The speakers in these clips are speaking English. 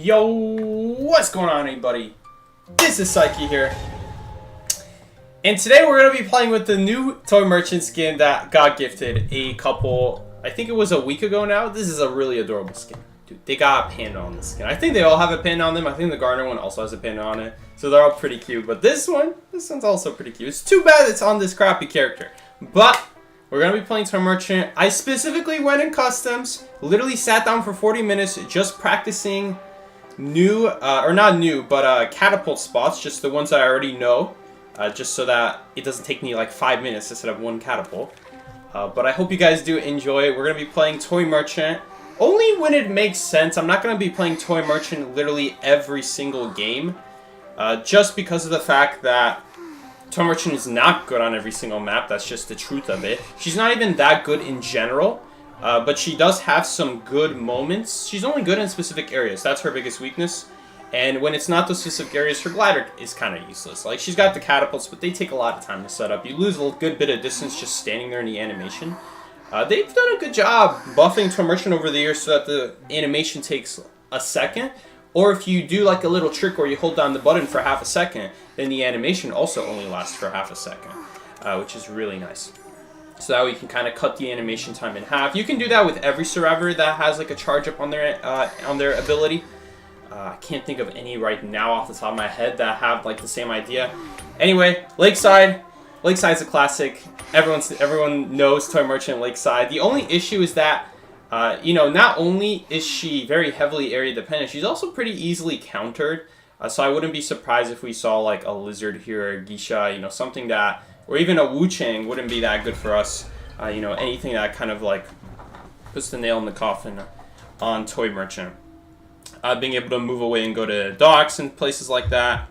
Yo, what's going on, everybody? This is Psyche here. And today we're going to be playing with the new Toy Merchant skin that got gifted I think it was a week ago now. This is a really adorable skin. Dude, they got a panda on this skin. I think they all have a panda on them. I think the Garner one also has a panda on it. So they're all pretty cute. But this one's also pretty cute. It's too bad it's on this crappy character. But we're going to be playing Toy Merchant. I specifically went in customs. Literally sat down for 40 minutes just practicing catapult spots, just the ones that I already know, just so that it doesn't take me like 5 minutes instead of one catapult. But I hope you guys do enjoy it. We're going to be playing Toy Merchant only when it makes sense. I'm not going to be playing Toy Merchant literally every single game, just because of the fact that Toy Merchant is not good on every single map. That's just the truth of it. She's not even that good in general. But she does have some good moments. She's only good in specific areas. That's her biggest weakness. And when it's not those specific areas, her glider is kind of useless. Like, she's got the catapults, but they take a lot of time to set up. You lose a good bit of distance just standing there in the animation. They've done a good job buffing Toy Merchant over the years so that the animation takes a second. Or if you do like a little trick where you hold down the button for half a second, then the animation also only lasts for half a second, which is really nice. So that way you can kind of cut the animation time in half. You can do that with every survivor that has like a charge up on their ability. I can't think of any right now off the top of my head that have like the same idea. Anyway, Lakeside. Lakeside's a classic. Everyone knows Toy Merchant Lakeside. The only issue is that, not only is she very heavily area dependent, she's also pretty easily countered. So I wouldn't be surprised if we saw like a lizard here, or a geisha, something that, or even a Wu Chang wouldn't be that good for us. Anything that kind of like puts the nail in the coffin on Toy Merchant. Being able to move away and go to docks and places like that.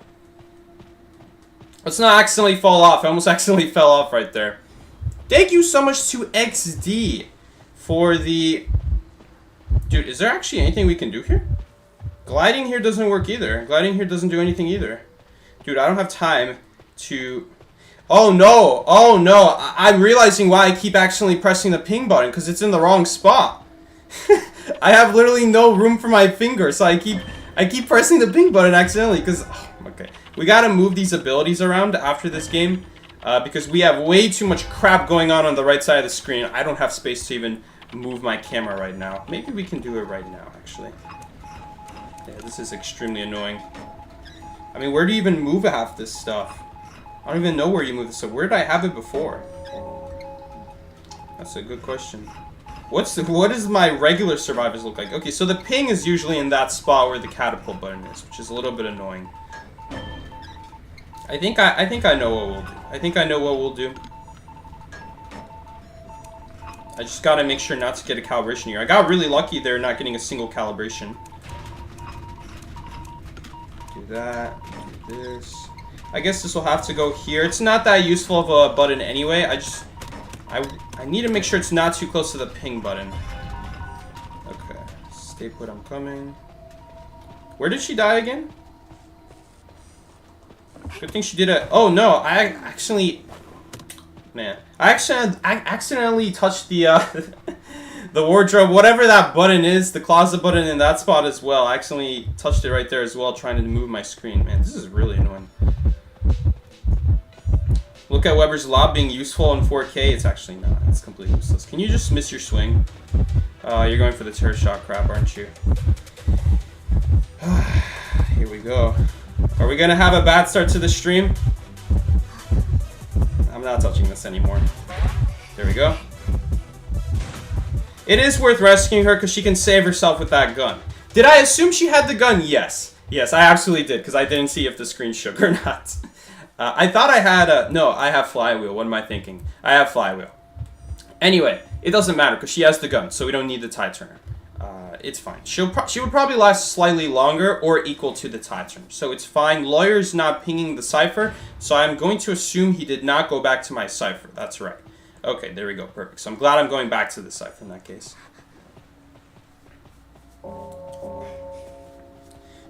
Let's not accidentally fall off. I almost accidentally fell off right there. Thank you so much to XD for the... Dude, is there actually anything we can do here? Gliding here doesn't work either. Gliding here doesn't do anything either. Dude, I don't have time to... Oh no! Oh no! I'm realizing why I keep accidentally pressing the ping button, because it's in the wrong spot. I have literally no room for my finger, so I keep pressing the ping button accidentally, because... Oh, okay. We gotta move these abilities around after this game, because we have way too much crap going on the right side of the screen. I don't have space to even move my camera right now. Maybe we can do it right now, actually. Yeah, this is extremely annoying. I mean, where do you even move half this stuff? I don't even know where you move this. So where did I have it before? That's a good question. What does my regular survivors look like? Okay, so the ping is usually in that spot where the catapult button is, which is a little bit annoying. I think I know what we'll do. I think I know what we'll do. I just gotta make sure not to get a calibration here. I got really lucky there not getting a single calibration. Do that. Do this. I guess this will have to go here. It's not that useful of a button anyway. I need to make sure it's not too close to the ping button. Okay. Stay put, I'm coming. Where did she die again? Good thing she did it. Oh no, I accidentally touched the the wardrobe, whatever that button is, the closet button in that spot as well. I accidentally touched it right there as well, trying to move my screen. Man, this is really annoying. Look at Weber's Lob being useful in 4K. It's actually not. It's completely useless. Can you just miss your swing? You're going for the terror shot crap, aren't you? Here we go. Are we going to have a bad start to the stream? I'm not touching this anymore. There we go. It is worth rescuing her because she can save herself with that gun. Did I assume she had the gun? Yes. Yes, I absolutely did because I didn't see if the screen shook or not. I thought I had no, I have flywheel. What am I thinking? I have flywheel. Anyway, it doesn't matter because she has the gun, so we don't need the tie turner. It's fine. She would probably last slightly longer or equal to the tie turner, so it's fine. Lawyer's not pinging the cipher, so I'm going to assume he did not go back to my cipher. That's right. Okay, there we go. Perfect. So I'm glad I'm going back to the cipher in that case.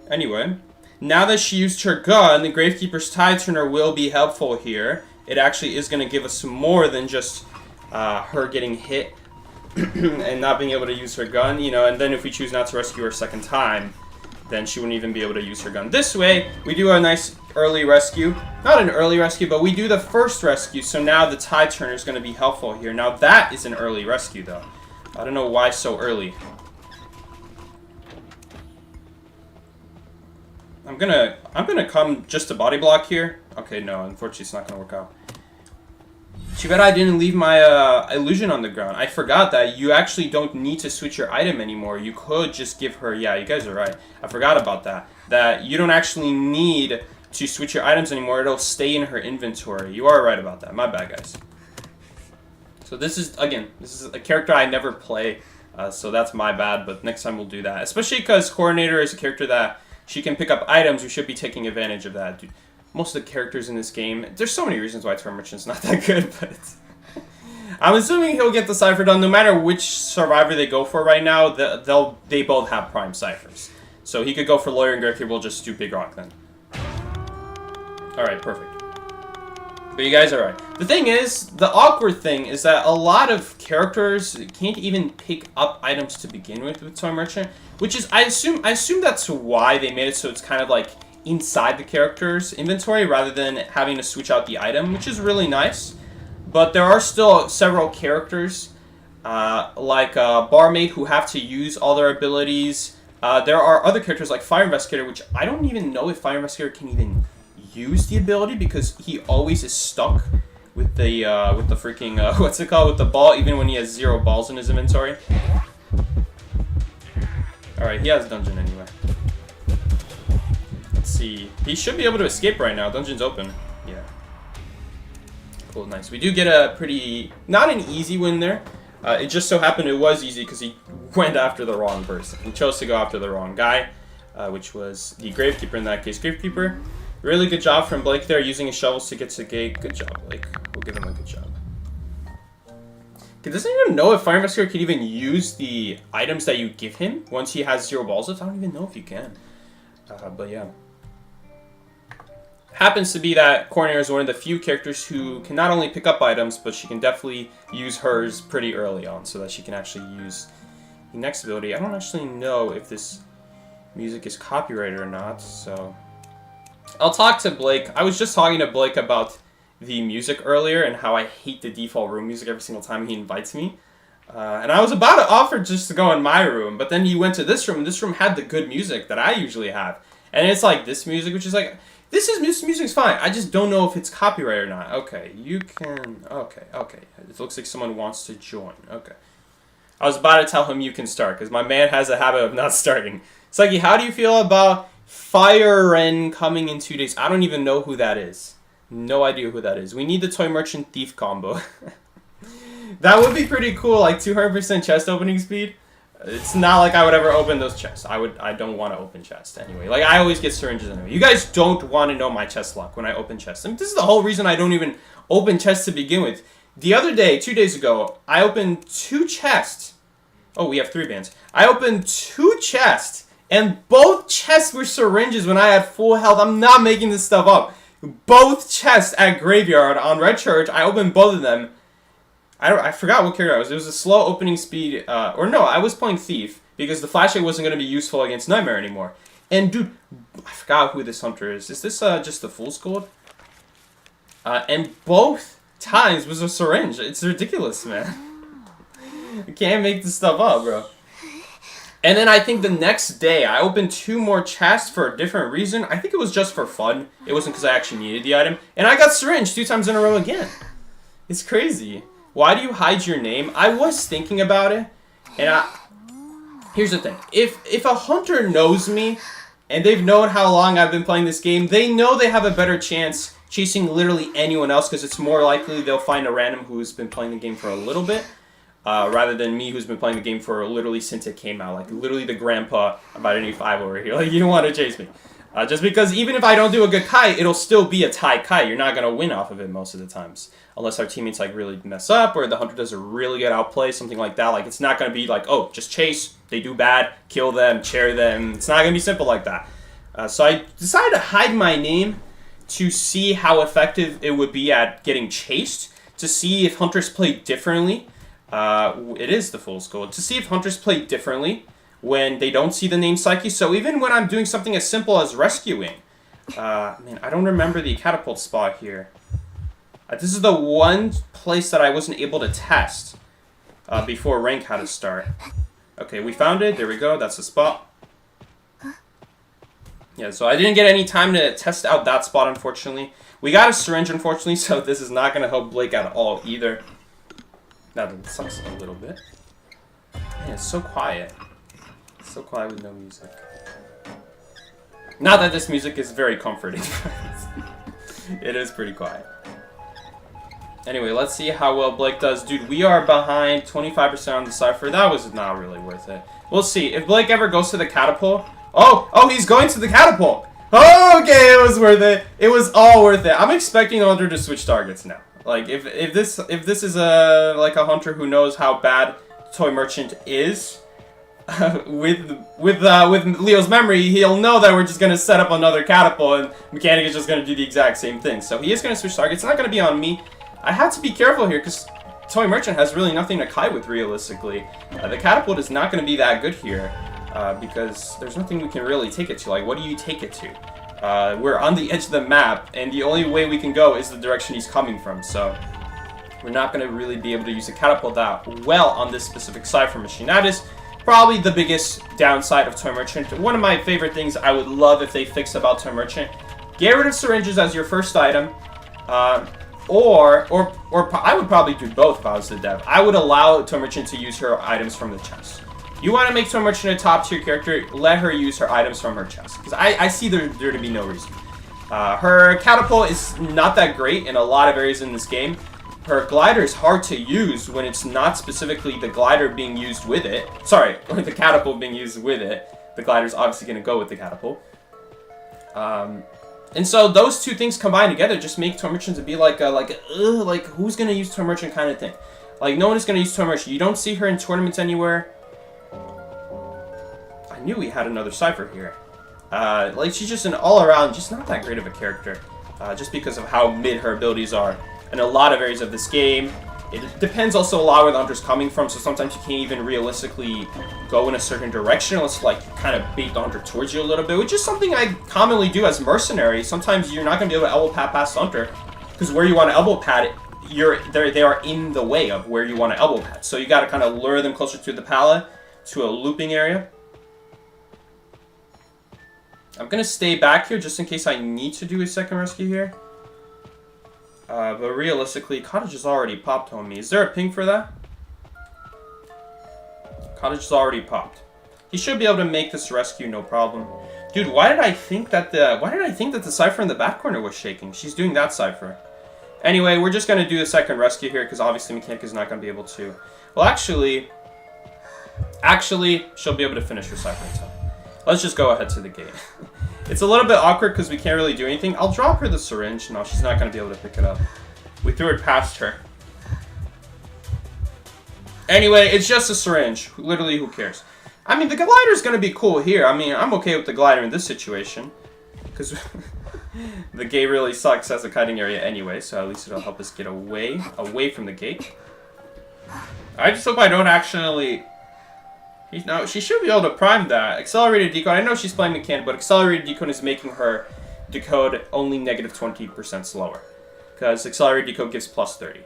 Anyway. Now that she used her gun, the Gravekeeper's tie turner will be helpful here. It actually is going to give us some more than just her getting hit and not being able to use her gun, and then if we choose not to rescue her a second time, then she wouldn't even be able to use her gun. This way, we do a nice early rescue. Not an early rescue, but we do the first rescue, so now the tide turner is going to be helpful here. Now that is an early rescue, though. I don't know why so early. I'm gonna come just to body block here. Okay, no, unfortunately it's not gonna work out. Too bad I didn't leave my illusion on the ground. I forgot that you actually don't need to switch your item anymore. You could just give her, yeah, you guys are right. I forgot about that. That you don't actually need to switch your items anymore. It'll stay in her inventory. You are right about that. My bad, guys. So this is, again, this is a character I never play. So that's my bad, but next time we'll do that. Especially because Coordinator is a character that she can pick up items. We should be taking advantage of that, dude. Most of the characters in this game, there's so many reasons why Toy Merchant's not that good, but I'm assuming he'll get the cipher done. No matter which survivor they go for right now, they both have prime ciphers. So he could go for Lawyer and Griffey. We'll just do Big Rock then. Alright, perfect. But you guys are right. The thing is, the awkward thing is that a lot of characters can't even pick up items to begin with Toy Merchant, which is, I assume that's why they made it so it's kind of like inside the character's inventory rather than having to switch out the item, which is really nice. But there are still several characters, like Barmaid, who have to use all their abilities. There are other characters like Fire Investigator, which I don't even know if Fire Investigator can even use the ability because he always is stuck with the freaking what's it called, with the ball, even when he has 0 balls in his inventory. All right, he has dungeon anyway. Let's see. He should be able to escape right now. Dungeon's open. Yeah. Cool, nice. We do get a pretty, not an easy win there. It just so happened it was easy because he went after the wrong person. He chose to go after the wrong guy, which was the Gravekeeper in that case. Gravekeeper, really good job from Blake there, using his shovels to get to the gate. Good job, Blake. We'll give him a good job. He doesn't even know if Fire Investigator can even use the items that you give him once he has 0 balls left. I don't even know if you can. But yeah. Happens to be that Coordinator is one of the few characters who can not only pick up items, but she can definitely use hers pretty early on so that she can actually use the next ability. I don't actually know if this music is copyrighted or not, so I'll talk to Blake. I was just talking to Blake about the music earlier and how I hate the default room music every single time he invites me. And I was about to offer just to go in my room, but then he went to this room, and this room had the good music that I usually have. And it's like this music, which is like, this music's fine. I just don't know if it's copyrighted or not. Okay, you can, okay. It looks like someone wants to join. Okay. I was about to tell him you can start, because my man has a habit of not starting. Psyche, how do you feel about Fire Ren coming in 2 days? I don't even know who that is. No idea who that is. We need the Toy Merchant Thief combo. That would be pretty cool, like 200% chest opening speed. It's not like I would ever open those chests. I don't want to open chests anyway. Like, I always get syringes anyway. You guys don't want to know my chest luck when I open chests. I mean, this is the whole reason I don't even open chests to begin with. The other day, 2 days ago, I opened 2 chests. Oh, we have 3 bands. I opened 2 chests, and both chests were syringes when I had full health. I'm not making this stuff up. Both chests at Graveyard on Red Church, I opened both of them. I forgot what character I was. It was a slow opening speed, or no, I was playing Thief, because the flashlight wasn't going to be useful against Nightmare anymore. And dude, I forgot who this hunter is. Is this just the Fool's Gold? And both times was a syringe. It's ridiculous, man. I can't make this stuff up, bro. And then I think the next day, I opened 2 more chests for a different reason. I think it was just for fun. It wasn't because I actually needed the item. And I got syringe 2 times in a row again. It's crazy. Why do you hide your name? I was thinking about it, and here's the thing. If a hunter knows me, and they've known how long I've been playing this game, they know they have a better chance chasing literally anyone else, because it's more likely they'll find a random who's been playing the game for a little bit, rather than me who's been playing the game for literally since it came out. Like, literally the grandpa about any 5 over here. Like, you don't want to chase me. Just because even if I don't do a good kite, it'll still be a tie kite. You're not going to win off of it most of the times. Unless our teammates like really mess up, or the hunter does a really good outplay, something like that. Like, it's not going to be like, oh, just chase. They do bad. Kill them. Chair them. It's not going to be simple like that. So I decided to hide my name to see how effective it would be at getting chased. To see if hunters play differently. It is the Fool's Gold. To see if hunters play differently when they don't see the name Psyche. So even when I'm doing something as simple as rescuing, man, I don't remember the catapult spot here. This is the one place that I wasn't able to test before rank had to start. Okay, we found it. There we go. That's the spot. Yeah, so I didn't get any time to test out that spot, unfortunately. We got a syringe, unfortunately, so this is not going to help Blake at all either. That sucks a little bit. Man, it's so quiet. It's so quiet with no music. Not that this music is very comforting. It is pretty quiet. Anyway, let's see how well Blake does. Dude, we are behind 25% on the Cypher. That was not really worth it. We'll see. If Blake ever goes to the catapult... Oh, he's going to the catapult! Oh, okay, it was worth it. It was all worth it. I'm expecting Hunter to switch targets now. Like, if this is like a Hunter who knows how bad Toy Merchant is, with Leo's memory, he'll know that we're just gonna set up another catapult and Mechanic is just gonna do the exact same thing. So he is gonna switch targets. It's not gonna be on me. I have to be careful here because Toy Merchant has really nothing to kite with realistically. The catapult is not gonna be that good here because there's nothing we can really take it to. Like, what do you take it to? We're on the edge of the map, and the only way we can go is the direction he's coming from. So we're not gonna really be able to use a catapult that well on this specific Cypher machine. That is probably the biggest downside of Toy Merchant. One of my favorite things I would love if they fixed about Toy Merchant: get rid of syringes as your first item, or I would probably do both if I was the dev. I would allow Toy Merchant to use her items from the chest. You want to make Toy Merchant a top tier character, let her use her items from her chest, because I see there to be no reason. Her catapult is not that great in a lot of areas in this game. Her glider is hard to use when it's not specifically the glider being used with it. Sorry, or the catapult being used with it. The glider's obviously going to go with the catapult. And so those two things combined together just make Toy Merchant to be like who's going to use Toy Merchant kind of thing. Like, no one is going to use Toy Merchant. You don't see her in tournaments anywhere. I knew we had another Cypher here. Like, she's just an all-around, just not that great of a character. Just because of how mid her abilities are. In a lot of areas of this game, it depends also a lot where the Hunter's coming from, so sometimes you can't even realistically go in a certain direction unless, like, you kind of bait the Hunter towards you a little bit, which is something I commonly do as mercenary. Sometimes you're not going to be able to elbow pad past the Hunter, because where you want to elbow pad it, they are in the way of where you want to elbow pad. So you got to kind of lure them closer to the pallet, to a looping area. I'm going to stay back here just in case I need to do a second rescue here. But realistically, Cottage is already popped on me. Is there a ping for that? Cottage is already popped. He should be able to make this rescue, no problem. Dude, why did I think that the Cypher in the back corner was shaking? She's doing that Cypher. Anyway, we're just gonna do the second rescue here because obviously Mechanic is not gonna be able to. Well, actually, she'll be able to finish her Cypher in time. Let's just go ahead to the gate. It's a little bit awkward because we can't really do anything. I'll drop her the syringe. No, she's not going to be able to pick it up. We threw it past her. Anyway, it's just a syringe. Literally, who cares? I mean, the glider's going to be cool here. I mean, I'm okay with the glider in this situation. Because the gate really sucks as a kiting area anyway. So at least it'll help us get away from the gate. I just hope I don't actually... No, she should be able to prime that. Accelerated decode. I know she's playing Mechanic, but accelerated decode is making her decode only negative 20% slower. Because accelerated decode gives plus 30.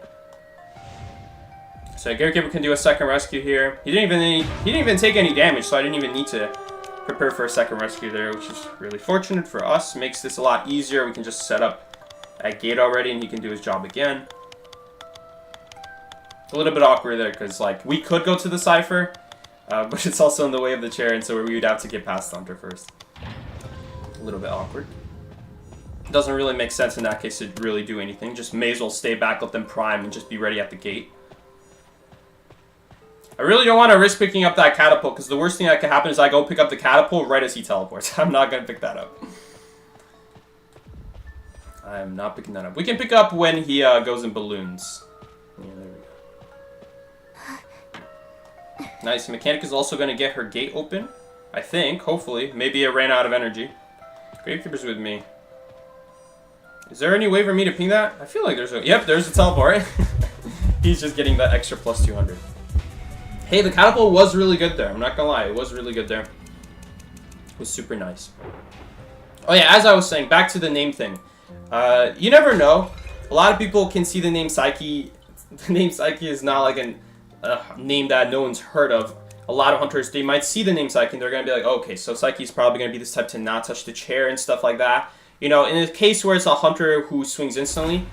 So Gearkeeper can do a second rescue here. He didn't even take any damage, so I didn't even need to prepare for a second rescue there, which is really fortunate for us. Makes this a lot easier. We can just set up a gate already, and he can do his job again. A little bit awkward there, because like we could go to the Cypher. But it's also in the way of the chair, and so we would have to get past the Hunter first. A little bit awkward. Doesn't really make sense in that case to really do anything. Just may as well stay back, let them prime, and just be ready at the gate. I really don't want to risk picking up that catapult, because the worst thing that could happen is I go pick up the catapult right as he teleports. I'm not going to pick that up. I'm not picking that up. We can pick up when he goes in balloons. Yeah, there we go. Nice. Mechanic is also going to get her gate open. I think. Hopefully. Maybe it ran out of energy. Gravekeeper's with me. Is there any way for me to ping that? I feel like there's a... Yep, there's a teleport. He's just getting that extra plus 200. Hey, the catapult was really good there. I'm not gonna lie, it was really good there. It was super nice. Oh yeah, as I was saying, back to the name thing. You never know. A lot of people can see the name Psyche. The name Psyche is not like a name that no one's heard of. A lot of hunters, they might see the name Psyche and they're going to be like, okay, so Psyche's probably going to be this type to not touch the chair and stuff like that. You know, in a case where it's a hunter who swings instantly,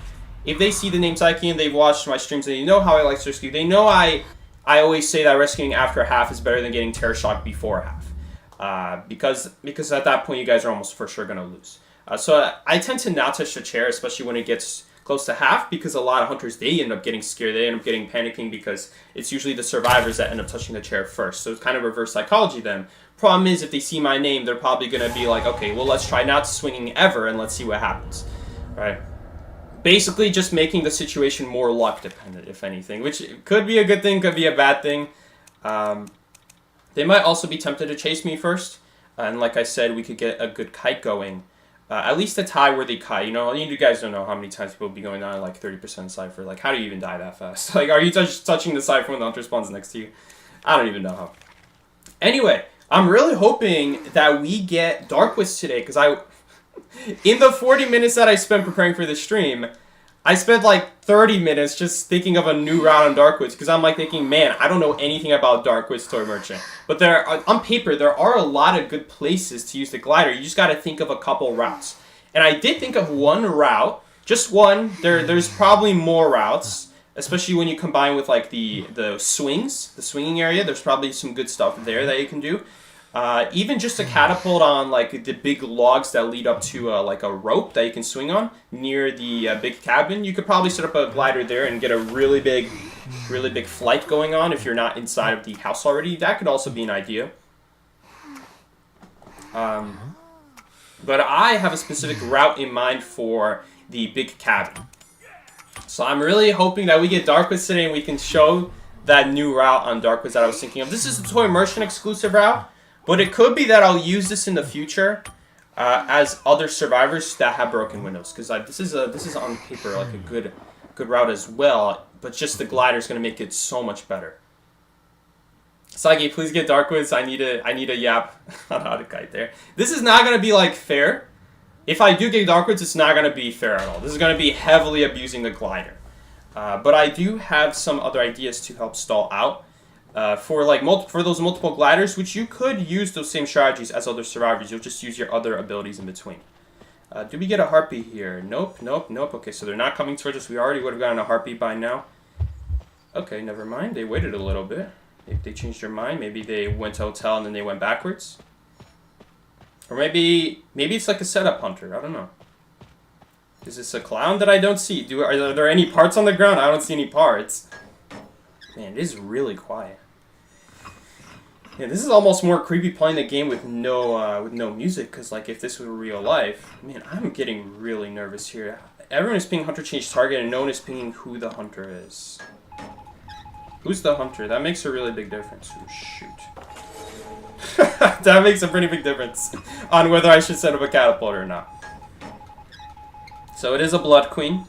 if they see the name Psyche and they've watched my streams and they know how I like to rescue, they know I always say that rescuing after half is better than getting terror shock before half. Because at that point you guys are almost for sure going to lose. So I tend to not touch the chair, especially when it gets close to half, because a lot of hunters, they end up getting scared, they end up getting panicking, because it's usually the survivors that end up touching the chair first. So it's kind of reverse psychology then. Problem is, if they see my name, they're probably going to be like, okay, well, let's try not swinging ever and let's see what happens. Right? Basically just making the situation more luck dependent, if anything, which could be a good thing, could be a bad thing. They might also be tempted to chase me first, and like I said, we could get a good kite going. At least a tie worthy kite. You know, you guys don't know how many times people will be going on like 30% Cypher. Like, how do you even die that fast? Like, are you touching the Cypher when the hunter spawns next to you? I don't even know how. Anyway, I'm really hoping that we get Darkwoods today, because in the 40 minutes that I spent preparing for the stream, I spent like 30 minutes just thinking of a new route on Darkwoods, because I'm like thinking, man, I don't know anything about Darkwoods Toy Merchant. But on paper, there are a lot of good places to use the glider. You just got to think of a couple routes. And I did think of one route, just one. There's probably more routes, especially when you combine with like the swinging area. There's probably some good stuff there that you can do. Even just a catapult on like the big logs that lead up to like a rope that you can swing on near the big cabin. You could probably set up a glider there and get a really big flight going on if you're not inside of the house already. That could also be an idea. But I have a specific route in mind for the big cabin. So I'm really hoping that we get Darkwoods today and we can show that new route on Darkwoods that I was thinking of. This is the Toy Merchant exclusive route. But it could be that I'll use this in the future as other survivors that have broken windows, because this is on paper like a good route as well. But just the glider is going to make it so much better. Sagi, please get Darkwoods. I need a yap on how to kite there. This is not going to be like fair. If I do get Darkwoods, it's not going to be fair at all. This is going to be heavily abusing the glider. But I do have some other ideas to help stall out. For those multiple gliders, which you could use those same strategies as other survivors. You'll just use your other abilities in between. Do we get a heartbeat here? Nope. Okay, so they're not coming towards us. We already would have gotten a heartbeat by now. Okay, never mind. They waited a little bit. If they changed their mind, maybe they went to hotel and then they went backwards. Or maybe it's like a setup hunter. I don't know. Is this a clown that I don't see? Are there any parts on the ground? I don't see any parts. Man, it is really quiet. Yeah, this is almost more creepy playing the game with no music, because like if this were real life, man, I'm getting really nervous here. Everyone is pinging hunter change target, and no one is pinging who the hunter is. Who's the hunter? That makes a really big difference. Oh, shoot. That makes a pretty big difference on whether I should set up a catapult or not. So it is a Blood Queen.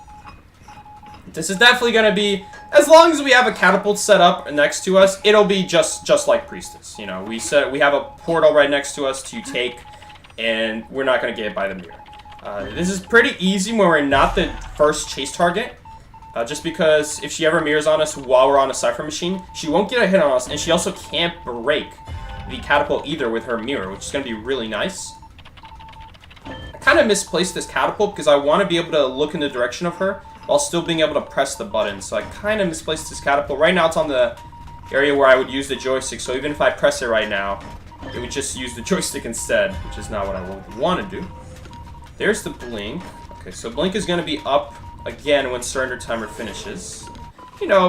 This is definitely going to be, as long as we have a catapult set up next to us, it'll be just like Priestess. You know, we have a portal right next to us to take, and we're not going to get hit by the mirror. This is pretty easy when we're not the first chase target. Just because if she ever mirrors on us while we're on a Cypher machine, she won't get a hit on us, and she also can't break the catapult either with her mirror, which is going to be really nice. I kind of misplaced this catapult because I want to be able to look in the direction of her while still being able to press the button. So I kind of misplaced this catapult. Right now it's on the area where I would use the joystick, so even if I press it right now, it would just use the joystick instead, which is not what I would want to do. There's the blink. Okay, so blink is going to be up again when surrender timer finishes. You know,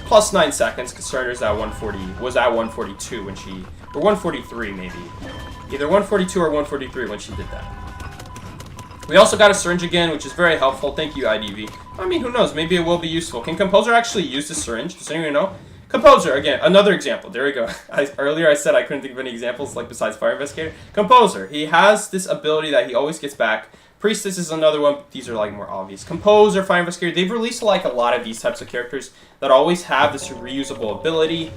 plus 9 seconds, because surrender's at 140, was at 142 when she, or 143 maybe. Either 142 or 143 when she did that. We also got a syringe again, which is very helpful. Thank you, IDV. I mean, who knows? Maybe it will be useful. Can Composer actually use the syringe? Does anyone know? Composer, again, another example. There we go. Earlier I said I couldn't think of any examples, like besides Fire Investigator. Composer, he has this ability that he always gets back. Priestess is another one. These are like more obvious. Composer, Fire Investigator, they've released like a lot of these types of characters that always have this reusable ability.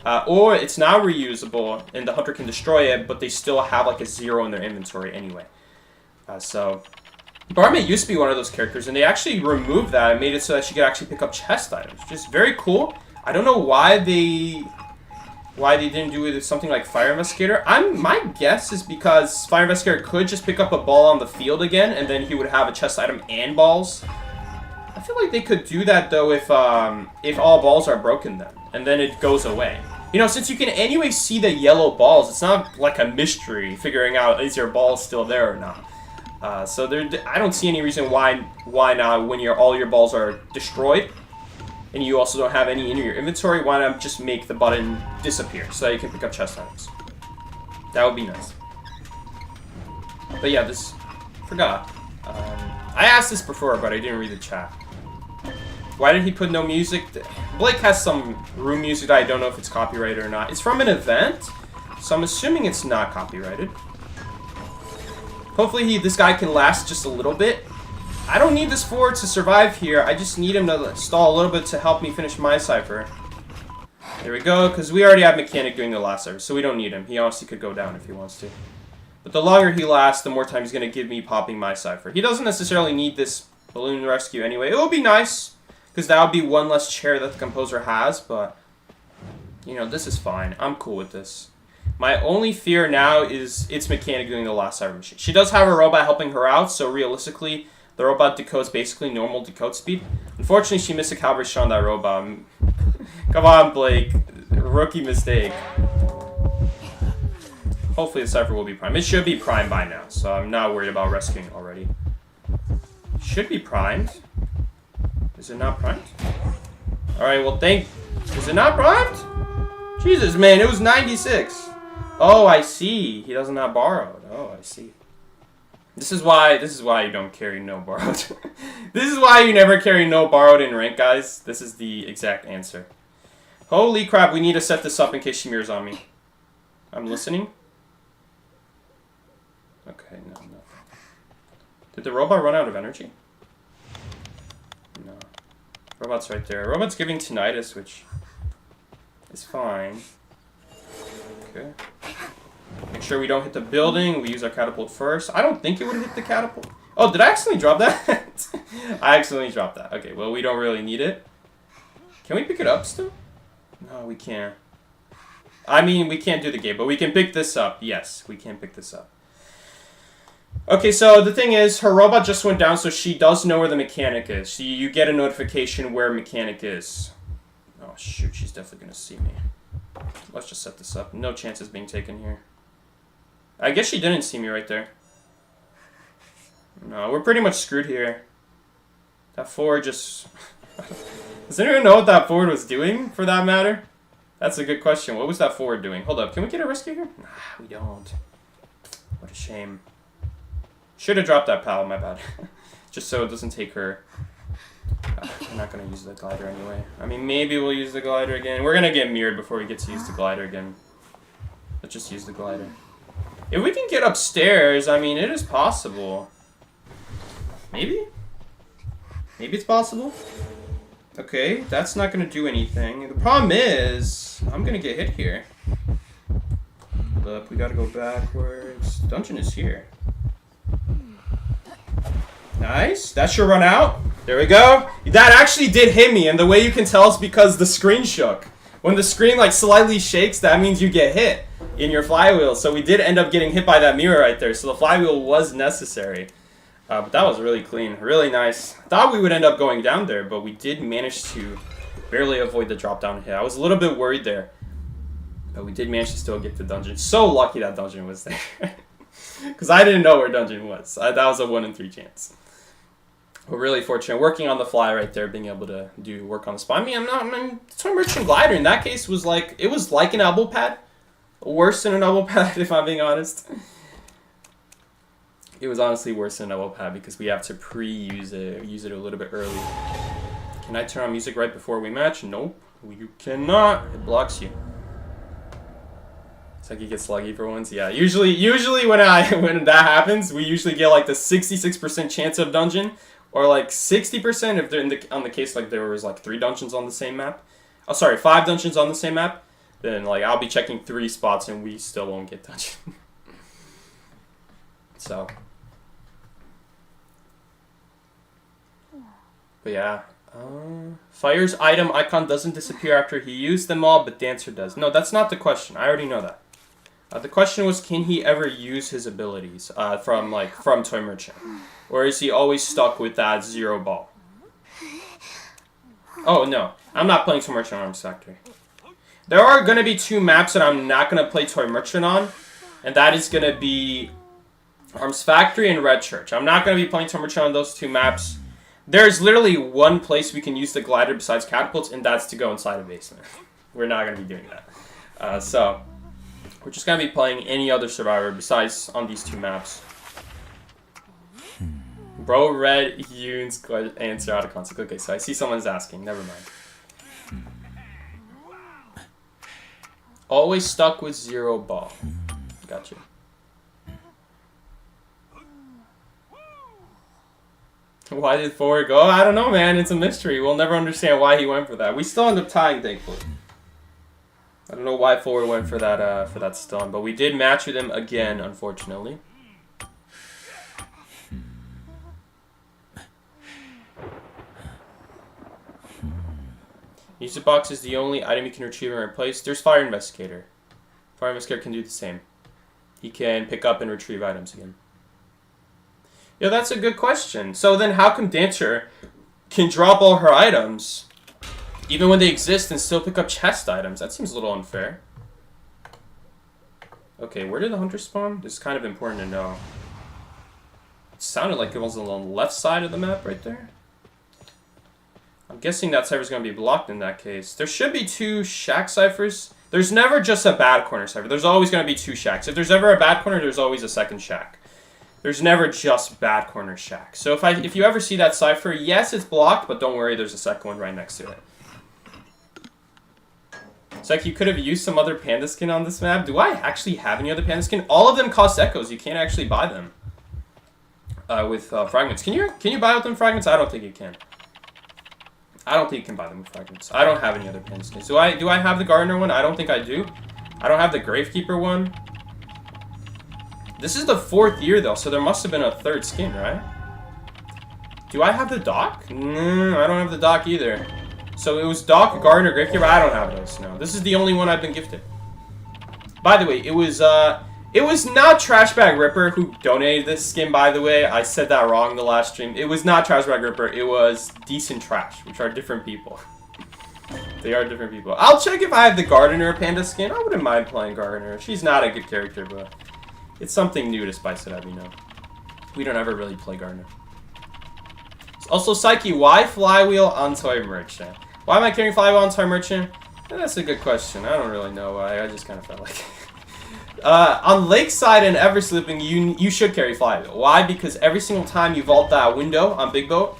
Or it's now reusable, and the hunter can destroy it, but they still have like a 0 in their inventory anyway. So, Barmaid used to be one of those characters, and they actually removed that and made it so that she could actually pick up chest items, which is very cool. I don't know why they didn't do it with something like Fire Investigator. My guess is because Fire Investigator could just pick up a ball on the field again, and then he would have a chest item and balls. I feel like they could do that though if all balls are broken then, and then it goes away. You know, since you can anyway see the yellow balls, it's not like a mystery figuring out is your ball still there or not. So I don't see any reason why not when all your balls are destroyed, and you also don't have any in your inventory. Why not just make the button disappear so that you can pick up chest items? That would be nice. But yeah, forgot. I asked this before, but I didn't read the chat. Why did he put no music? Blake has some room music that I don't know if it's copyrighted or not. It's from an event, so I'm assuming it's not copyrighted. Hopefully this guy can last just a little bit. I don't need this forward to survive here. I just need him to stall a little bit to help me finish my cipher. There we go, because we already have Mechanic doing the last cipher, so we don't need him. He honestly could go down if he wants to. But the longer he lasts, the more time he's going to give me popping my cipher. He doesn't necessarily need this balloon rescue anyway. It would be nice, because that would be one less chair that the composer has, but, you know, this is fine. I'm cool with this. My only fear now is its Mechanic doing the last cipher machine. She does have a robot helping her out, so realistically, the robot decodes basically normal decode speed. Unfortunately, she missed a caliber shot on that robot. Come on, Blake. Rookie mistake. Hopefully the cipher will be primed. It should be primed by now, so I'm not worried about rescuing already. Should be primed. Is it not primed? Alright, well is it not primed? Jesus, man, it was 96. Oh, I see. He doesn't have borrowed. Oh, I see. This is why you don't carry no borrowed. This is why you never carry no borrowed in rank, guys. This is the exact answer. Holy crap, we need to set this up in case she mirrors on me. I'm listening. Okay, no. Did the robot run out of energy? No. Robot's right there. Robot's giving tinnitus, which is fine. Okay. Make sure we don't hit the building. We use our catapult first. I don't think it would hit the catapult. Oh, did I accidentally drop that? I accidentally dropped that. Okay, well, we don't really need it. Can we pick it up still? No, we can't. I mean, we can't do the game, but we can pick this up. Yes, we can pick this up. Okay, so the thing is, her robot just went down, so she does know where the Mechanic is. You get a notification where Mechanic is. Oh, shoot, she's definitely going to see me. Let's just set this up. No chances being taken here. I guess she didn't see me right there. No, we're pretty much screwed here. That forward just... Does anyone know what that forward was doing, for that matter? That's a good question. What was that forward doing? Hold up, can we get a rescue here? Nah, we don't. What a shame. Should have dropped that pal, my bad. Just so it doesn't take her. I'm not going to use the glider anyway. I mean, maybe we'll use the glider again. We're going to get mirrored before we get to use the glider again. Let's just use the glider. If we can get upstairs, I mean, it is possible. Maybe? Maybe it's possible? Okay, that's not going to do anything. The problem is, I'm going to get hit here. Look, we got to go backwards. The dungeon is here. Nice. That should run out. There we go. That actually did hit me, and the way you can tell is because the screen shook. When the screen like slightly shakes, that means you get hit in your flywheel. So we did end up getting hit by that mirror right there. So the flywheel was necessary. But that was really clean. Really nice. Thought we would end up going down there, but we did manage to barely avoid the drop down hit. I was a little bit worried there. But we did manage to still get the dungeon. So lucky that dungeon was there. Because I didn't know where dungeon was. That was a 1 in 3 chance. We're really fortunate. Working on the fly right there, being able to do work on the spot. I mean, Toy Merchant Glider in that case was like, it was like an elbow pad. Worse than an elbow pad, if I'm being honest. It was honestly worse than an elbow pad because we have to use it a little bit early. Can I turn on music right before we match? Nope, you cannot. It blocks you. It's like you get sluggy for once. Yeah, usually when that happens, we usually get like the 66% chance of dungeon. Or like 60% if they're on the case like there was like 3 dungeons on the same map. Oh, sorry, 5 dungeons on the same map. then like I'll be checking 3 spots and we still won't get touched. So, but yeah, Fire's item icon doesn't disappear after he used them all, but Dancer does. No, that's not the question. I already know that. The question was, can he ever use his abilities from Toy Merchant, or is he always stuck with that 0 ball? Oh no, I'm not playing Toy Merchant on Arms Factory. There are gonna be 2 maps that I'm not gonna play Toy Merchant on, and that is gonna be Arms Factory and Red Church. I'm not gonna be playing Toy Merchant on those 2 maps. There's literally one place we can use the glider besides catapults, and that's to go inside a basement. We're not gonna be doing that. So. We're just going to be playing any other survivor besides on these 2 maps. Bro read Yoon's answer out of context. Okay, so I see someone's asking. Never mind. Always stuck with 0 ball. Gotcha. Why did Forward go? I don't know, man. It's a mystery. We'll never understand why he went for that. We still end up tying, thankfully. I don't know why Forward went for that stun, but we did match with him again, unfortunately. Music box is the only item you can retrieve and replace. There's Fire Investigator. Fire Investigator can do the same. He can pick up and retrieve items again. Yeah, that's a good question. So then how come Dancer can drop all her items even when they exist and still pick up chest items? That seems a little unfair. Okay, where did the hunter spawn? This is kind of important to know. It sounded like it was on the left side of the map right there. I'm guessing that cipher's going to be blocked in that case. There should be 2 shack ciphers. There's never just a bad corner cipher. There's always going to be 2 shacks. If there's ever a bad corner, there's always a second shack. There's never just bad corner shack. So if you ever see that cipher, yes, it's blocked, but don't worry, there's a second one right next to it. It's like you could have used some other panda skin on this map. Do I actually have any other panda skin? All of them cost echoes. You can't actually buy them with fragments. Can you buy with them fragments? I don't think you can. I don't think you can buy them with fragments. I don't have any other panda skins. Do I have the Gardener one? I don't think I do. I don't have the Gravekeeper one. This is the 4th year though, so there must have been a 3rd skin, right? Do I have the Doc? No, I don't have the Doc either. So it was Doc, Gardener, Gravekeeper. I don't have those. No, this is the only one I've been gifted. By the way, it was not Trashbag Ripper who donated this skin. By the way, I said that wrong in the last stream. It was not Trashbag Ripper. It was Decent Trash, which are different people. They are different people. I'll check if I have the Gardener panda skin. I wouldn't mind playing Gardener. She's not a good character, but it's something new to spice it up, you know. We don't ever really play Gardener. Also, Psyche, why Flywheel on Toy Merchant? Why am I carrying Flywheel on Toy Merchant? That's a good question. I don't really know why. I just kind of felt like it. On Lakeside and Eversleeping, you should carry Flywheel. Why? Because every single time you vault that window on Big Boat,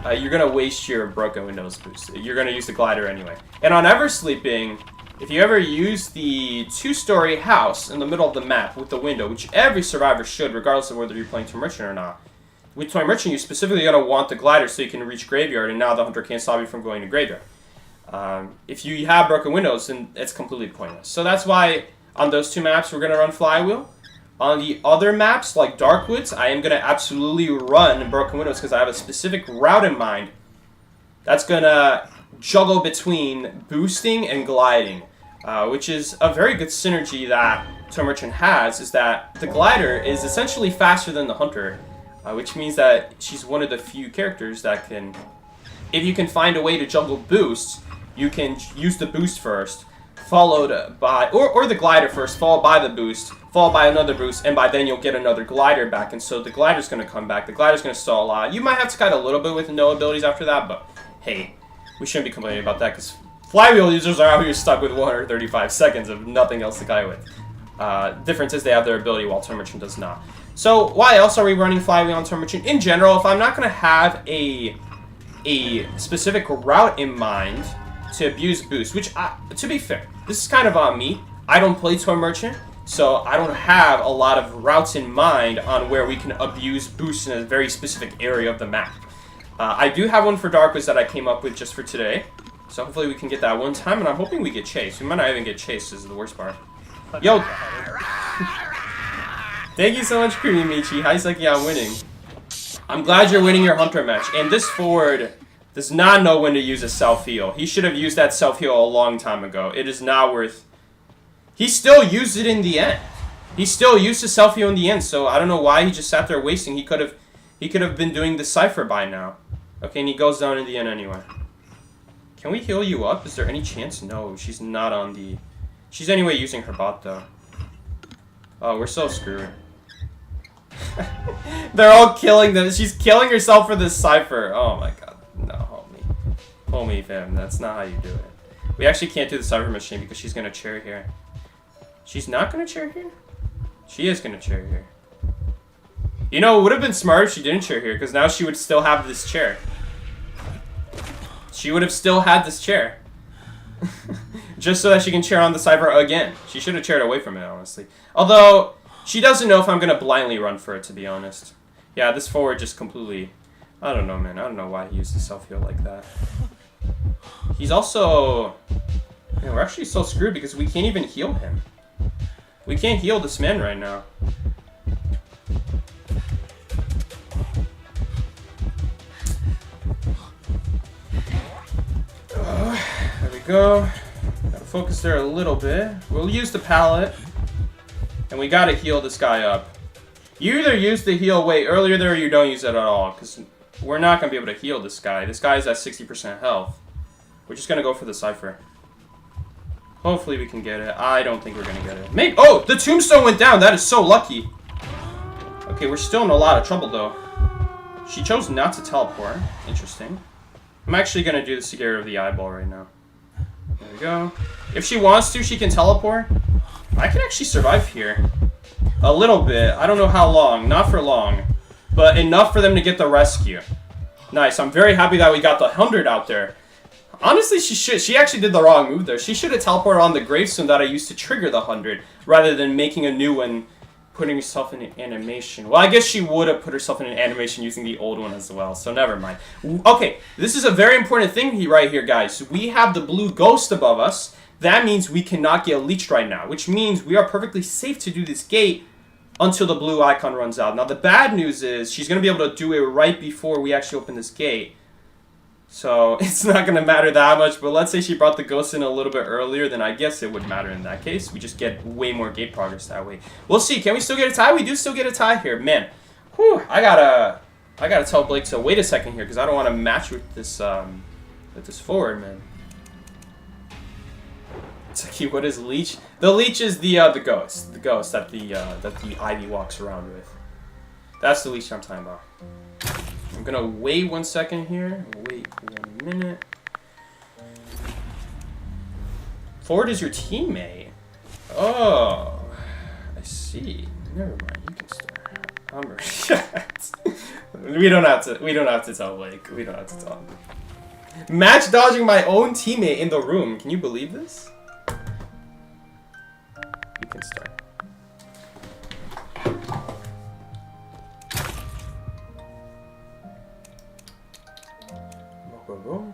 you're going to waste your Broken Windows boost. You're going to use the glider anyway. And on Eversleeping, if you ever use the 2-story house in the middle of the map with the window, which every survivor should, regardless of whether you're playing Toy Merchant or not, with Toy Merchant, you specifically going to want the glider so you can reach Graveyard, and now the hunter can't stop you from going to Graveyard. If you have broken windows, then it's completely pointless. So that's why on those 2 maps, we're going to run Flywheel. On the other maps, like Darkwoods, I am going to absolutely run broken windows because I have a specific route in mind that's going to juggle between boosting and gliding, which is a very good synergy that Toy Merchant has, is that the glider is essentially faster than the hunter, which means that she's one of the few characters that can, if you can find a way to juggle boosts, you can use the boost first, followed by, or the glider first, followed by the boost, followed by another boost, and by then you'll get another glider back, and so the glider's going to come back. The glider's going to stall a lot. You might have to kite a little bit with no abilities after that, but hey, we shouldn't be complaining about that, because Flywheel users are out here stuck with 135 seconds of nothing else to kite with. Difference is they have their ability while Toy Merchant does not. So why else are we running Flywheel on Toy Merchant? In general, if I'm not going to have a specific route in mind to abuse boost, which, to be fair, this is kind of on me. I don't play Toy Merchant, so I don't have a lot of routes in mind on where we can abuse boost in a very specific area of the map. I do have one for Darkwoods that I came up with just for today. So hopefully we can get that one time, and I'm hoping we get chased. We might not even get chased, this is the worst part. Yo! Thank you so much, Creamy Michi. Hi, Seki, I'm winning. I'm glad you're winning your Hunter match. And this forward does not know when to use a self-heal. He should have used that self-heal a long time ago. It is not worth... He still used it in the end. He still used his self-heal in the end, so I don't know why he just sat there wasting. He could have been doing the Cypher by now. Okay, and he goes down in the end anyway. Can we heal you up? Is there any chance? No, she's not on the... She's anyway using her bot, though. Oh, we're so screwed. They're all killing them. She's killing herself for this Cypher. Oh my god. No, homie. Homie, fam. That's not how you do it. We actually can't do the Cypher machine because she's going to chair here. She's not going to chair here? She is going to chair here. You know, it would have been smart if she didn't chair here, because now she would still have this chair. She would have still had this chair. Just so that she can chair on the Cypher again. She should have chaired away from it, honestly. Although, she doesn't know if I'm going to blindly run for it, to be honest. Yeah, this forward just completely... I don't know, man. I don't know why he used the self-heal like that. He's also... Man, we're actually so screwed because we can't even heal him. We can't heal this man right now. There we go. Gotta focus there a little bit. We'll use the pallet. And we gotta heal this guy up. You either use the heal way earlier there or you don't use it at all. Because we're not gonna be able to heal this guy. This guy's at 60% health. We're just gonna go for the Cypher. Hopefully we can get it. I don't think we're gonna get it. Maybe. Oh, the tombstone went down. That is so lucky. Okay, we're still in a lot of trouble though. She chose not to teleport. Interesting. I'm actually gonna do the Secure of the Eyeball right now. There we go. If she wants to, she can teleport. I can actually survive here. A little bit. I don't know how long. Not for long. But enough for them to get the rescue. Nice. I'm very happy that we got the 100 out there. Honestly, she actually did the wrong move there. She should have teleported on the gravestone that I used to trigger the 100, rather than making a new one, putting herself in an animation. Well, I guess she would have put herself in an animation using the old one as well, so never mind. Okay, this is a very important thing right here, guys. We have the blue ghost above us. That means we cannot get leeched right now, which means we are perfectly safe to do this gate until the blue icon runs out. Now, the bad news is she's going to be able to do it right before we actually open this gate. So, it's not going to matter that much, but let's say she brought the ghost in a little bit earlier, then I guess it would matter in that case. We just get way more gate progress that way. We'll see. Can we still get a tie? We do still get a tie here. Man, whew, I gotta tell Blake to wait a second here, because I don't want to match with this forward, man. It's like, what is leech? The leech is the ghost. The ghost that the Ivy walks around with. That's the leech I'm talking about. I'm gonna wait 1 second here. Wait 1 minute. Ford is your teammate. Oh, I see. Never mind. You can start. We don't have to tell Blake. We don't have to tell him. Match dodging my own teammate in the room. Can you believe this? You can start. Go.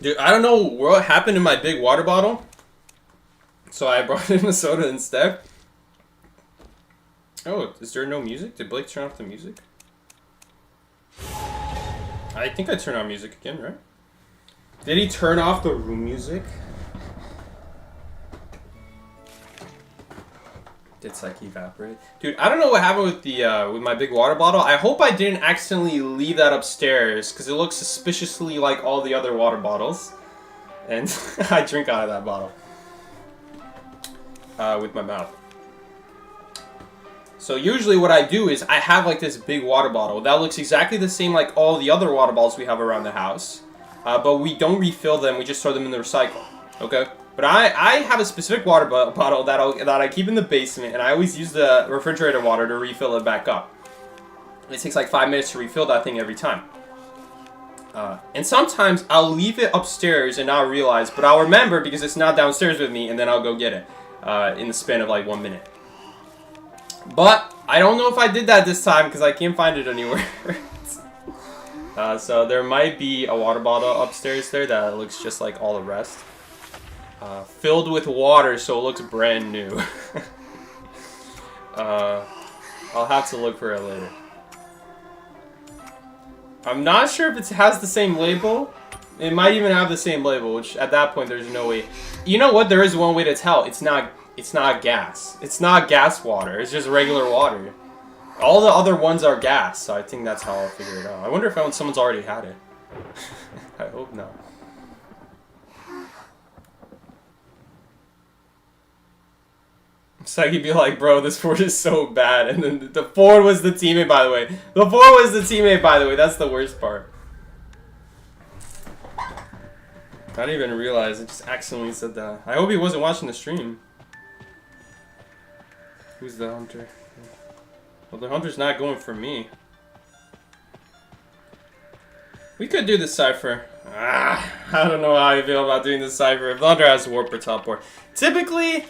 Dude, I don't know what happened in my big water bottle. So I brought in a soda instead. Oh, is there no music? Did Blake turn off the music? I think I turned on music again, right? Did he turn off the room music? It's like evaporated. Dude, I don't know what happened with the with my big water bottle. I hope I didn't accidentally leave that upstairs because it looks suspiciously like all the other water bottles. And I drink out of that bottle. With my mouth. So usually what I do is I have like this big water bottle that looks exactly the same like all the other water bottles we have around the house. But we don't refill them, we just throw them in the recycle. Okay? But I have a specific water bottle that I keep in the basement, and I always use the refrigerator water to refill it back up. It takes like 5 minutes to refill that thing every time. And sometimes I'll leave it upstairs and not realize, but I'll remember because it's not downstairs with me, and then I'll go get it in the span of like 1 minute. But I don't know if I did that this time because I can't find it anywhere. So there might be a water bottle upstairs there that looks just like all the rest. Filled with water, so it looks brand new. I'll have to look for it later. I'm not sure if it has the same label. It might even have the same label, which at that point there's no way. You know what? There is one way to tell. It's not gas. It's not gas water. It's just regular water. All the other ones are gas, so I think that's how I'll figure it out. I wonder if someone's already had it. I hope not. So he'd be like, bro, this Ford is so bad. And then the Ford was the teammate, by the way. The Ford was the teammate, by the way. That's the worst part. I didn't even realize. I just accidentally said that. I hope he wasn't watching the stream. Who's the hunter? Well, the hunter's not going for me. We could do the cipher. I don't know how I feel about doing the cipher. If the hunter has warp or teleport. Typically,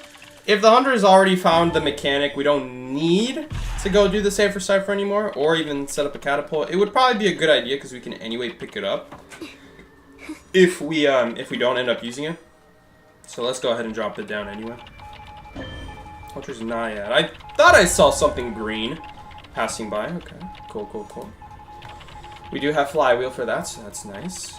if the hunter has already found the mechanic, we don't need to go do the cipher anymore, or even set up a catapult. It would probably be a good idea because we can anyway pick it up if we don't end up using it. So let's go ahead and drop it down anyway. Hunter's not yet. I thought I saw something green passing by. Okay, cool. We do have flywheel for that, so that's nice.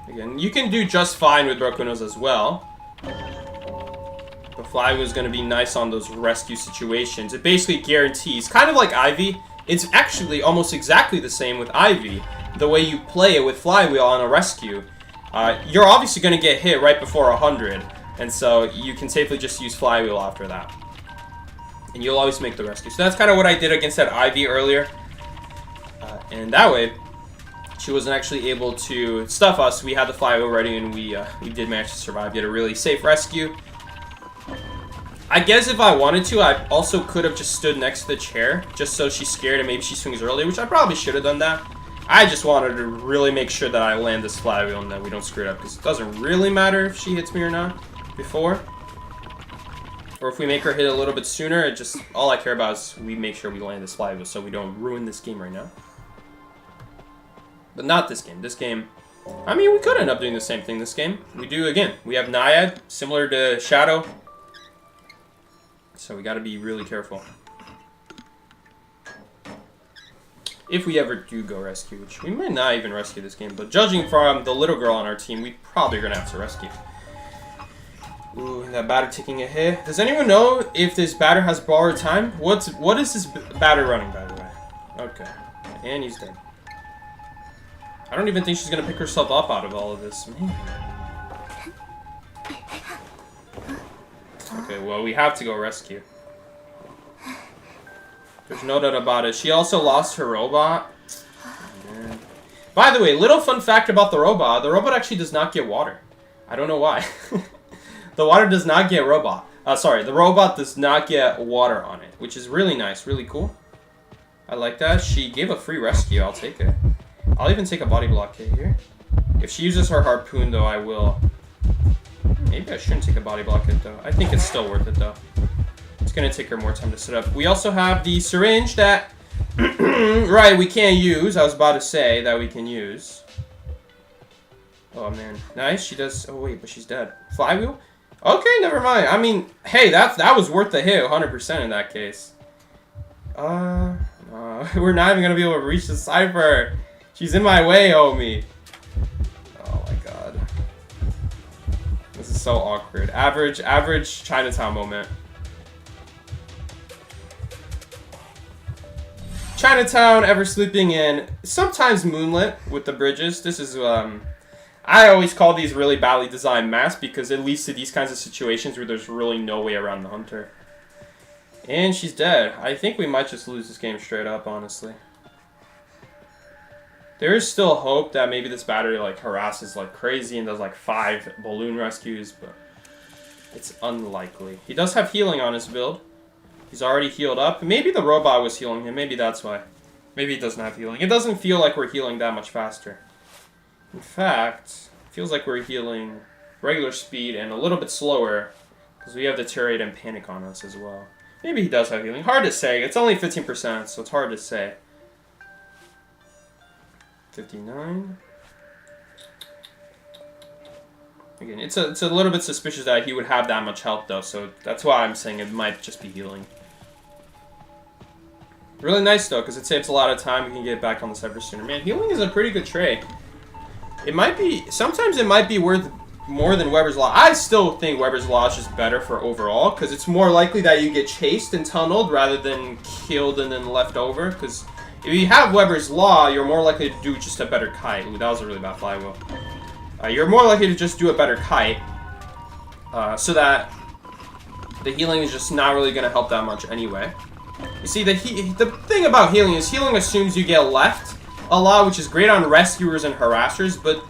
Again, you can do just fine with broken nose as well. The flywheel is going to be nice on those rescue situations. It basically guarantees, kind of like Ivy. It's actually almost exactly the same with Ivy. The way you play it with flywheel on a rescue. You're obviously going to get hit right before 100. And so you can safely just use flywheel after that. And you'll always make the rescue. So that's kind of what I did against that Ivy earlier. And that way, she wasn't actually able to stuff us. We had the flywheel ready and we did manage to survive. Get a really safe rescue. I guess if I wanted to, I also could have just stood next to the chair. Just so she's scared and maybe she swings early. Which I probably should have done that. I just wanted to really make sure that I land this flywheel and that we don't screw it up. Because it doesn't really matter if she hits me or not. Before, or if we make her hit a little bit sooner, it just all I care about is we make sure we land this flywheel so we don't ruin this game right now. But not this game. This game, I mean, we could end up doing the same thing this game. We do again. We have Naiad, similar to Shadow, so we got to be really careful if we ever do go rescue, which we might not even rescue this game. But judging from the little girl on our team, we probably are gonna have to rescue. Ooh, that batter taking a hit. Does anyone know if this batter has borrowed time? What is this batter running, by the way? Okay. And he's dead. I don't even think she's going to pick herself up out of all of this. Man. Okay, well, we have to go rescue. There's no doubt about it. She also lost her robot. Man. By the way, little fun fact about the robot. The robot actually does not get water. I don't know why. The water does not get robot. The robot does not get water on it, which is really nice, really cool. I like that. She gave a free rescue. I'll take it. I'll even take a body block kit here. If she uses her harpoon, though, I will. Maybe I shouldn't take a body block kit, though. I think it's still worth it, though. It's going to take her more time to set up. We also have the syringe that, right, we can't use. I was about to say that we can use. Oh, man. Nice. She does... Oh, wait, but she's dead. Flywheel? Okay, never mind. I mean, hey, that was worth the hit 100% in that case. We're not even going to be able to reach the Cypher. She's in my way, homie. Oh, my God. This is so awkward. Average Chinatown moment. Chinatown, ever sleeping in, sometimes moonlit with the bridges. This is, I always call these really badly designed maps because it leads to these kinds of situations where there's really no way around the hunter. And she's dead. I think we might just lose this game straight up, honestly. There is still hope that maybe this battery like harasses like crazy and does like 5 balloon rescues, but it's unlikely. He does have healing on his build. He's already healed up. Maybe the robot was healing him. Maybe that's why. Maybe he doesn't have healing. It doesn't feel like we're healing that much faster. In fact, it feels like we're healing regular speed and a little bit slower because we have the Deteriorate and Panic on us as well. Maybe he does have healing. Hard to say. It's only 15%, so it's hard to say. 59. Again, it's a little bit suspicious that he would have that much health, though, so that's why I'm saying it might just be healing. Really nice, though, because it saves a lot of time. We can get back on the server sooner. Man, healing is a pretty good trade. It might be... Sometimes it might be worth more than Weber's Law. I still think Weber's Law is just better for overall, because it's more likely that you get chased and tunneled rather than killed and then left over, because if you have Weber's Law, you're more likely to do just a better kite. Ooh, that was a really bad flywheel. You're more likely to just do a better kite, so that the healing is just not really going to help that much anyway. You see, the thing about healing is healing assumes you get left a lot, which is great on rescuers and harassers, but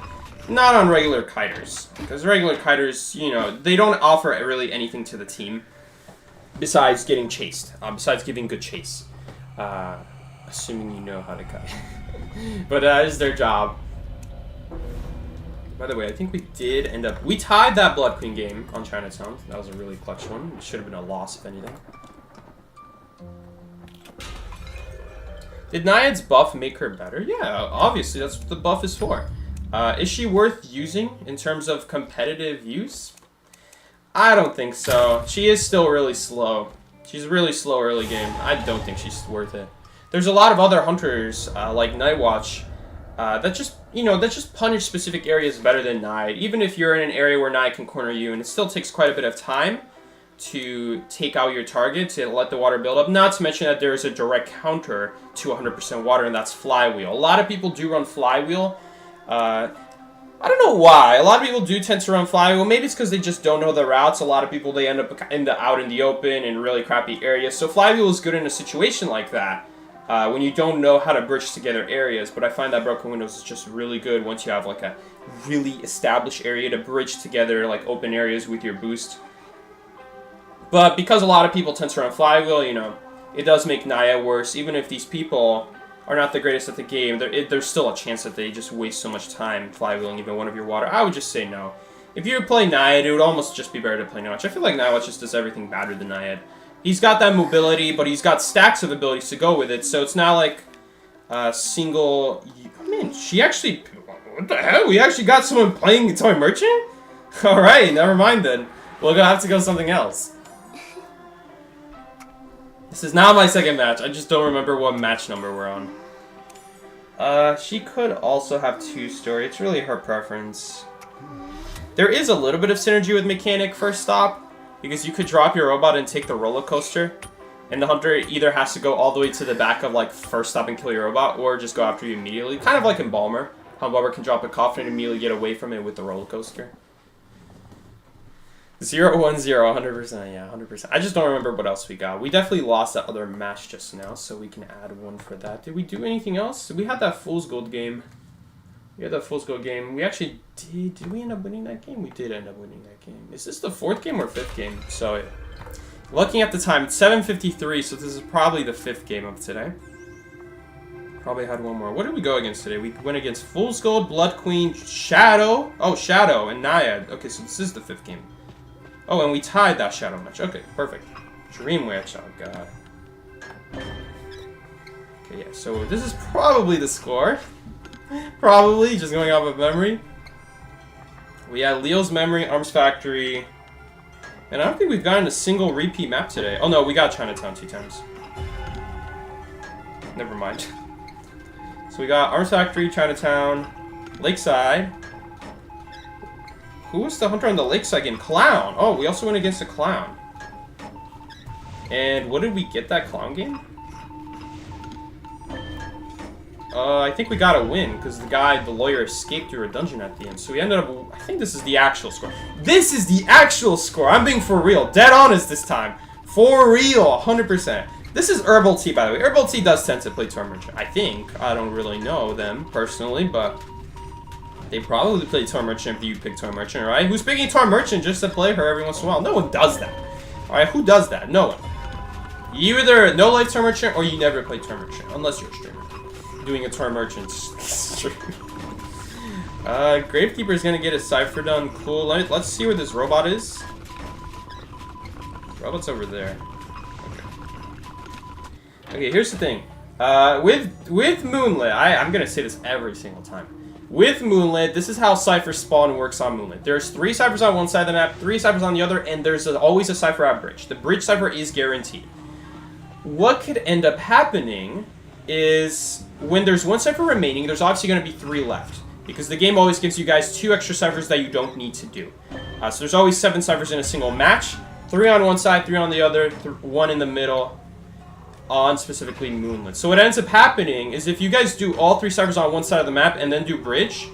not on regular kiters. Because regular kiters, you know, they don't offer really anything to the team besides getting chased, besides giving good chase. Assuming you know how to kite. But that is their job. By the way, I think we did end up... We tied that Blood Queen game on Chinatown. That was a really clutch one. It should have been a loss, if anything. Did Naiad's buff make her better? Yeah, obviously. That's what the buff is for. Is she worth using in terms of competitive use? I don't think so. She is still really slow. She's really slow early game. I don't think she's worth it. There's a lot of other hunters, like Nightwatch, that just punish specific areas better than Naiad. Even if you're in an area where Naiad can corner you, and it still takes quite a bit of time to take out your target, to let the water build up. Not to mention that there's a direct counter to 100% water, and that's Flywheel. A lot of people do run Flywheel. I don't know why. A lot of people do tend to run Flywheel. Maybe it's because they just don't know the routes. A lot of people, they end up out in the open in really crappy areas. So Flywheel is good in a situation like that. When you don't know how to bridge together areas, but I find that Broken Windows is just really good once you have like a really established area to bridge together like open areas with your boost. But because a lot of people tend to run Flywheel, you know, it does make Naiad worse. Even if these people are not the greatest at the game, there's still a chance that they just waste so much time Flywheeling even one of your water. I would just say no. If you play Naiad, it would almost just be better to play Nightwatch. I feel like Nightwatch just does everything better than Naiad. He's got that mobility, but he's got stacks of abilities to go with it, so it's not like single... Man, she actually... What the hell? We actually got someone playing Toy Merchant? Alright, never mind then. We're gonna have to go something else. This is not my second match. I just don't remember what match number we're on. She could also have 2-story. It's really her preference. There is a little bit of synergy with Mechanic First Stop, because you could drop your robot and take the roller coaster, and the hunter either has to go all the way to the back of like First Stop and kill your robot, or just go after you immediately. Kind of like Embalmer. How Embalmer can drop a coffin and immediately get away from it with the roller coaster. 0-1-0, 100%, yeah, 100%. I just don't remember what else we got. We definitely lost that other match just now, so we can add one for that. Did we do anything else? We had that Fool's Gold game. We had that Fool's Gold game. We actually did. Did we end up winning that game? We did end up winning that game. Is this the 4th game or 5th game? So, looking at the time, it's 7:53, so this is probably the 5th game of today. Probably had one more. What did we go against today? We went against Fool's Gold, Blood Queen, Shadow. Oh, Shadow and Naiad. Okay, so this is the 5th game. Oh, and we tied that Shadow match. Okay, perfect. Dream Witch. Oh, God. Okay, yeah, so this is probably the score. Probably, just going off of memory. We had Leo's Memory, Arms Factory. And I don't think we've gotten a single repeat map today. Oh no, we got Chinatown 2 times. Never mind. So we got Arms Factory, Chinatown, Lakeside. Who was the hunter on the Lakeside game? Clown! Oh, we also went against a clown. And what did we get that clown game? I think we got a win, because the lawyer, escaped through a dungeon at the end. So we ended up, I think this is the actual score. This is the actual score! I'm being for real. Dead honest this time. For real, 100%. This is Herbal Tea, by the way. Herbal Tea does tend to play Toy Merchant. I think. I don't really know them, personally, but they probably play Toy Merchant if you pick Toy Merchant, right? Who's picking Toy Merchant just to play her every once in a while? No one does that. Alright, who does that? No one. You either no life Toy Merchant or you never play Toy Merchant, unless you're a streamer. Doing a Toy Merchant stream. Gravekeeper is gonna get a cipher done. Cool. Let's see where this robot is. Robot's over there. Okay, here's the thing. With Moonlit, I'm gonna say this every single time. With Moonlit, this is how cipher spawn works on Moonlit. There's 3 ciphers on one side of the map, 3 ciphers on the other, and there's always a cipher at bridge. The bridge cipher is guaranteed. What could end up happening is when there's 1 cipher remaining, there's obviously going to be 3 left. Because the game always gives you guys 2 extra ciphers that you don't need to do. So there's always 7 ciphers in a single match. 3 on one side, 3 on the other, 1 in the middle on specifically Moonlit. So what ends up happening is if you guys do all 3 ciphers on one side of the map and then do bridge,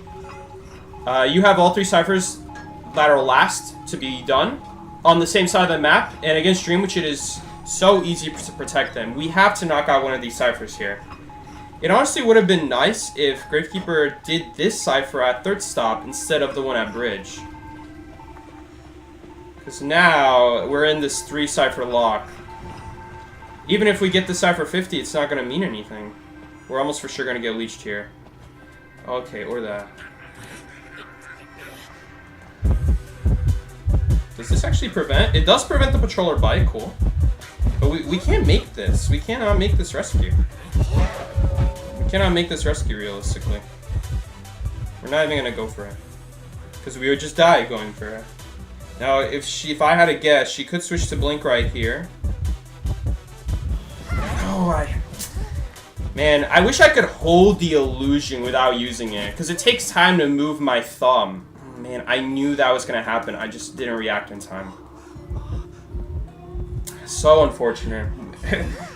you have all 3 ciphers that are last to be done on the same side of the map. And against Dream, which it is so easy to protect them, we have to knock out one of these ciphers here. It honestly would have been nice if Gravekeeper did this cipher at third stop instead of the one at bridge. Because now we're in this 3 cipher lock. Even if we get the cipher 50, it's not going to mean anything. We're almost for sure going to get leached here. Okay, or that. Does this actually prevent? It does prevent the patroller bite, cool. But we can't make this. We cannot make this rescue. We cannot make this rescue realistically. We're not even going to go for it. Because we would just die going for it. Now, if I had to guess, she could switch to blink right here. Man, I wish I could hold the illusion without using it, because it takes time to move my thumb. Man, I knew that was going to happen. I just didn't react in time. So unfortunate.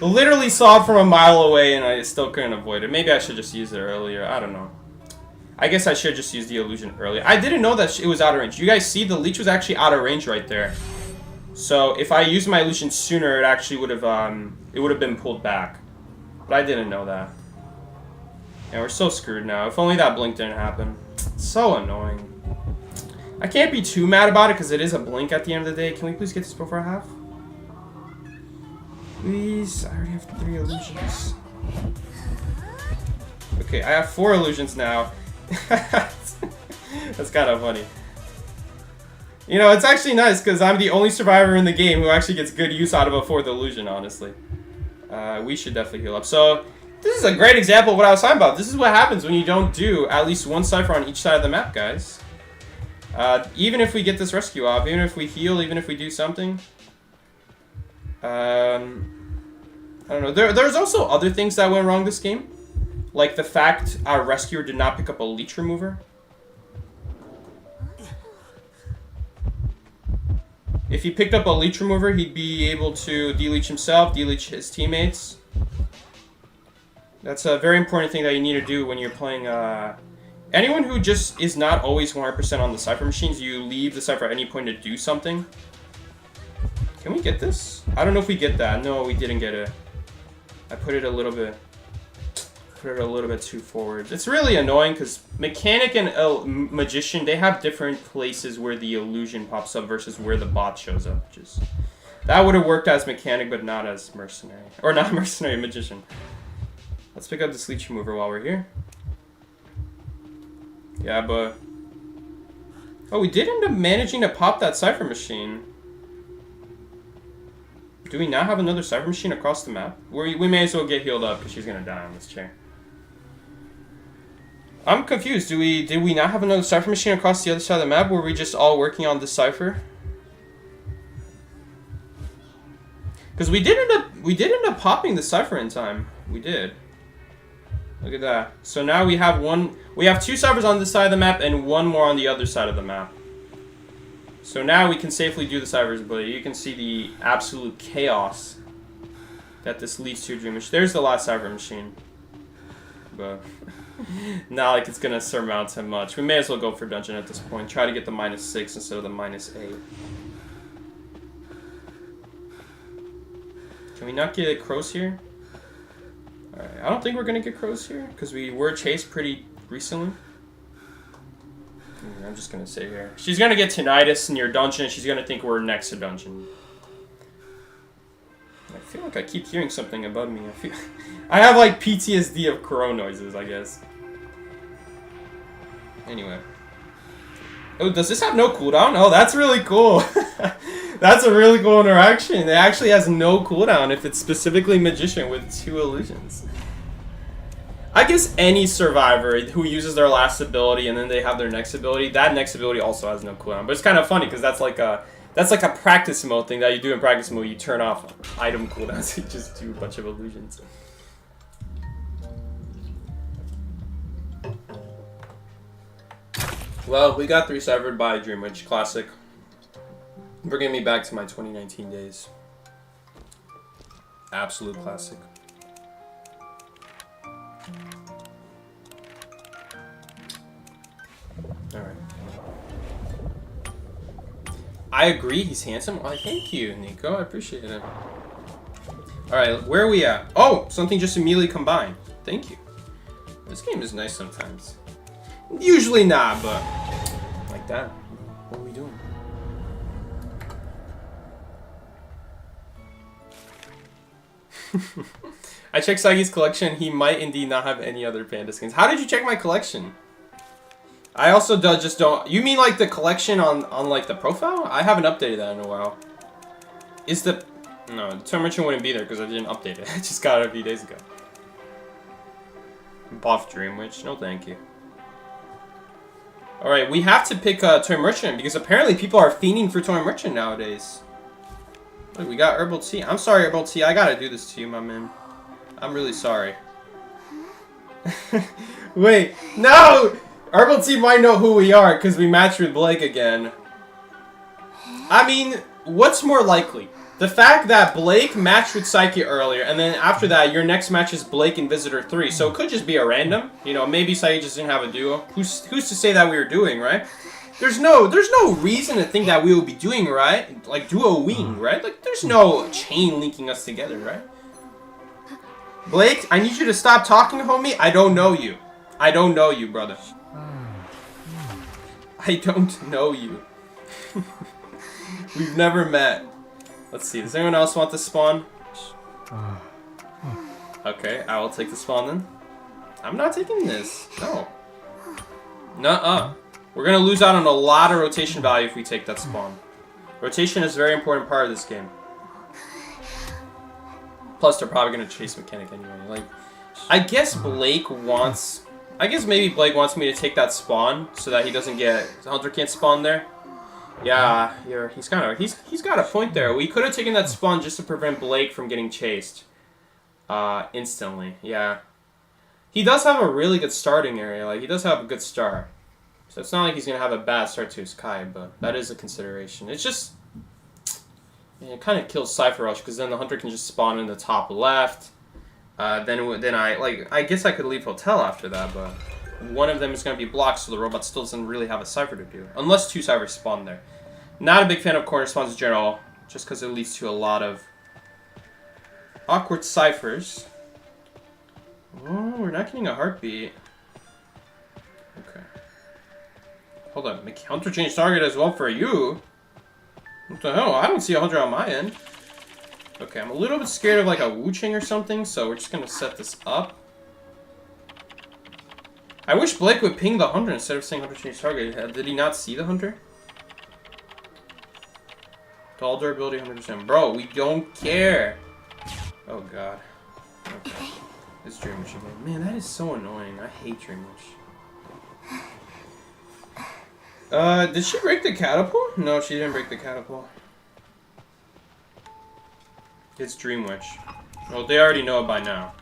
Literally saw it from a mile away, and I still couldn't avoid it. Maybe I should just use it earlier. I don't know. I guess I should just use the illusion earlier. I didn't know that it was out of range. You guys see, the leech was actually out of range right there. So if I used my illusion sooner, it actually would have been pulled back. But I didn't know that. Yeah, we're so screwed now. If only that blink didn't happen. It's so annoying. I can't be too mad about it because it is a blink at the end of the day. Can we please get this before half? Please. I already have 3 illusions. Okay, I have 4 illusions now. That's kind of funny. You know, it's actually nice because I'm the only survivor in the game who actually gets good use out of a 4th illusion, honestly. We should definitely heal up. So, this is a great example of what I was talking about. This is what happens when you don't do at least 1 cipher on each side of the map, guys. Even if we get this rescue off, even if we heal, even if we do something. I don't know. There's also other things that went wrong this game. Like the fact our rescuer did not pick up a leech remover. If he picked up a leech remover, he'd be able to de-leech himself, de-leech his teammates. That's a very important thing that you need to do when you're playing. Anyone who just is not always 100% on the cipher machines, you leave the cipher at any point to do something. Can we get this? I don't know if we get that. No, we didn't get it. I put it a little bit too forward. It's really annoying because Mechanic and Magician, they have different places where the illusion pops up versus where the bot shows up. That would have worked as Mechanic, but not as Mercenary. Or not Mercenary, Magician. Let's pick up this leech remover while we're here. Yeah, but... Oh, we did end up managing to pop that cipher machine. Do we now have another cipher machine across the map? We may as well get healed up because she's going to die on this chair. I'm confused. Did we not have another cipher machine across the other side of the map? Were we just all working on this cipher? Because we did end up popping the cipher in time. We did. Look at that. So now we have two ciphers on this side of the map and one more on the other side of the map. So now we can safely do the ciphers, but you can see the absolute chaos that this leads to Dream Machine. There's the last cipher machine. But not like it's gonna surmount him much. We may as well go for dungeon at this point. Try to get the -6 instead of the -8. Can we not get crows here? Alright, I don't think we're gonna get crows here, because we were chased pretty recently. I'm just gonna sit here. She's gonna get tinnitus near dungeon, and she's gonna think we're next to dungeon. I feel like I keep hearing something above me. I have like PTSD of crow noises, I guess. Anyway. Oh, does this have no cooldown? Oh, that's really cool. That's a really cool interaction. It actually has no cooldown if it's specifically Magician with 2 illusions. I guess any survivor who uses their last ability and then they have their next ability, that next ability also has no cooldown. But it's kind of funny because that's like a practice mode thing that you do in practice mode. You turn off item cooldowns and just do a bunch of illusions. Well, we got 3 ciphered by Dream Witch. Classic. Bringing me back to my 2019 days. Absolute classic. Alright. I agree, he's handsome. Oh, thank you, Nico. I appreciate it. Alright, where are we at? Oh, something just immediately combined. Thank you. This game is nice sometimes. Usually not, but like that. What are we doing? I checked Sagi's collection. He might indeed not have any other Panda skins. How did you check my collection? I also just don't... You mean like the collection on like the profile? I haven't updated that in a while. Is the... No, the Toy Merchant wouldn't be there because I didn't update it. I just got it a few days ago. Buff Dream Witch. No thank you. Alright, we have to pick Toy Merchant because apparently people are fiending for Toy Merchant nowadays. Look, we got Herbal Tea. I'm sorry, Herbal Tea. I gotta do this to you, my man. I'm really sorry. Wait, no! Herbal Tea might know who we are because we matched with Blake again. I mean, what's more likely? The fact that Blake matched with Psyche earlier, and then after that, your next match is Blake and Visitor 3. So it could just be a random. You know, maybe Psyche just didn't have a duo. Who's to say that we were doing, right? There's no reason to think that we would be doing, right? Like, duo-wing, right? Like, there's no chain linking us together, right? Blake, I need you to stop talking, homie. I don't know you. I don't know you, brother. I don't know you. We've never met. Let's see. Does anyone else want to spawn? Okay, I will take the spawn then. I'm not taking this. No. Nuh-uh. We're going to lose out on a lot of rotation value if we take that spawn. Rotation is a very important part of this game. Plus, they're probably going to chase mechanic anyway. Like, I guess Blake wants... I guess maybe Blake wants me to take that spawn so that he doesn't get... Hunter can't spawn there. Yeah, he's got a point there. We could have taken that spawn just to prevent Blake from getting chased. Instantly, yeah. He does have a really good starting area. Like, he does have a good start. So it's not like he's going to have a bad start to his Kai, but that is a consideration. It's just... it kind of kills Cypher Rush, because then the Hunter can just spawn in the top left. Then I guess I could leave Hotel after that, but one of them is going to be blocked, so the robot still doesn't really have a Cypher to do. Unless 2 Cyphers spawn there. Not a big fan of corner spawns in general, just because it leads to a lot of awkward Cyphers. Oh, we're not getting a heartbeat. Okay. Hold on, Hunter changed target as well for you. What the hell? I don't see a Hunter on my end. Okay, I'm a little bit scared of like a Wu-Ching or something, so we're just gonna set this up. I wish Blake would ping the Hunter instead of saying Hunter changed target. Did he not see the Hunter? All durability 100%. Bro, we don't care. Oh god. Okay. It's Dream Witch again. Man, that is so annoying. I hate Dream Witch. Did she break the catapult? No, she didn't break the catapult. It's Dream Witch. Well, they already know it by now.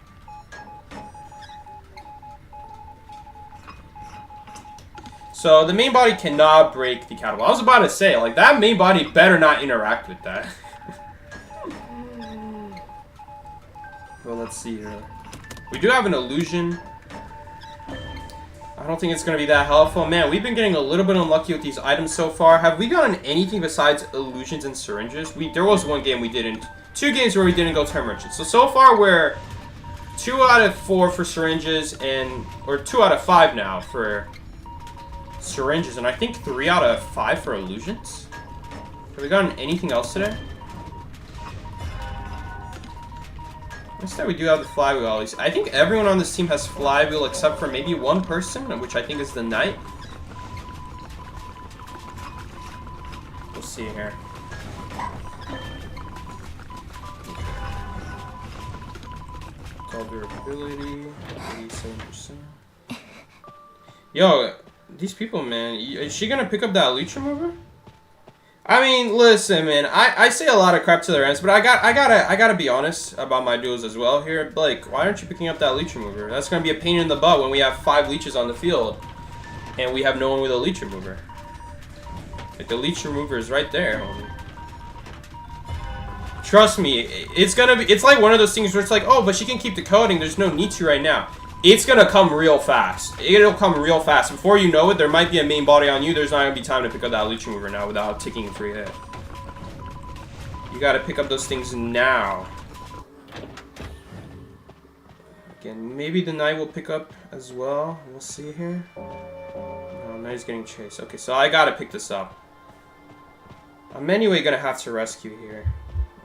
So, the main body cannot break the catapult. I was about to say, like, that main body better not interact with that. Well, let's see here. We do have an illusion. I don't think it's going to be that helpful. Man, we've been getting a little bit unlucky with these items so far. Have we gotten anything besides illusions and syringes? There was one game we didn't. 2 games where we didn't go Toy Merchant. So far we're 2 out of 4 for syringes or 2 out of 5 now for syringes. And I think 3 out of 5 for illusions. Have we gotten anything else today? Instead, we do have the flywheel at least. I think everyone on this team has flywheel except for maybe one person, which I think is the knight. We'll see here. All durability, 87%. Yo, these people, man. Is she gonna pick up that leech remover? I mean, listen, man. I say a lot of crap to their ends, but I gotta be honest about my duels as well here. Blake, why aren't you picking up that leech remover? That's gonna be a pain in the butt when we have 5 leeches on the field, and we have no one with a leech remover. Like, the leech remover is right there, homie. Trust me, it's like one of those things where it's like, oh, but she can keep decoding. There's no need to right now. It's gonna come real fast. It'll come real fast. Before you know it, there might be a main body on you. There's not gonna be time to pick up that leech remover now without taking a free hit. You gotta pick up those things now. Again, maybe the knight will pick up as well. We'll see here. Oh, knight's getting chased. Okay, so I gotta pick this up. I'm anyway gonna have to rescue here.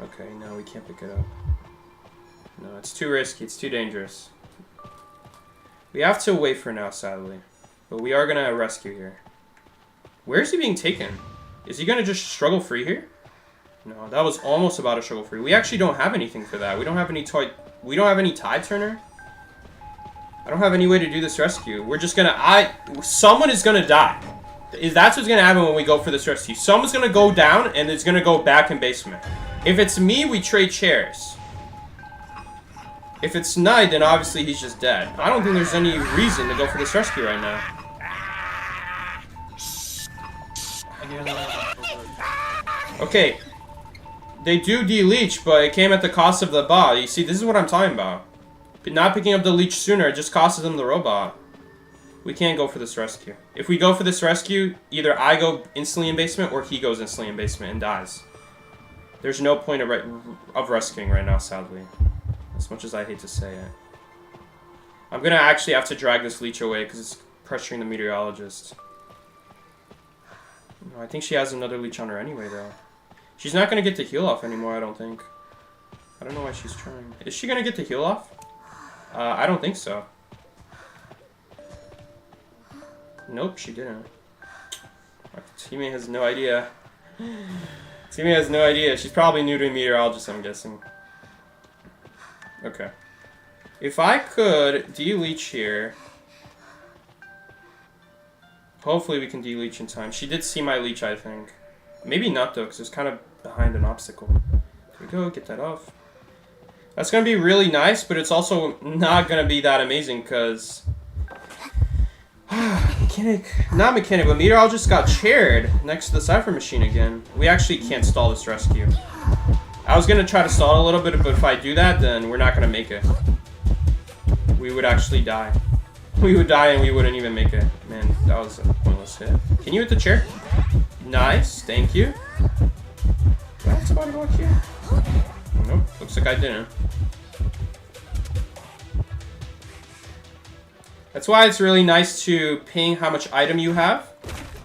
Okay, no, we can't pick it up. No, it's too risky. It's too dangerous. We have to wait for now, sadly. But we are gonna rescue here. Where is he being taken? Is he gonna just struggle free here? No, that was almost about a struggle free. We actually don't have anything for that. We don't have any toy. We don't have any tide turner. I don't have any way to do this rescue. We're just gonna. Someone is gonna die. That's what's gonna happen when we go for this rescue. Someone's gonna go down, and it's gonna go back in basement. If it's me, we trade chairs. If it's Knight, then obviously he's just dead. I don't think there's any reason to go for this rescue right now. Okay. They do de-leech, but it came at the cost of the bot. You see, this is what I'm talking about. Not picking up the leech sooner, it just costs them the robot. We can't go for this rescue. If we go for this rescue, either I go instantly in basement or he goes instantly in basement and dies. There's no point of rescuing right now, sadly. As much as I hate to say it. I'm gonna actually have to drag this leech away because it's pressuring the meteorologist. No, I think she has another leech on her anyway, though. She's not gonna get the heal off anymore, I don't think. I don't know why she's trying. Is she gonna get the heal off? I don't think so. Nope, she didn't. Our teammate has no idea. Teammate has no idea. She's probably new to meteorologist, I'm guessing. Okay. If I could de-leech here. Hopefully we can de-leech in time. She did see my leech, I think. Maybe not, though, because it's kind of behind an obstacle. There we go, get that off. That's going to be really nice, but it's also not going to be that amazing, because... Not mechanic, but meteorologist got chaired next to the cipher machine again. We actually can't stall this rescue. I was going to try to stall it a little bit, but if I do that, then we're not going to make it. We would actually die. We would die and we wouldn't even make it. Man, that was a pointless hit. Can you hit the chair? Nice, thank you. Do I have somebody to walk here? Nope, looks like I didn't. That's why it's really nice to ping how much item you have,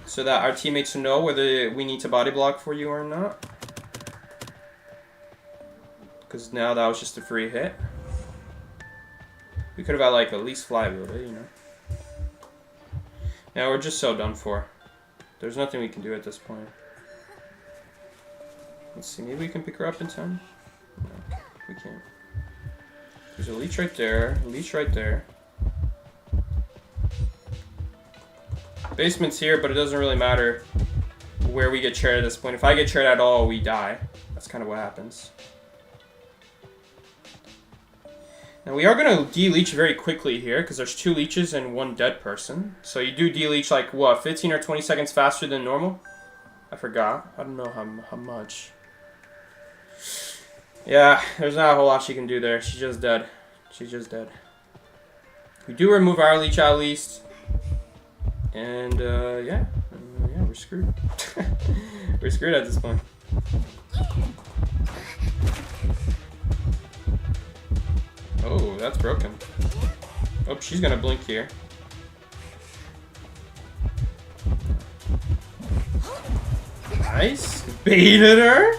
so that our teammates know whether we need to body block for you or not. Because now that was just a free hit. We could have had like at least flywheel, you know. Now we're just so done for. There's nothing we can do at this point. Let's see, maybe we can pick her up in time? No, we can't. There's a leech right there, a leech right there. Basement's here, but it doesn't really matter where we get chair at this point. If I get chair at all, we die. That's kind of what happens. Now we are going to de-leech very quickly here, because there's 2 leeches and 1 dead person. So you do de-leech like, what, 15 or 20 seconds faster than normal? I forgot. I don't know how much. Yeah, there's not a whole lot she can do there. She's just dead. She's just dead. We do remove our leech at least. And, yeah, we're screwed. We're screwed at this point. Oh, that's broken. Oh, she's gonna blink here. Nice. Baited her.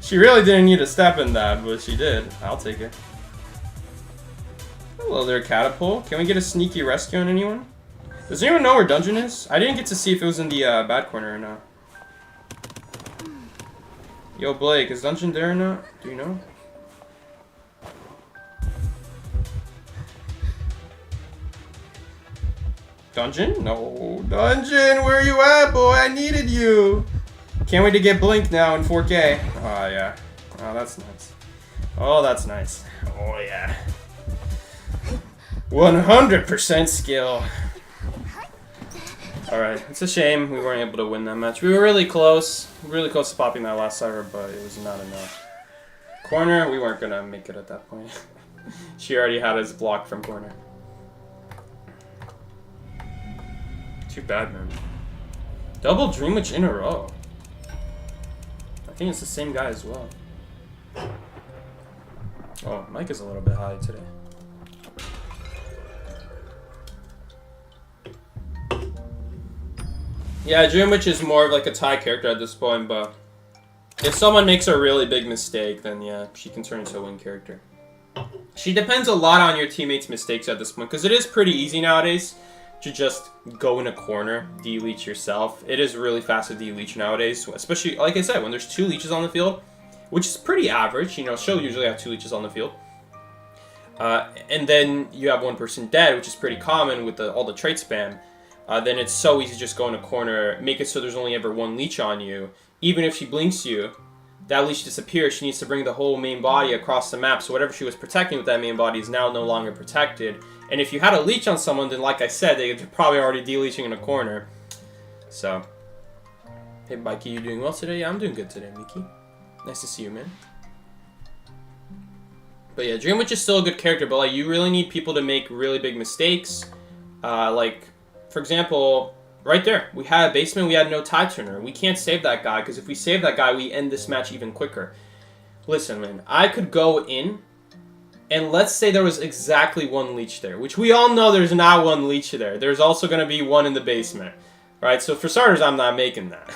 She really didn't need to step in that, but she did. I'll take it. Hello there, Catapult. Can we get a sneaky rescue on anyone? Does anyone know where dungeon is? I didn't get to see if it was in the bad corner or not. Yo, Blake, is dungeon there or not? Do you know? Dungeon? No. Dungeon, where you at, boy? I needed you. Can't wait to get Blink now in 4K. Oh, yeah. Oh, that's nice. Oh, that's nice. Oh, yeah. 100% skill. Alright, it's a shame we weren't able to win that match. We were really close. Really close to popping that last server, but it was not enough. Corner, we weren't going to make it at that point. She already had us blocked from corner. Too bad, man. Double Dream Witch in a row. I think it's the same guy as well. Oh, Mike is a little bit high today. Yeah, Dream Witch is more of like a tie character at this point, but if someone makes a really big mistake, then yeah, she can turn into a win character. She depends a lot on your teammates' mistakes at this point, because it is pretty easy nowadays to just go in a corner, de-leech yourself. It is really fast to de-leech nowadays, especially, like I said, when there's 2 leeches on the field, which is pretty average. You know, she'll usually have 2 leeches on the field. And then you have 1 person dead, which is pretty common with all the trait spam. Then it's so easy to just go in a corner, make it so there's only ever 1 leech on you. Even if she blinks you, that leech disappears. She needs to bring the whole main body across the map, so whatever she was protecting with that main body is now no longer protected. And if you had a leech on someone, then like I said, they're probably already de-leeching in a corner. So, hey Mikey, you doing well today? Yeah, I'm doing good today, Mickey. Nice to see you, man. But yeah, Dream Witch is still a good character, but like you really need people to make really big mistakes. Like, for example, right there, we had a basement, we had no tide turner. We can't save that guy, because if we save that guy, we end this match even quicker. Listen, man, I could go in, and let's say there was exactly 1 leech there, which we all know there's not 1 leech there. There's also going to be 1 in the basement, right? So for starters, I'm not making that.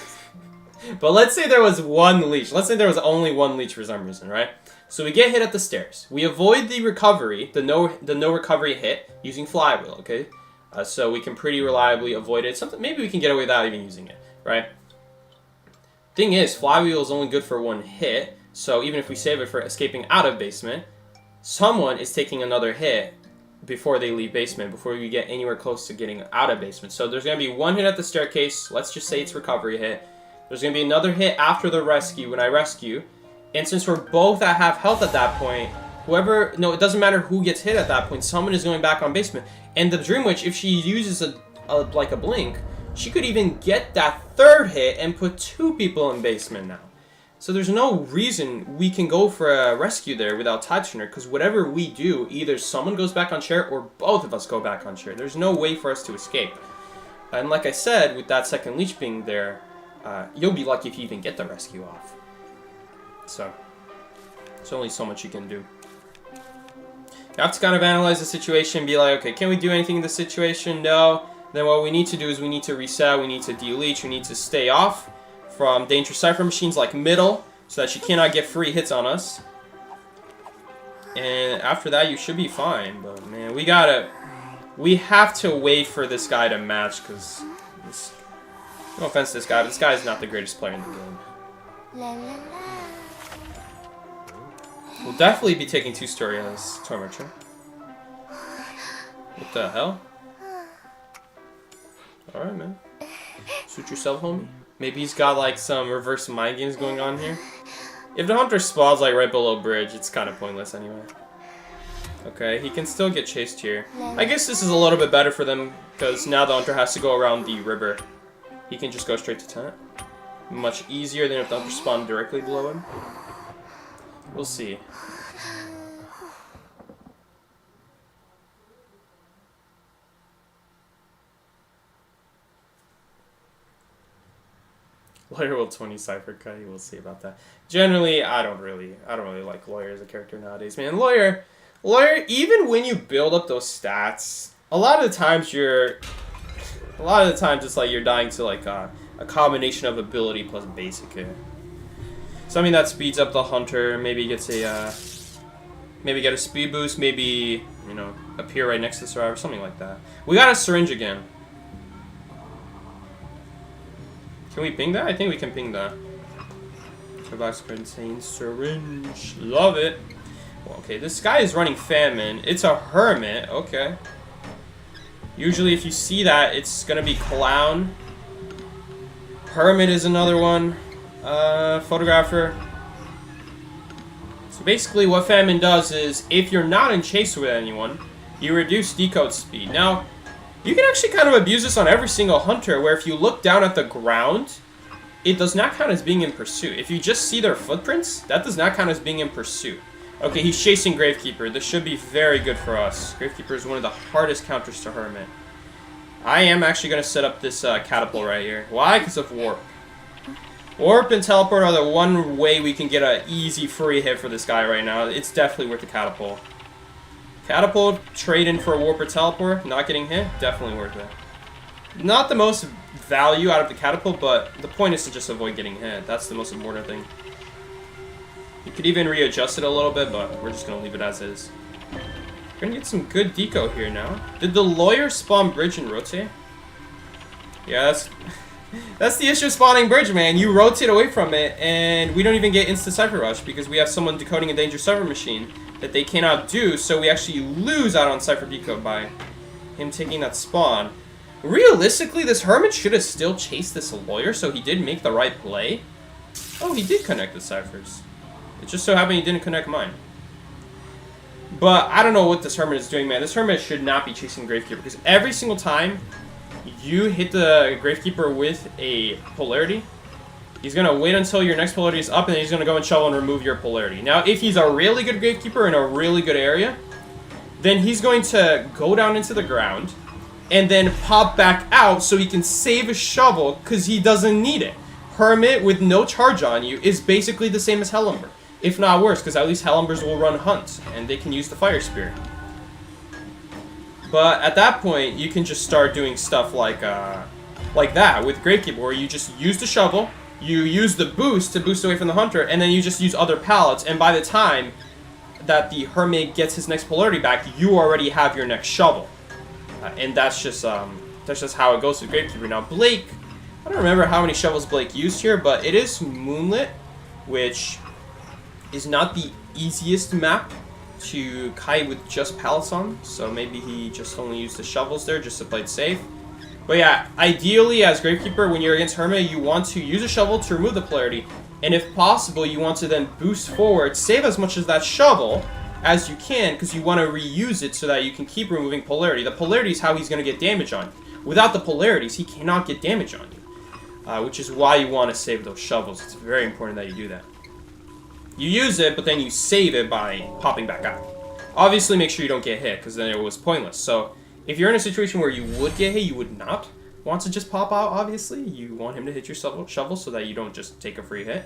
But let's say there was 1 leech. Let's say there was only 1 leech for some reason, right? So we get hit at the stairs. We avoid the recovery, the no recovery hit, using flywheel, okay? So we can pretty reliably avoid it. Maybe we can get away without even using it, right? Thing is, flywheel is only good for 1 hit, so even if we save it for escaping out of basement, someone is taking another hit before they leave basement, before we get anywhere close to getting out of basement. So there's going to be 1 hit at the staircase. Let's just say it's recovery hit. There's going to be another hit after the rescue when I rescue. And since we're both at half health at that point, it doesn't matter who gets hit at that point. Someone is going back on basement. And the Dream Witch, if she uses like a blink, she could even get that 3rd hit and put 2 people in basement now. So there's no reason we can go for a rescue there without tide turner, because whatever we do, either someone goes back on chair or both of us go back on chair. There's no way for us to escape. And like I said, with that 2nd leech being there, you'll be lucky if you even get the rescue off. So, there's only so much you can do. You have to kind of analyze the situation, be like, okay, can we do anything in this situation? No. Then what we need to do is we need to reset, we need to de-leech, we need to stay off from dangerous cipher machines like middle, so that she cannot get free hits on us. And after that, you should be fine. But man, we have to wait for this guy to match, because no offense to this guy, but this guy is not the greatest player in the game. We'll definitely be taking 2-story as Toy Merchant. What the hell? Alright, man. Suit yourself, homie. Maybe he's got like some reverse mind games going on here. If the hunter spawns like right below bridge, it's kind of pointless anyway. Okay, he can still get chased here. I guess this is a little bit better for them because now the hunter has to go around the river. He can just go straight to tent. Much easier than if the hunter spawned directly below him. We'll see. Lawyer will 20 Cypher cut. We'll see about that. Generally, I don't really like Lawyer as a character nowadays, man. Lawyer, even when you build up those stats, a lot of the times it's like you're dying to like a combination of ability plus basic hit. Something that speeds up the hunter, maybe gets a maybe get a speed boost, maybe, you know, appear right next to the survivor, something like that. We got a syringe again. Can we ping that? I think we can ping that. Box contains syringe. Love it. Well, okay, this guy is running famine. It's a hermit. Okay. Usually if you see that, it's gonna be clown. Hermit is another one. Photographer. So basically what famine does is, if you're not in chase with anyone, you reduce decode speed. Now, you can actually kind of abuse this on every single hunter, where if you look down at the ground, it does not count as being in pursuit. If you just see their footprints, that does not count as being in pursuit. Okay, he's chasing Gravekeeper. This should be very good for us. Gravekeeper is one of the hardest counters to Hermit. I am actually going to set up this catapult right here. Why? Because of Warp. Warp and Teleport are the one way we can get an easy free hit for this guy right now. It's definitely worth the Catapult. Catapult, trade in for a Warp or Teleport, not getting hit, definitely worth it. Not the most value out of the Catapult, but the point is to just avoid getting hit. That's the most important thing. You could even readjust it a little bit, but we're just going to leave it as is. We're going to get some good deco here now. Did the Lawyer spawn bridge and rotate? Yeah, that's the issue of spawning bridge, man. You rotate away from it, and we don't even get instant Cypher Rush because we have someone decoding a dangerous Cypher machine that they cannot do, so we actually lose out on Cypher Decode by him taking that spawn. Realistically, this Hermit should have still chased this Lawyer, so he did make the right play. Oh, he did connect the Cyphers. It just so happened he didn't connect mine. But I don't know what this Hermit is doing, man. This Hermit should not be chasing Gravekeeper, because every single time you hit the Gravekeeper with a polarity, he's going to wait until your next polarity is up, and then he's going to go and shovel and remove your polarity. Now, if he's a really good Gravekeeper in a really good area, then he's going to go down into the ground and then pop back out so he can save a shovel because he doesn't need it. Hermit with no charge on you is basically the same as Hellumber, if not worse, because at least Hellumbers will run Hunt, and they can use the Fire Spear. But at that point, you can just start doing stuff like that with Gravekeeper, where you just use the shovel, you use the boost to boost away from the Hunter, and then you just use other pallets, and by the time that the Hermit gets his next polarity back, you already have your next shovel. And that's just how it goes with Gravekeeper. Now, Blake, I don't remember how many shovels Blake used here, but it is Moonlit, which is not the easiest map to kite with just pallets on, so maybe he just only used the shovels there just to play it safe. But yeah, ideally as Gravekeeper, when you're against Hermit, you want to use a shovel to remove the polarity, and if possible, you want to then boost forward, save as much of that shovel as you can, because you want to reuse it so that you can keep removing polarity. The polarity is how he's going to get damage on you. Without the polarities, he cannot get damage on you, which is why you want to save those shovels. It's very important that you do that. You use it, but then you save it by popping back out. Obviously, make sure you don't get hit, because then it was pointless. So, if you're in a situation where you would get hit, you would not want to just pop out, obviously. You want him to hit your shovel so that you don't just take a free hit.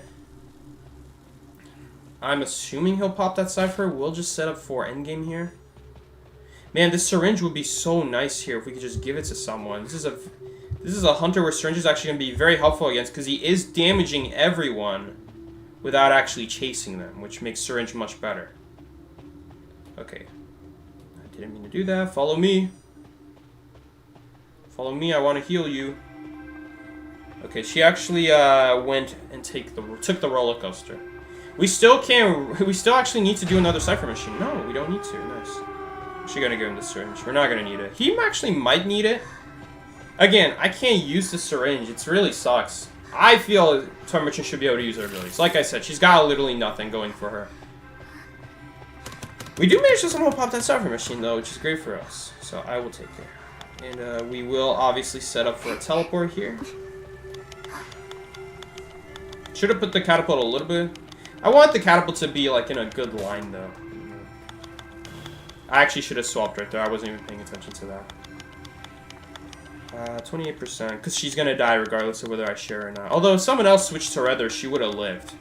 I'm assuming he'll pop that Cypher. We'll just set up for Endgame here. Man, this syringe would be so nice here if we could just give it to someone. This is a Hunter where syringe is actually going to be very helpful against, because he is damaging everyone without actually chasing them, which makes syringe much better. Okay. I didn't mean to do that. Follow me. Follow me. I want to heal you. Okay, she actually went and took the roller coaster. We still actually need to do another Cypher machine. No, we don't need to. Nice. Actually gonna give him the syringe. We're not gonna need it. He actually might need it. Again, I can't use the syringe. It really sucks. I feel Toy Merchant should be able to use her abilities. Like I said, she's got literally nothing going for her. We do manage to somehow pop that starter machine, though, which is great for us. So I will take it. And we will obviously set up for a teleport here. Should have put the catapult a little bit. I want the catapult to be, like, in a good line, though. I actually should have swapped right there. I wasn't even paying attention to that. 28%, because she's going to die regardless of whether I share or not. Although if someone else switched to Rather, she would have lived.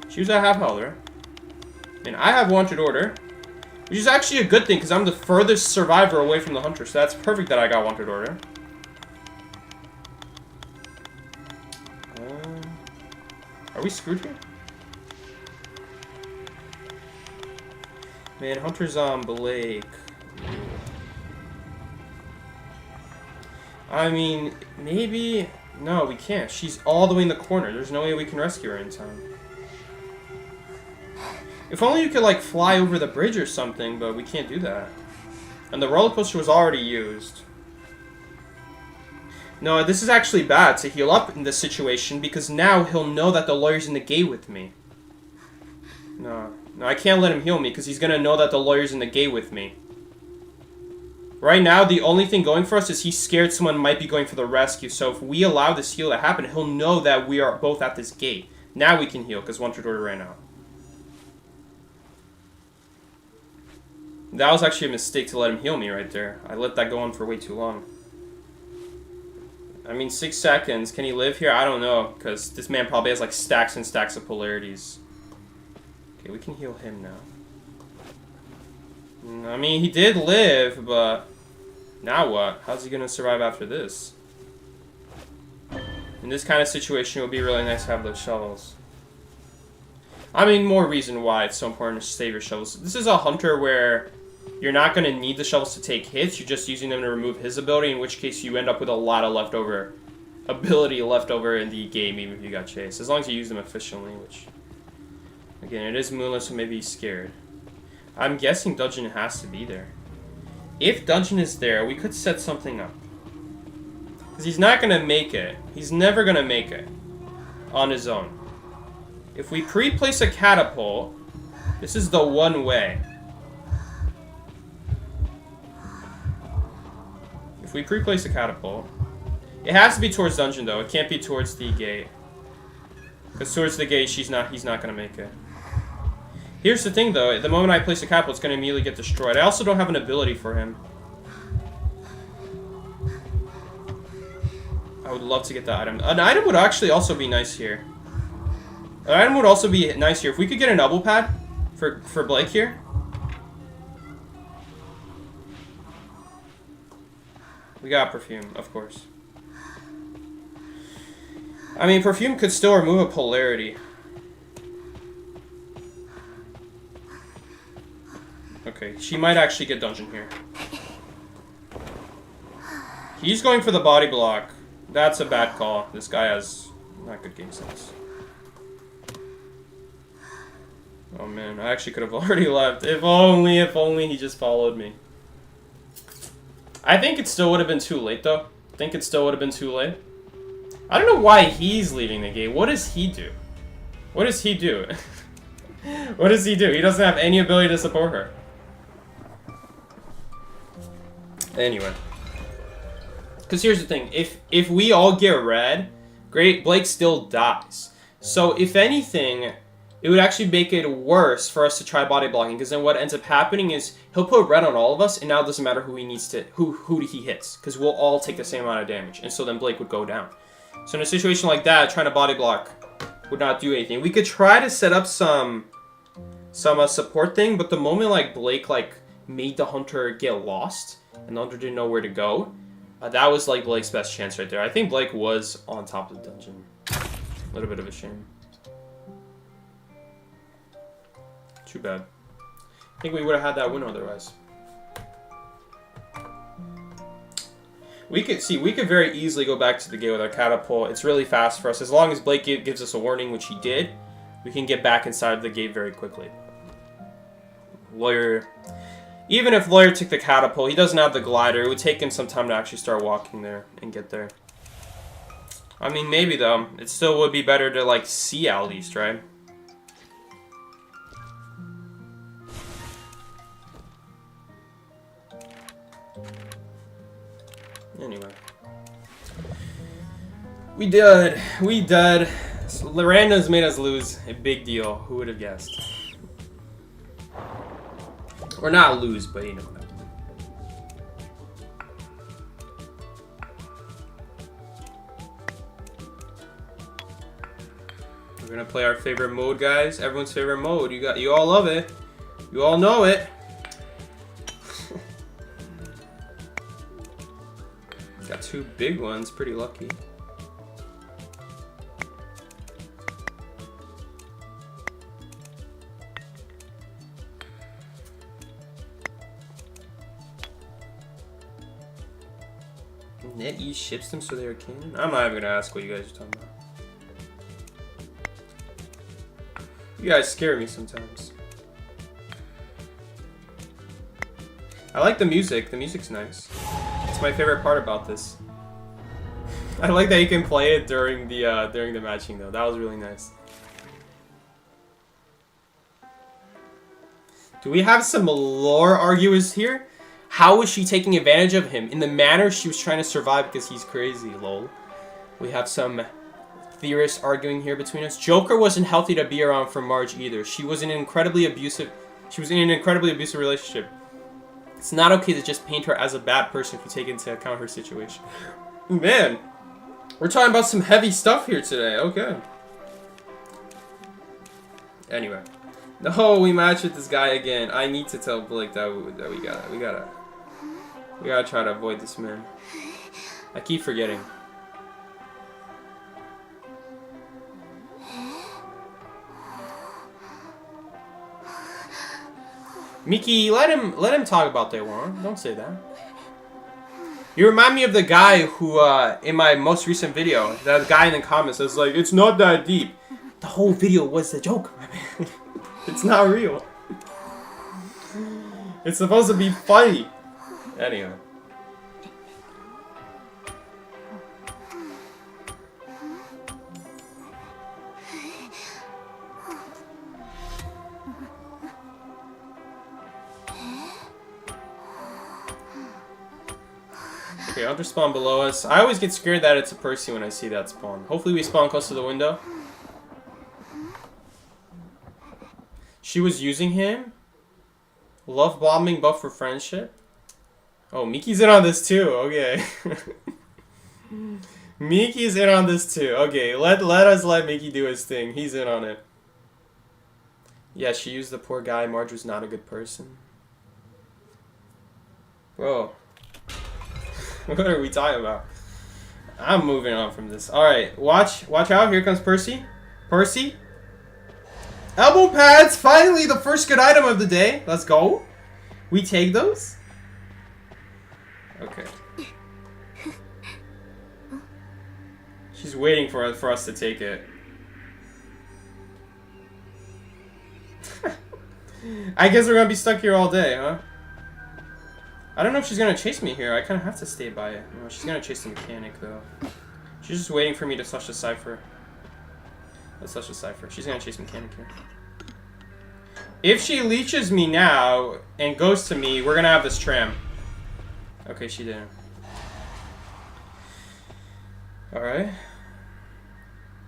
She was at half health, right? And I have Wanted Order, which is actually a good thing, because I'm the furthest survivor away from the Hunter, so that's perfect that I got Wanted Order. Are we screwed here? Man, Hunter's on Blake. I mean, maybe... No, we can't. She's all the way in the corner. There's no way we can rescue her in time. If only you could, like, fly over the bridge or something, but we can't do that. And the roller coaster was already used. No, this is actually bad to heal up in this situation, because now he'll know that the lawyer's in the gate with me. No, I can't let him heal me, because he's going to know that the lawyer's in the gate with me. Right now, the only thing going for us is he's scared someone might be going for the rescue. So if we allow this heal to happen, he'll know that we are both at this gate. Now we can heal, because Wanted Order ran out. That was actually a mistake to let him heal me right there. I let that go on for way too long. I mean, 6 seconds. Can he live here? I don't know, because this man probably has, like, stacks and stacks of polarities. Okay, we can heal him now. I mean, he did live, but... Now what? How's he gonna survive after this? In this kind of situation, it would be really nice to have those shovels. I mean, more reason why it's so important to save your shovels. This is a Hunter where you're not gonna need the shovels to take hits. You're just using them to remove his ability, in which case you end up with a lot of leftover ability left over in the game, even if you got chased. As long as you use them efficiently, which... Again, it is Moonless, so maybe he's scared. I'm guessing Dungeon has to be there. If Dungeon is there, we could set something up. Because he's not going to make it. He's never going to make it on his own. If we pre-place a catapult, this is the one way. If we pre-place a catapult, it has to be towards Dungeon, though. It can't be towards the gate. Because towards the gate, he's not going to make it. Here's the thing, though. The moment I place a catapult, it's going to immediately get destroyed. I also don't have an ability for him. I would love to get that item. An item would actually also be nice here. An item would also be nice here. If we could get an elbow pad for Blake here. We got Perfume, of course. I mean, Perfume could still remove a polarity. Okay, she might actually get Dungeon here. He's going for the body block. That's a bad call. This guy has not good game sense. Oh man, I actually could have already left. If only he just followed me. I think it still would have been too late, though. I think it still would have been too late. I don't know why he's leaving the game. What does he do? What does he do? What does he do? He doesn't have any ability to support her. Anyway. Because here's the thing. If we all get red, great, Blake still dies. So if anything, it would actually make it worse for us to try body blocking. Because then what ends up happening is he'll put red on all of us, and now it doesn't matter who he needs to who he hits. Because we'll all take the same amount of damage. And so then Blake would go down. So in a situation like that, trying to body block would not do anything. We could try to set up some support thing, but the moment like Blake like made the Hunter get lost and the Hunter didn't know where to go, that was like Blake's best chance right there. I think Blake was on top of the dungeon. A little bit of a shame. Too bad. I think we would have had that win otherwise. We could very easily go back to the gate with our catapult. It's really fast for us. As long as Blake gives us a warning, which he did, we can get back inside the gate very quickly. Lawyer, Even if Lawyer took the catapult, he doesn't have the glider. It would take him some time to actually start walking there and get there. I mean, maybe though. It still would be better to like see at least, right? Anyway. We did. We did. So, Random's made us lose. A big deal. Who would have guessed? Or not lose, but you know. We're gonna play our favorite mode, guys. Everyone's favorite mode. You all love it. You all know it. Got two big ones. Pretty lucky. NetEase ships them so they're canon? I'm not even gonna ask what you guys are talking about. You guys scare me sometimes. I like the music. The music's nice. It's my favorite part about this. I like that you can play it during the matching though. That was really nice. Do we have some lore arguers here? How was she taking advantage of him? In the manner she was trying to survive because he's crazy, lol. We have some theorists arguing here between us. Joker wasn't healthy to be around for Marge either. She was in an incredibly abusive relationship. It's not okay to just paint her as a bad person if you take into account her situation. Man, we're talking about some heavy stuff here today. Okay. Anyway. No, we match with this guy again. I need to tell Blake that we gotta try to avoid this man. I keep forgetting. Mickey, let him talk about Taiwan. Don't say that. You remind me of the guy who, in my most recent video, that guy in the comments was like, it's not that deep. The whole video was a joke, my man. It's not real. It's supposed to be funny. Anyway. Okay, I'll just spawn below us. I always get scared that it's a Percy when I see that spawn. Hopefully we spawn close to the window. She was using him? Love bombing buff for friendship? Oh, Miki's in on this too. Okay. Miki's in on this too. Okay, let us let Miki do his thing. He's in on it. Yeah, she used the poor guy. Marge was not a good person. Whoa. What are we talking about? I'm moving on from this. Alright, watch out. Here comes Percy. Percy. Elbow pads. Finally, the first good item of the day. Let's go. We take those. Okay. She's waiting for us to take it. I guess we're gonna be stuck here all day, huh? I don't know if she's gonna chase me here. I kind of have to stay by it. No, she's gonna chase the mechanic though. She's just waiting for me to touch the cipher. Let's touch the cipher. She's gonna chase mechanic here. If she leeches me now and goes to me, we're gonna have this tram. Okay, she didn't. Alright.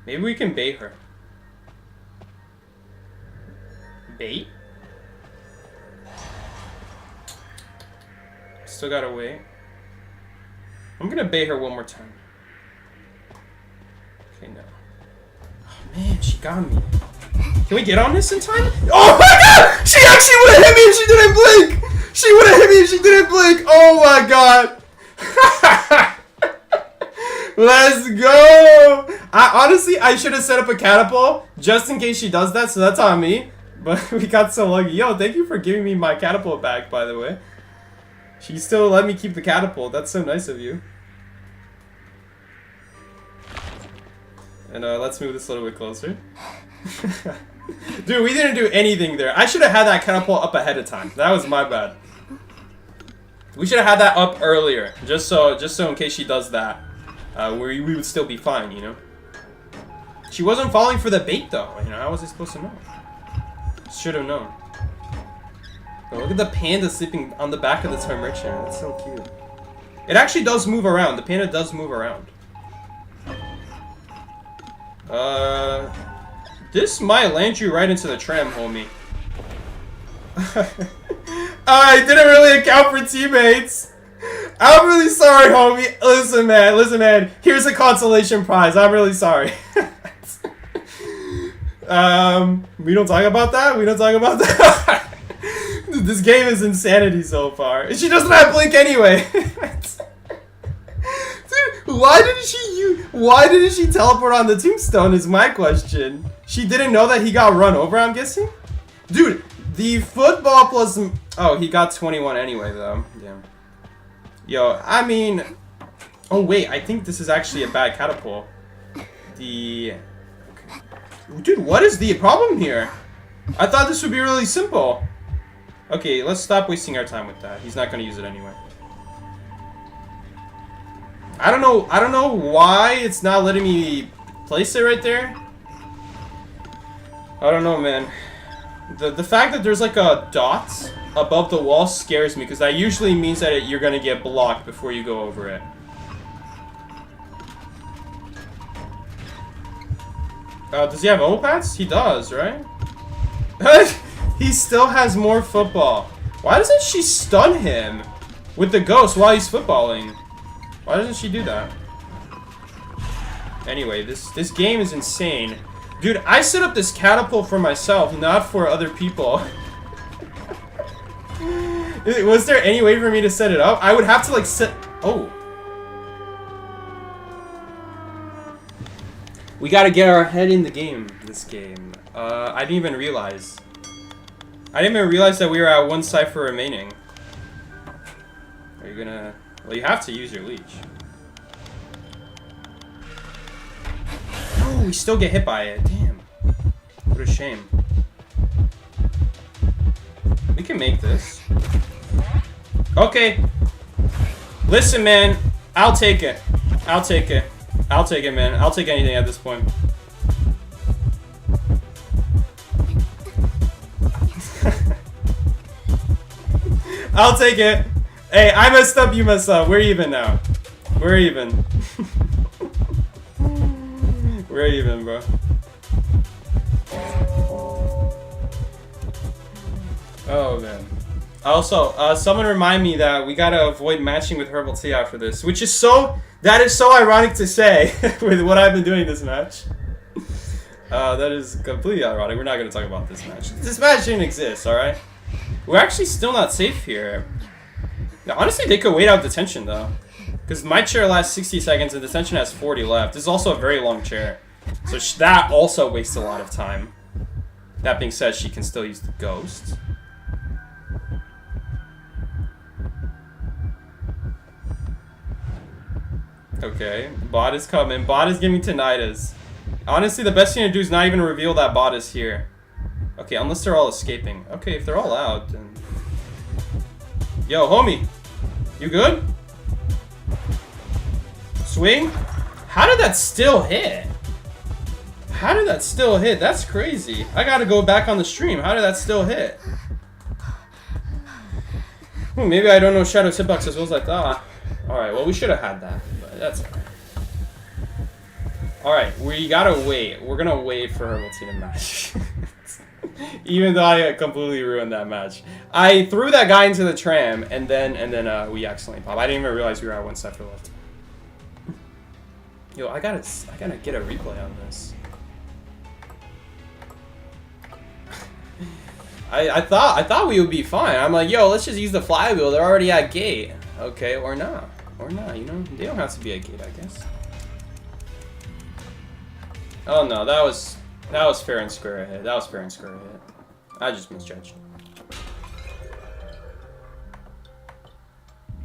Maybe we can bait her. Bait? Still gotta wait. I'm gonna bait her one more time. Okay, no. Oh man, she got me. Can we get on this in time? Oh my god! She actually would have hit me if she didn't blink! She would have hit me if she didn't blink! Oh my god! Let's go! Honestly, I should have set up a catapult just in case she does that, so that's on me. But we got so lucky. Yo, thank you for giving me my catapult back, by the way. She still let me keep the catapult. That's so nice of you. And let's move this a little bit closer. Dude, we didn't do anything there. I should have had that catapult up ahead of time. That was my bad. We should have had that up earlier, just so in case she does that, we would still be fine, you know. She wasn't falling for the bait though. You know, how was I supposed to know? Should have known. Oh, look at the panda sleeping on the back of the toy merchant. That's so cute. It actually does move around. The panda does move around. This might land you right into the tram, homie. I didn't really account for teammates. I'm really sorry, homie. Listen, man. Here's a consolation prize. I'm really sorry. We don't talk about that. This game is insanity so far. She doesn't have blink anyway. Dude, why didn't she teleport on the tombstone is my question. She didn't know that he got run over, I'm guessing? Dude, the football plus... Oh, he got 21 anyway, though. Damn. Yo, I mean... Oh, wait, I think this is actually a bad catapult. Okay. Dude, what is the problem here? I thought this would be really simple. Okay, let's stop wasting our time with that. He's not going to use it anyway. I don't know why it's not letting me place it right there. I don't know, man. The fact that there's like a dot above the wall scares me, because that usually means that you're gonna get blocked before you go over it. Does he have opats? He does, right? He still has more football. Why doesn't she stun him with the ghost while he's footballing? Why doesn't she do that? Anyway, this game is insane. Dude, I set up this catapult for myself, not for other people. Was there any way for me to set it up? I would have to, like, set... Oh. We gotta get our head in the game, this game. I didn't even realize. I didn't even realize that we were at one cipher remaining. Are you gonna... Well, you have to use your leech. Oh, we still get hit by it. Damn. What a shame. We can make this. Okay. Listen, man. I'll take it. I'll take it. I'll take it, man. I'll take anything at this point. I'll take it. Hey, I messed up, you messed up. We're even now. We're even. We're even, bro. Oh, man. Also, someone remind me that we gotta avoid matching with Herbal Tea after this, which is so... That is so ironic to say with what I've been doing this match. That is completely ironic. We're not gonna talk about this match. This match didn't exist, alright? We're actually still not safe here. Now, honestly, they could wait out detention, though. Because my chair lasts 60 seconds and detention has 40 left. This is also a very long chair. So that also wastes a lot of time. That being said, she can still use the ghost. Okay, bot is coming. Bot is giving tinnitus. Honestly, the best thing to do is not even reveal that bot is here. Okay, unless they're all escaping. Okay, if they're all out, then... Yo, homie. You good? Swing? How did that still hit? How did that still hit? That's crazy. I gotta go back on the stream. How did that still hit? Maybe I don't know Shadow's hitbox as well as I thought. Alright, well, we should have had that. But that's alright. Alright, we gotta wait. We're gonna wait for Herbal Tea to match. Even though I completely ruined that match. I threw that guy into the tram, and then we accidentally popped. I didn't even realize we were at one cipher left. Yo, I gotta get a replay on this. I thought we would be fine. I'm like, yo, let's just use the flywheel. They're already at gate. Okay, or not. Or not, you know? They don't have to be at gate, I guess. Oh no, that was fair and square ahead. That was fair and square ahead. I just misjudged.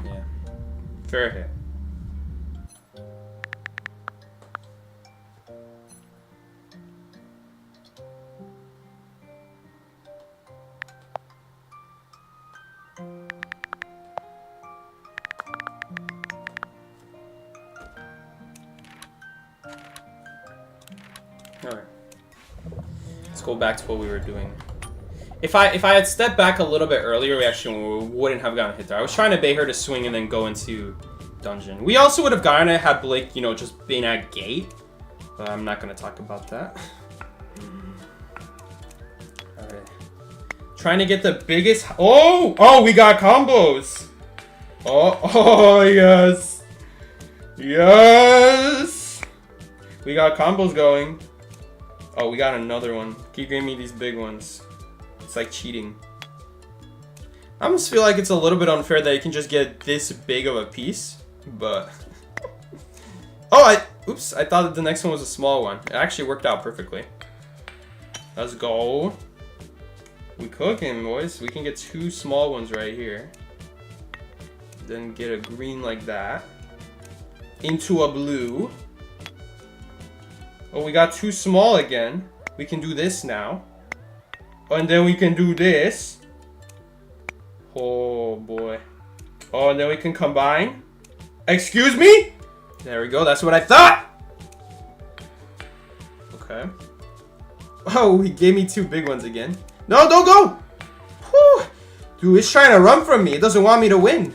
Yeah. Fair hit. Alright. Let's go back to what we were doing. If I had stepped back a little bit earlier, we actually wouldn't have gotten hit there. I was trying to bait her to swing and then go into dungeon. We also would have gotten it had Blake, you know, just been at gate. But I'm not going to talk about that. Alright. Trying to get the biggest... Oh! Oh, we got combos! Oh, yes! Yes! We got combos going. Oh, we got another one. Keep giving me these big ones. It's like cheating. I almost feel like it's a little bit unfair that you can just get this big of a piece, but... Oh, oops, I thought that the next one was a small one. It actually worked out perfectly. Let's go. We cooking, boys. We can get 2 small ones right here. Then get a green like that. Into a blue. Oh, we got 2 small again. We can do this now. And then we can do this. Oh, boy. Oh, and then we can combine. Excuse me? There we go. That's what I thought. Okay. Oh, he gave me 2 big ones again. No, don't go. Whew. Dude, it's trying to run from me. It doesn't want me to win.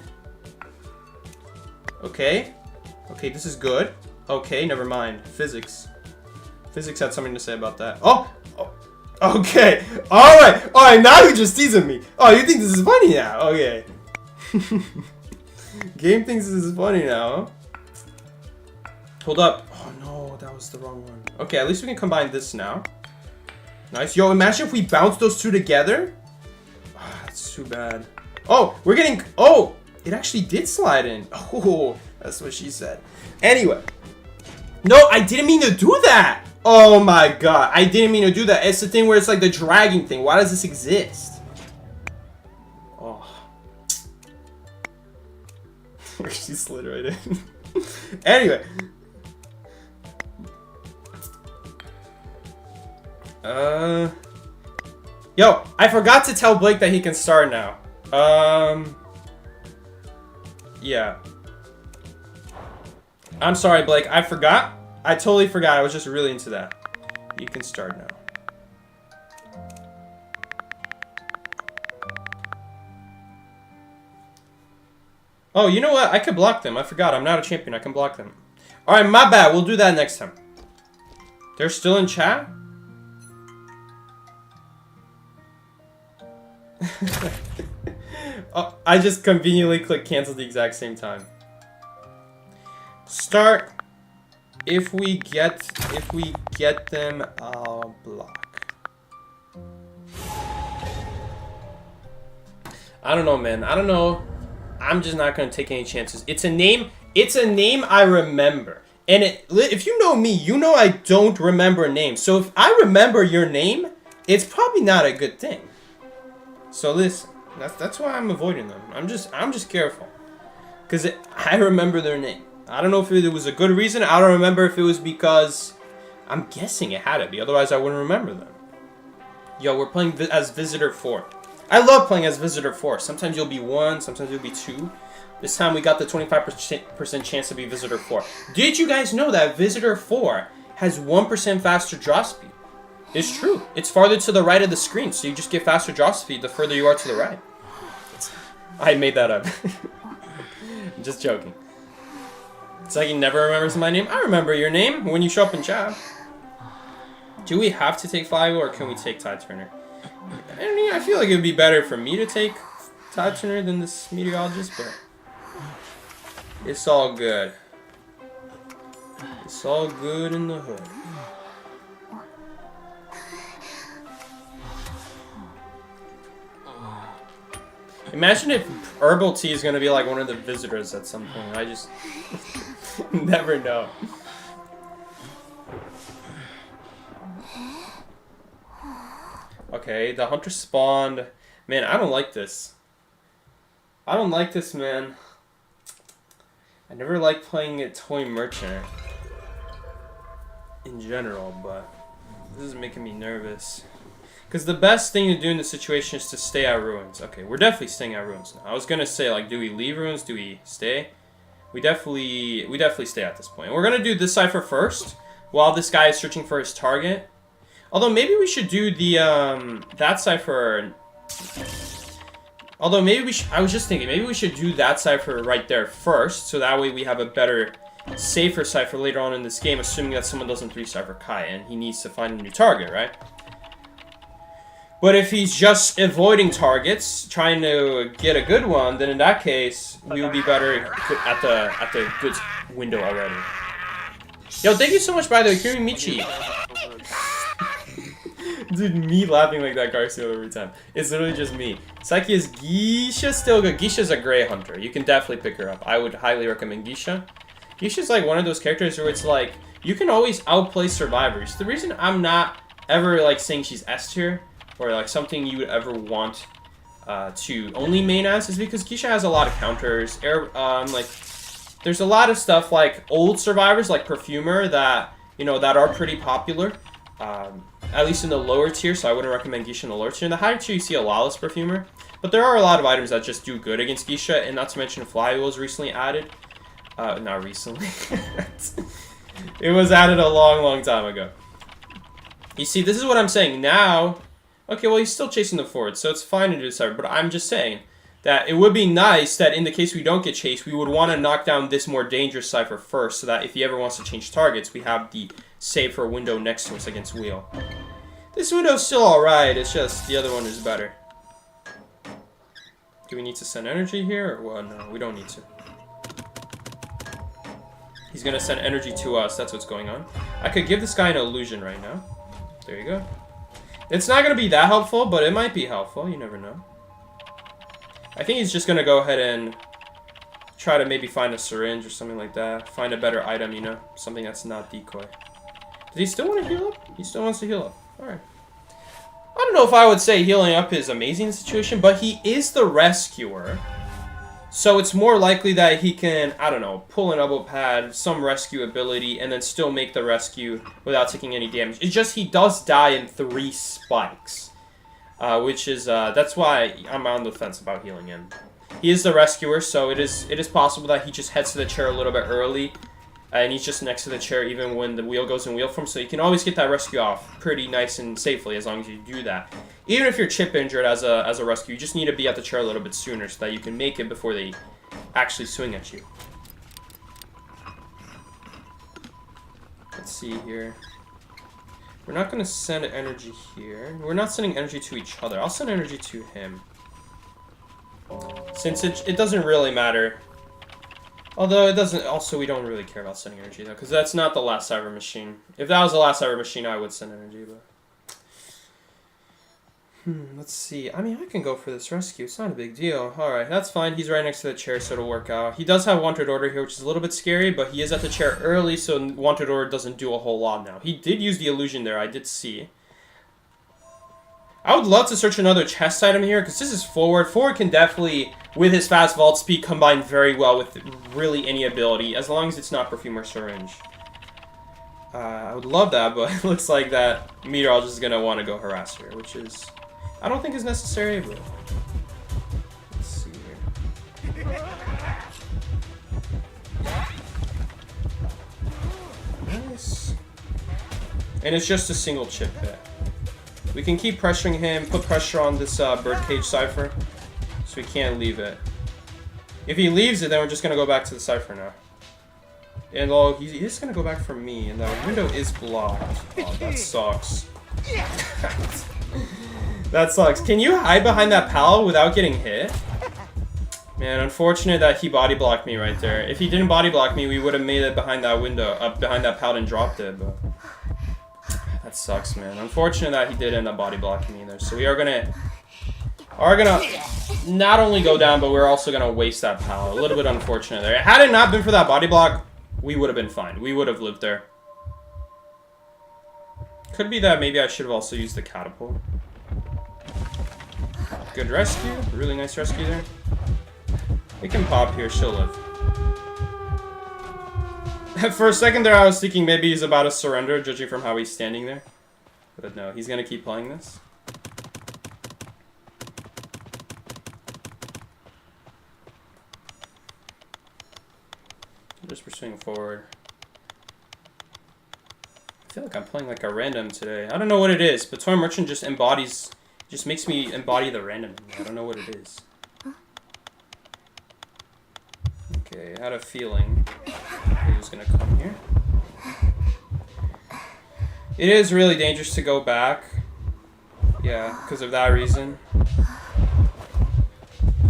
Okay. Okay, this is good. Okay, never mind. Physics. Physics had something to say about that. Oh! Okay. Alright. Alright, now you're just teasing me. Oh, you think this is funny now? Okay. Game thinks this is funny now. Hold up. Oh, no. That was the wrong one. Okay, at least we can combine this now. Nice. Yo, imagine if we bounce those 2 together. Oh, that's too bad. Oh, we're getting... Oh, it actually did slide in. Oh, that's what she said. Anyway. No, I didn't mean to do that. Oh my god, I didn't mean to do that. It's the thing where it's like the dragging thing. Why does this exist? Oh. She slid right in. Anyway. Yo, I forgot to tell Blake that he can start now. Yeah. I'm sorry, Blake. I forgot. I totally forgot. I was just really into that. You can start now. Oh, you know what? I could block them. I forgot. I'm not a champion. I can block them. Alright, my bad. We'll do that next time. They're still in chat? Oh, I just conveniently clicked cancel at the exact same time. Start. If we get them, I'll block. I don't know, man. I don't know. I'm just not gonna take any chances. It's a name. It's a name I remember. And if you know me, you know I don't remember names. So if I remember your name, it's probably not a good thing. So listen, that's why I'm avoiding them. I'm just careful, because I remember their name. I don't know if it was a good reason. I don't remember if it was because... I'm guessing it had to be. Otherwise, I wouldn't remember them. Yo, we're playing as Visitor 4. I love playing as Visitor 4. Sometimes you'll be 1. Sometimes you'll be 2. This time, we got the 25% chance to be Visitor 4. Did you guys know that Visitor 4 has 1% faster draw speed? It's true. It's farther to the right of the screen, so you just get faster draw speed the further you are to the right. I made that up. I'm just joking. It's like he never remembers my name. I remember your name when you show up in chat. Do we have to take Flygo or can we take Tide Turner? I feel like it would be better for me to take Tide Turner than this meteorologist, but it's all good. It's all good in the hood. Imagine if Herbal Tea is going to be like one of the visitors at some point. I just never know. Okay, the hunter spawned. Man, I don't like this. I don't like this, man. I never liked playing a toy merchant in general, but this is making me nervous. Because the best thing to do in this situation is to stay at ruins. Okay, we're definitely staying at ruins now. I was gonna say, like, do we leave ruins? Do we stay? We definitely stay at this point. We're gonna do this cipher first, while this guy is searching for his target. Although maybe we should do the that cipher. Although maybe I was just thinking maybe we should do that cipher right there first, so that way we have a better, safer cipher later on in this game, assuming that someone doesn't 3-cipher Kai and he needs to find a new target, right? But if he's just avoiding targets, trying to get a good one, then in that case we will be better at the good window already. Yo, thank you so much, by the way, Kirimichi. Dude, me laughing like that Garcia every time. It's literally just me. Psyche is Geisha still good. Geisha's a Grey Hunter. You can definitely pick her up. I would highly recommend Geisha. Geisha's like one of those characters where it's like, you can always outplay survivors. The reason I'm not ever like saying she's S tier, or like something you would ever want to only main as, is because Geisha has a lot of counters. Like, there's a lot of stuff like old survivors, like Perfumer, that, you know, that are pretty popular. At least in the lower tier, so I wouldn't recommend Geisha in the lower tier. In the higher tier, you see a Lawless Perfumer. But there are a lot of items that just do good against Geisha, and not to mention Fly was recently added. Not recently. It was added a long, long time ago. You see, this is what I'm saying. Now, okay, well, he's still chasing the forward, so it's fine to do this, but I'm just saying that it would be nice that in the case we don't get chased, we would want to knock down this more dangerous cipher first, so that if he ever wants to change targets, we have the safer window next to us against Wheel. This window's still alright, it's just the other one is better. Do we need to send energy here? Or well, no, we don't need to. He's gonna send energy to us, that's what's going on. I could give this guy an illusion right now. There you go. It's not gonna be that helpful, but it might be helpful, you never know. I think he's just gonna go ahead and try to maybe find a syringe or something like that. Find a better item, you know? Something that's not decoy. Does he still want to heal up? He still wants to heal up. Alright. I don't know if I would say healing up is amazing in this situation, but he is the rescuer. So it's more likely that he can, I don't know, pull an elbow pad, some rescue ability, and then still make the rescue without taking any damage. It's just he does die in 3 spikes. Which is, that's why I'm on the fence about healing him. He is the rescuer, so it is possible that he just heads to the chair a little bit early. And he's just next to the chair even when the wheel goes in wheel form, so you can always get that rescue off pretty nice and safely as long as you do that. Even if you're chip injured as a rescue, you just need to be at the chair a little bit sooner so that you can make it before they actually swing at you. Let's see here. We're not going to send energy here. We're not sending energy to each other. I'll send energy to him. Since it doesn't really matter. Although it doesn't, also we don't really care about sending energy though, because that's not the last cyber machine. If that was the last cyber machine, I would send energy, but... let's see. I mean, I can go for this rescue. It's not a big deal. Alright, that's fine. He's right next to the chair, so it'll work out. He does have Wanted Order here, which is a little bit scary, but he is at the chair early, so Wanted Order doesn't do a whole lot now. He did use the illusion there, I did see. I would love to search another chest item here, because this is forward. Forward can definitely, with his fast vault speed, combine very well with really any ability, as long as it's not Perfume or Syringe. I would love that, but it looks like that Meteorologist is going to want to go harass here, which is, I don't think is necessary, but let's see here. Nice. And it's just a single chip hit. We can keep pressuring him, put pressure on this birdcage cipher, so we can't leave it. If he leaves it, then we're just going to go back to the cipher now. And he's going to go back for me, and the window is blocked. Oh, that sucks. That sucks. Can you hide behind that pal without getting hit? Man, unfortunate that he body blocked me right there. If he didn't body block me, we would have made it behind that window, behind that pal and dropped it, but... That sucks, man. Unfortunate that he did end up body blocking me there. So we are gonna not only go down, but we're also gonna waste that pal. A little bit unfortunate there. Had it not been for that body block, we would have been fine. We would have lived there. Could be that maybe I should have also used the catapult. Good rescue. Really nice rescue there. We can pop here. She'll live. For a second there, I was thinking maybe he's about to surrender, judging from how he's standing there. But no, he's going to keep playing this. I'm just pursuing forward. feel like I'm playing like a random today. I don't know what it is, but Toy Merchant just embodies, just makes me embody the random. I don't know what it is. Okay, I had a feeling he was gonna come here. It is really dangerous to go back. Yeah, because of that reason.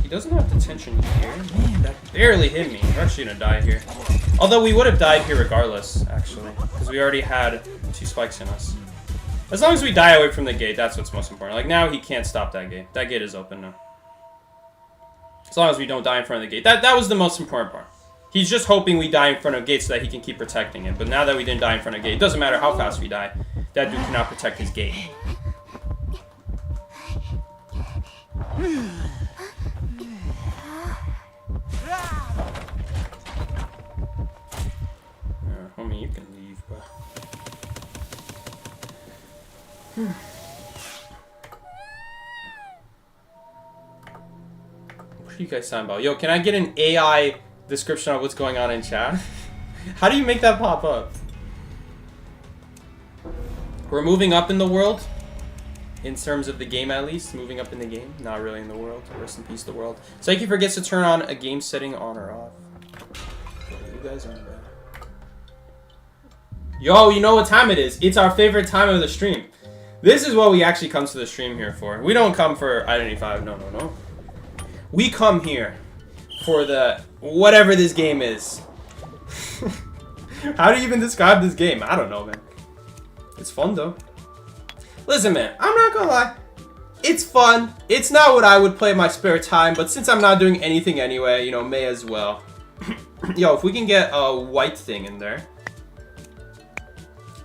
He doesn't have detention here. Man, that barely hit me. We're actually gonna die here. Although we would have died here regardless, actually. Because we already had 2 spikes in us. As long as we die away from the gate, that's what's most important. Like, now he can't stop that gate. That gate is open now. As long as we don't die in front of the gate. That was the most important part. He's just hoping we die in front of gate so that he can keep protecting it. But now that we didn't die in front of gate, it doesn't matter how fast we die. That dude cannot protect his gate. Homie, you can leave, but... What are you guys talking about? Yo, can I get an AI description of what's going on in chat? How do you make that pop up? We're moving up in the world. In terms of the game, at least. Moving up in the game. Not really in the world. Rest in peace, the world. Psyche forgets to turn on a game setting on or off. You guys aren't bad. Yo, you know what time it is? It's our favorite time of the stream. This is what we actually come to the stream here for. We don't come for Identity 5. No, no, no. We come here for the... whatever this game is. How do you even describe this game? I don't know, man. It's fun, though. Listen, man. I'm not gonna lie. It's fun. It's not what I would play in my spare time, but since I'm not doing anything anyway, you know, may as well. Yo, if we can get a white thing in there.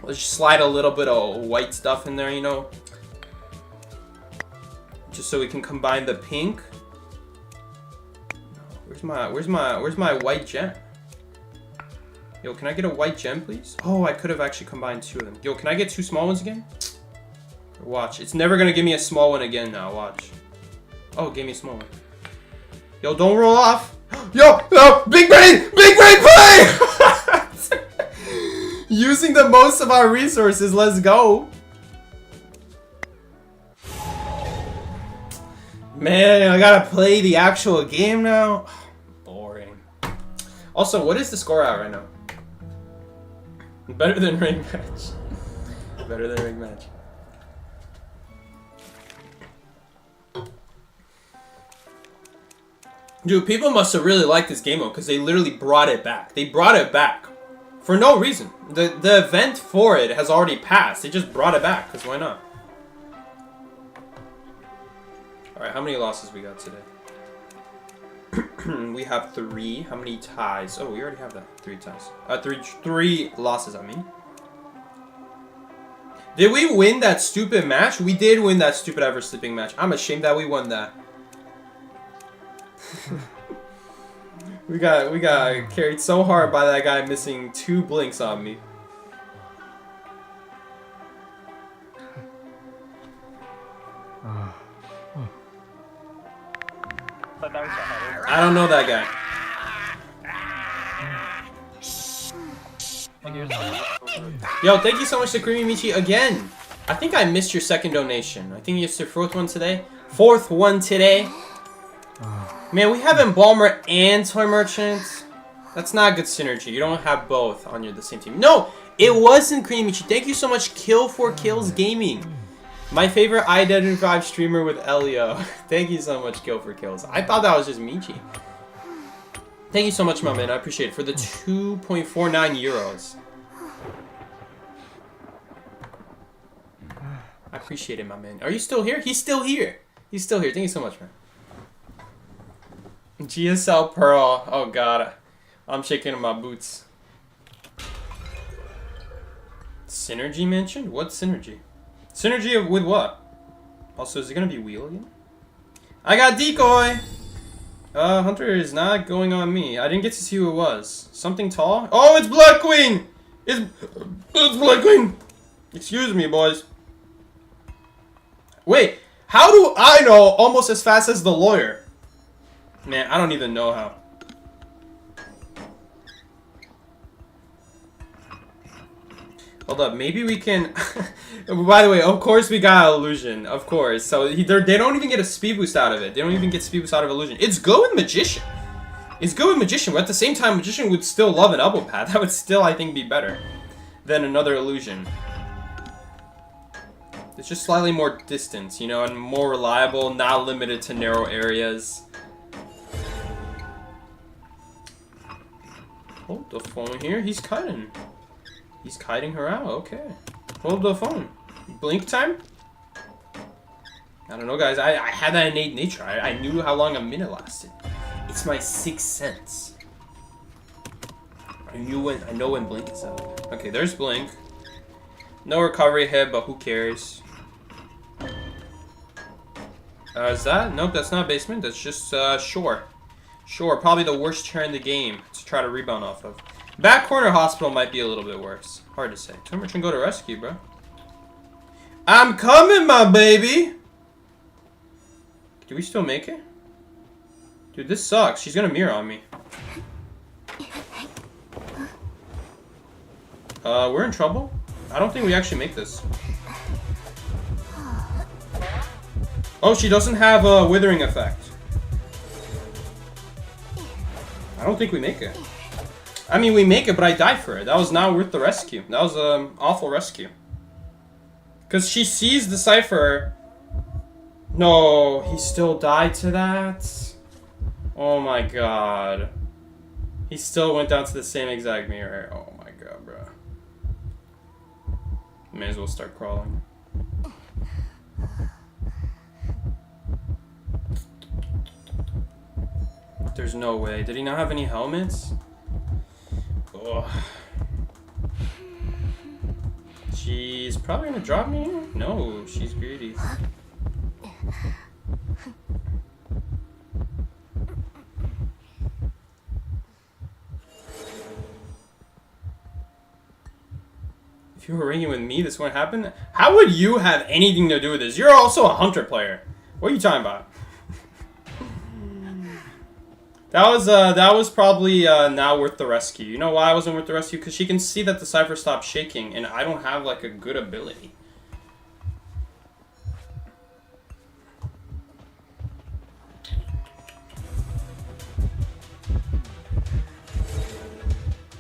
Let's just slide a little bit of white stuff in there, you know. Just so we can combine the pink. Where's my white gem? Yo, can I get a white gem, please? Oh, I could have actually combined 2 of them. Yo, can I get 2 small ones again? Watch. It's never gonna give me a small one again now. Watch. Oh, it gave me a small one. Yo, don't roll off. Yo, no, big brain play! Using the most of our resources, let's go. Man, I gotta play the actual game now. Boring. Also, what is the score at right now? Better than ring match. Better than ring match. Dude, people must have really liked this game mode because they literally brought it back. They brought it back. For no reason. The event for it has already passed. They just brought it back, because why not? Alright, how many losses we got today? We have 3. How many ties? Oh, we already have that. 3 ties. Three losses, I mean. Did we win that stupid match? We did win that stupid ever sleeping match. I'm ashamed that we won that. We got carried so hard by that guy missing 2 blinks on me. I don't know that guy. Yo, thank you so much to Creamy Michi again. I think I missed your 2nd donation. I think it's your 4th one today. 4th one today. Man, we have Embalmer and Toy Merchant. That's not good synergy. You don't have both on the same team. No, it wasn't Creamy Michi. Thank you so much, Kill for Kills Gaming. My favorite I-5 streamer with Elio. Thank you so much, Kill for Kills. I thought that was just Michi. Thank you so much, my man. I appreciate it. For the 2.49 euros. I appreciate it, my man. Are you still here? He's still here. He's still here. Thank you so much, man. GSL Pearl. Oh, God. I'm shaking in my boots. Synergy mentioned? What synergy? Synergy with what? Also, is it going to be wheel again? I got decoy! Hunter is not going on me. I didn't get to see who it was. Something tall? Oh, it's Blood Queen! It's Blood Queen! Excuse me, boys. Wait, how do I know almost as fast as the lawyer? Man, I don't even know how. Hold up, maybe we can... By the way, of course we got illusion. Of course. So they don't even get a speed boost out of it. They don't even get speed boost out of illusion. It's good with magician. It's good with magician, but at the same time, magician would still love an elbow pad. That would still, I think, be better than another illusion. It's just slightly more distance, you know, and more reliable, not limited to narrow areas. Hold the phone here. He's kiting. He's kiting her out. Okay. Hold the phone. Blink time? I don't know, guys. I had that innate nature. I knew how long a minute lasted. It's my sixth sense. I know when blink is up. Okay, there's blink. No recovery hit, but who cares? Is that? Nope, that's not basement. That's just shore. Shore, probably the worst chair in the game to try to rebound off of. Back corner hospital might be a little bit worse. Hard to say. Toy merchant go to rescue, bro. I'm coming, my baby. Do we still make it? Dude, this sucks. She's gonna mirror on me. We're in trouble. I don't think we actually make this. Oh, she doesn't have a withering effect. I don't think we make it. I mean, we make it, but I die for it. That was not worth the rescue. That was an awful rescue. Because she sees the cipher. No, he still died to that? Oh my god. He still went down to the same exact mirror. Oh my god, bro. May as well start crawling. There's no way. Did he not have any helmets? Ugh. She's probably gonna drop me here? No, she's greedy. If you were ringing with me, this wouldn't happen? How would you have anything to do with this? You're also a hunter player. What are you talking about? That was probably not worth the rescue. You know why it wasn't worth the rescue? Because she can see that the cipher stopped shaking, and I don't have like a good ability.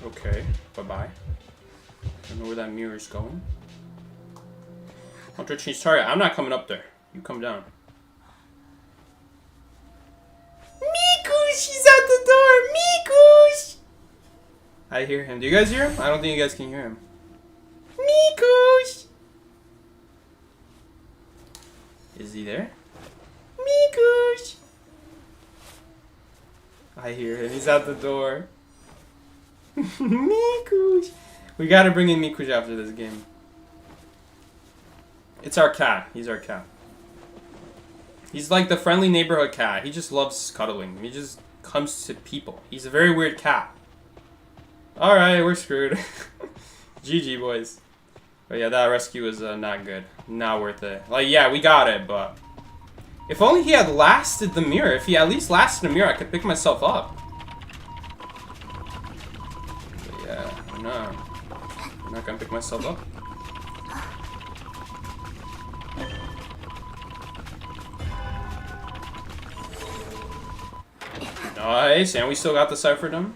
Okay, bye-bye. I don't know where that mirror is going. Hunter change target. I'm not coming up there. You come down. She's out the door! Mikush! I hear him. Do you guys hear him? I don't think you guys can hear him. Mikush! Is he there? Mikush! I hear him. He's out the door. Mikush! We gotta bring in Mikush after this game. It's our cat. He's our cat. He's like the friendly neighborhood cat. He just loves cuddling. He just comes to people. He's a very weird cat. Alright, we're screwed. GG, boys. But yeah, that rescue was not good. Not worth it. Like, yeah, we got it, but... If only he had lasted the mirror. If he at least lasted the mirror, I could pick myself up. But yeah, I'm not gonna pick myself up. Nice, and we still got the cipher done.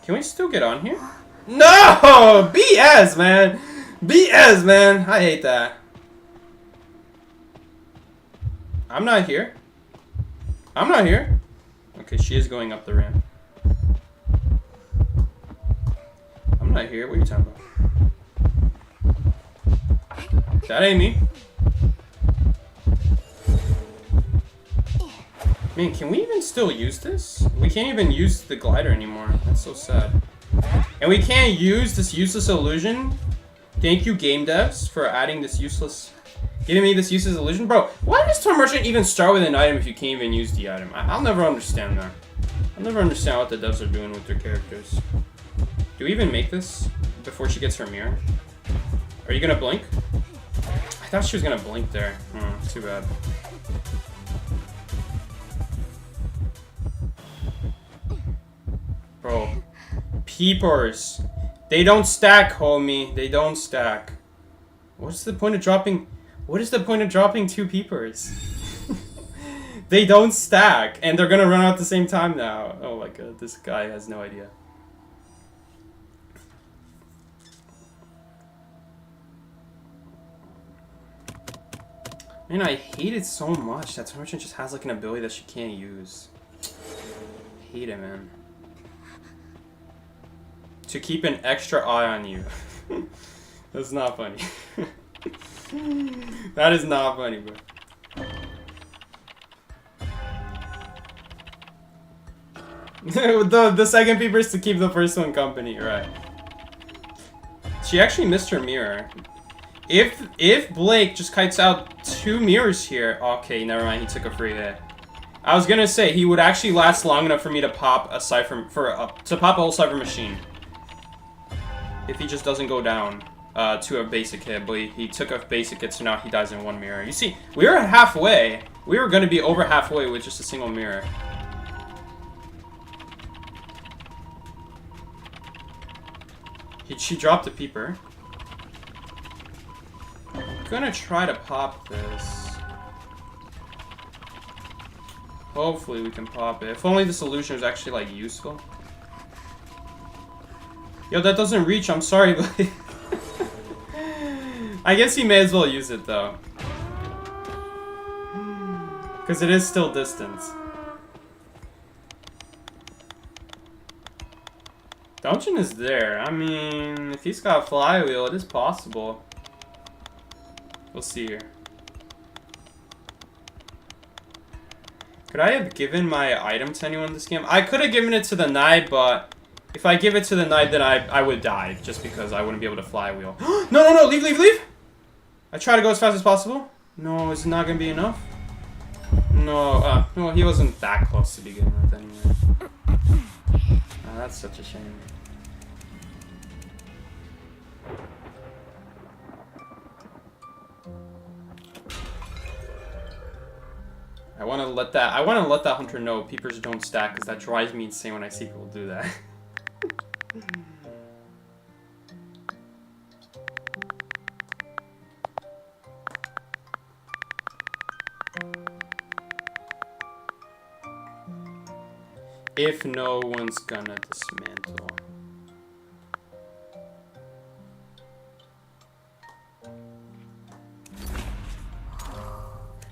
Can we still get on here? No! BS, man! BS, man! I hate that. I'm not here. I'm not here. Okay, she is going up the ramp. I'm not here. What are you talking about? That ain't me. Man, can we even still use this? We can't even use the glider anymore. That's so sad. And we can't use this useless illusion. Thank you, game devs, for adding this useless... Giving me this useless illusion. Bro, why does Toy Merchant even start with an item if you can't even use the item? I'll never understand that. I'll never understand what the devs are doing with their characters. Do we even make this before she gets her mirror? Are you gonna blink? I thought she was gonna blink there. Oh, too bad. Bro, peepers. They don't stack, homie. They don't stack. What's the point of dropping... What is the point of dropping 2 peepers? They don't stack. And they're gonna run out at the same time now. Oh my god, this guy has no idea. Man, I hate it so much that Merchant just has like an ability that she can't use. I hate it, man. To keep an extra eye on you. That's not funny. That is not funny, bro. the second peeper is to keep the first one company, right? She actually missed her mirror. If Blake just kites out 2 mirrors here, okay, never mind. He took a free hit. I was gonna say he would actually last long enough for me to pop a cipher to pop a whole cipher machine. If he just doesn't go down to a basic hit, but he took a basic hit, so now he dies in 1 mirror. You see, we were halfway. We were gonna be over halfway with just a single mirror. She dropped a peeper. I'm gonna try to pop this. Hopefully we can pop it. If only the solution is actually like useful. Yo, that doesn't reach. I'm sorry, but I guess he may as well use it though, because it is still distance. Dungeon is there. I mean, if he's got a flywheel, it is possible. We'll see here. Could I have given my item to anyone in this game? I could have given it to the knight, but if I give it to the knight, then I would die, just because I wouldn't be able to flywheel. No, leave! I try to go as fast as possible. No, it's not gonna be enough. No, no, he wasn't that close to begin with anyway. Oh, that's such a shame. I want to let that hunter know peepers don't stack, because that drives me insane when I see people do that. If no one's gonna dismantle.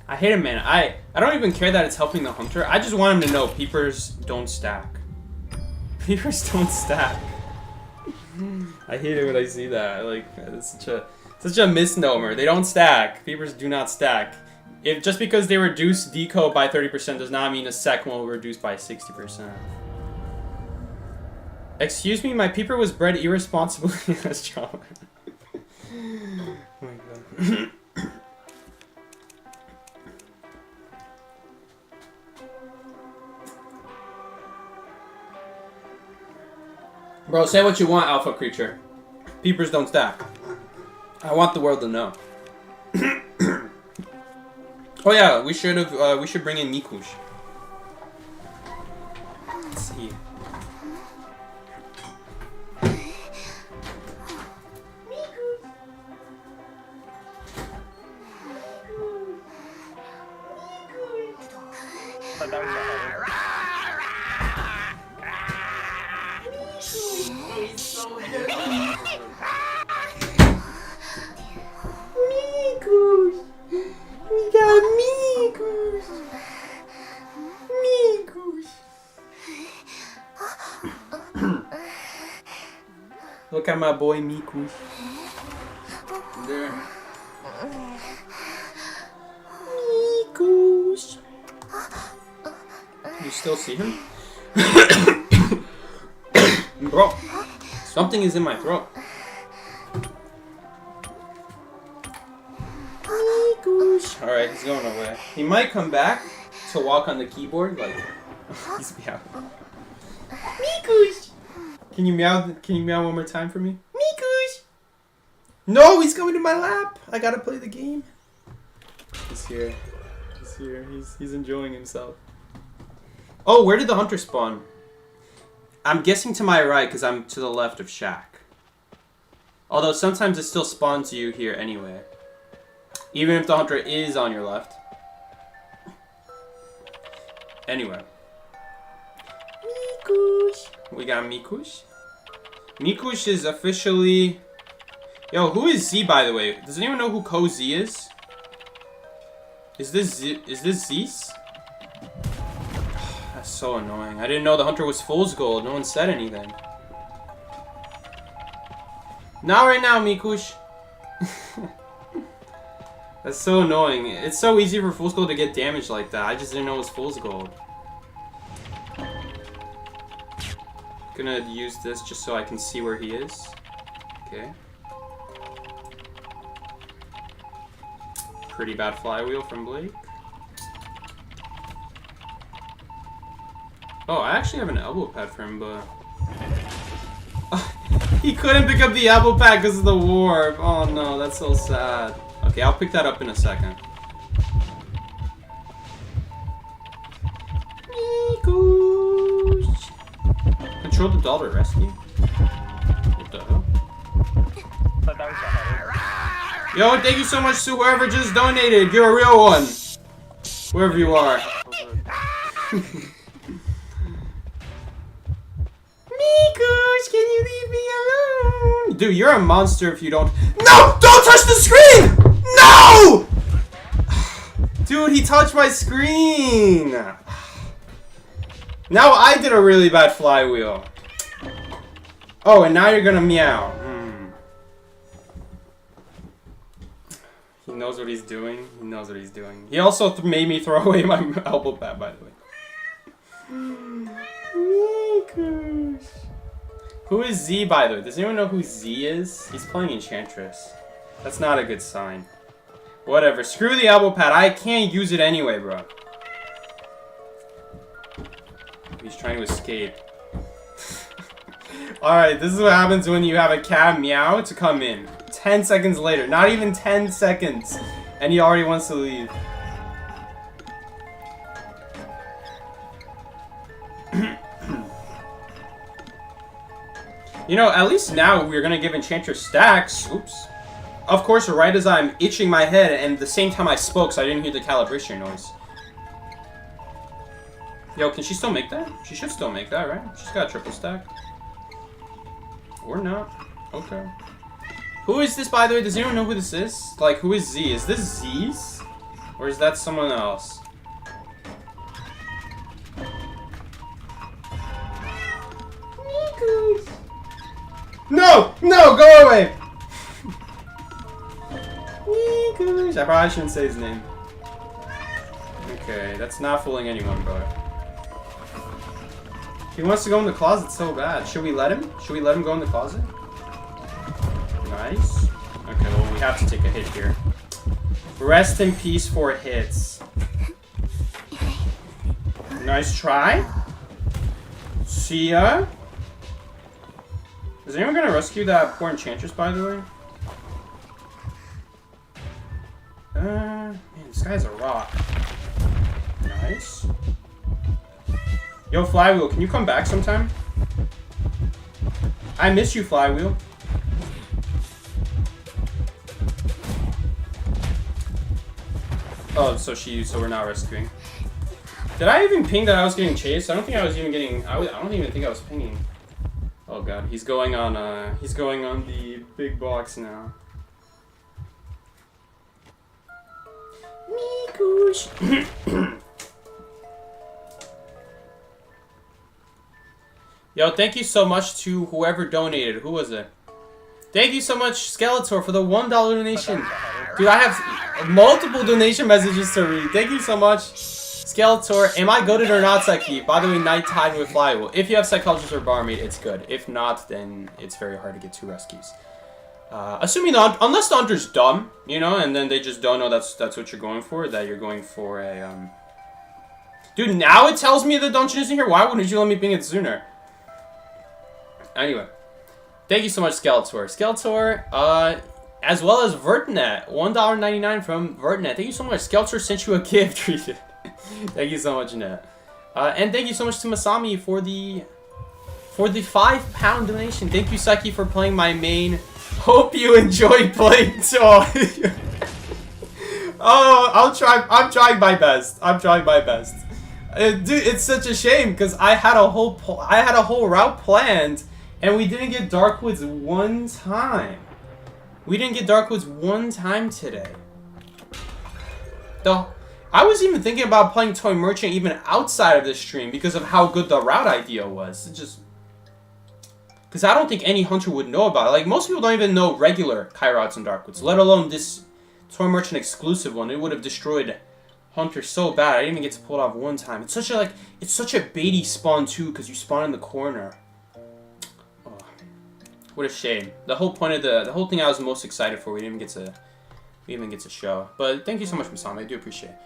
I hate him, man. I don't even care that it's helping the hunter. I just want him to know peepers don't stack. Peepers don't stack. I hate it when I see that. Like, it's such a misnomer. They don't stack. Peepers do not stack. If just because they reduce deco by 30% does not mean a second one will reduce by 60%. Excuse me, my peeper was bred irresponsibly as trauma. Oh my god. Bro, say what you want, alpha creature. Peepers don't stack. I want the world to know. Oh yeah, we should bring in Mikush. Let's see. Look at my boy Miku. There. Miku. You still see him? Bro, something is in my throat. Miku. Alright, he's going away. He might come back to walk on the keyboard, like he's meow. Miku. Can you meow one more time for me? Mikush! No, he's coming to my lap! I gotta play the game. He's here. He's here. He's enjoying himself. Oh, where did the hunter spawn? I'm guessing to my right, because I'm to the left of Shaq. Although sometimes it still spawns you here anyway. Even if the hunter is on your left. Anyway. Mikush. We got Mikush. Mikush is officially... Yo, who is Z, by the way? Does anyone know who Ko Z is? Is this Zeus? That's so annoying. I didn't know the hunter was fool's gold. No one said anything. Not right now, Mikush. That's so annoying. It's so easy for fool's gold to get damaged like that. I just didn't know it was fool's gold. Gonna use this just so I can see where he is. Okay. Pretty bad flywheel from Blake. Oh, I actually have an elbow pad for him, but... He couldn't pick up the elbow pad because of the warp. Oh no, that's so sad. Okay, I'll pick that up in a second. Control the doll to rescue? What the hell? Yo, thank you so much to whoever just donated. You're a real one. Wherever you are. Mikush, can you leave me alone? Dude, you're a monster if you don't... No! Don't touch the screen! No! Dude, he touched my screen. Now I did a really bad flywheel. Oh, and now you're gonna meow. He knows what he's doing. He knows what he's doing. He also made me throw away my elbow pad, by the way. Who is Z, by the way? Does anyone know who Z is? He's playing Enchantress. That's not a good sign. Whatever. Screw the elbow pad. I can't use it anyway, bro. He's trying to escape. Alright, this is what happens when you have a cat meow to come in. 10 seconds later. Not even 10 seconds. And he already wants to leave. You know, at least now we're gonna give Enchantress stacks. Oops. Of course, right as I'm itching my head, and at the same time I spoke, so I didn't hear the calibration noise. Yo, can she still make that? She should still make that, right? She's got a triple stack. Or not. Okay. Who is this, by the way? Does anyone know who this is? Like, who is Z? Is this Z's? Or is that someone else? No! No! Go away! I probably shouldn't say his name. Okay, that's not fooling anyone, bro. He wants to go in the closet so bad. Should we let him? Should we let him go in the closet? Nice. Okay, well, we have to take a hit here. Rest in peace for hits. Nice try. See ya. Is anyone gonna rescue that poor Enchantress, by the way? Man, this guy's a rock. Nice. Yo, Flywheel, can you come back sometime? I miss you, Flywheel. Oh, so we're not rescuing. Did I even ping that I was getting chased? I don't think I was even getting. I don't even think I was pinging. Oh god, he's going on the big box now. Mikush. Yo, thank you so much to whoever donated. Who was it? Thank you so much, Skeletor, for the $1 donation. Dude, I have multiple donation messages to read. Thank you so much, Skeletor. Am I goated or not, Psyche? By the way, nighttime with Flywheel. If you have Psychologist or Barmaid, it's good. If not, then it's very hard to get 2 rescues. Assuming unless the hunter's dumb, you know, and then they just don't know that's what you're going for, that you're going for a, Dude, now it tells me the dungeon isn't here? Why wouldn't you let me ping it sooner? Anyway. Thank you so much, Skeletor. Skeletor, as well as Vertnet. $1.99 from Vertnet. Thank you so much. Skeletor sent you a gift. Thank you so much, Net. And thank you so much to Masami for the £5 donation. Thank you, Psyche, for playing my main Hope you enjoy playing toy. Oh, I'm trying my best. I'm trying my best. Dude, it's such a shame because I had a whole route planned, and we didn't get Darkwoods one time. We didn't get Darkwoods one time today. I was even thinking about playing Toy Merchant even outside of this stream because of how good the route idea was. It just... Because I don't think any hunter would know about it. Like, most people don't even know regular Kai routes in Darkwoods, let alone this Toy Merchant exclusive one. It would have destroyed Hunter so bad. I didn't even get to pull it off one time. It's such a baity spawn too, because you spawn in the corner. Oh, what a shame. The whole point of the whole thing I was most excited for, we didn't even get to show. But thank you so much, Masami. I do appreciate it.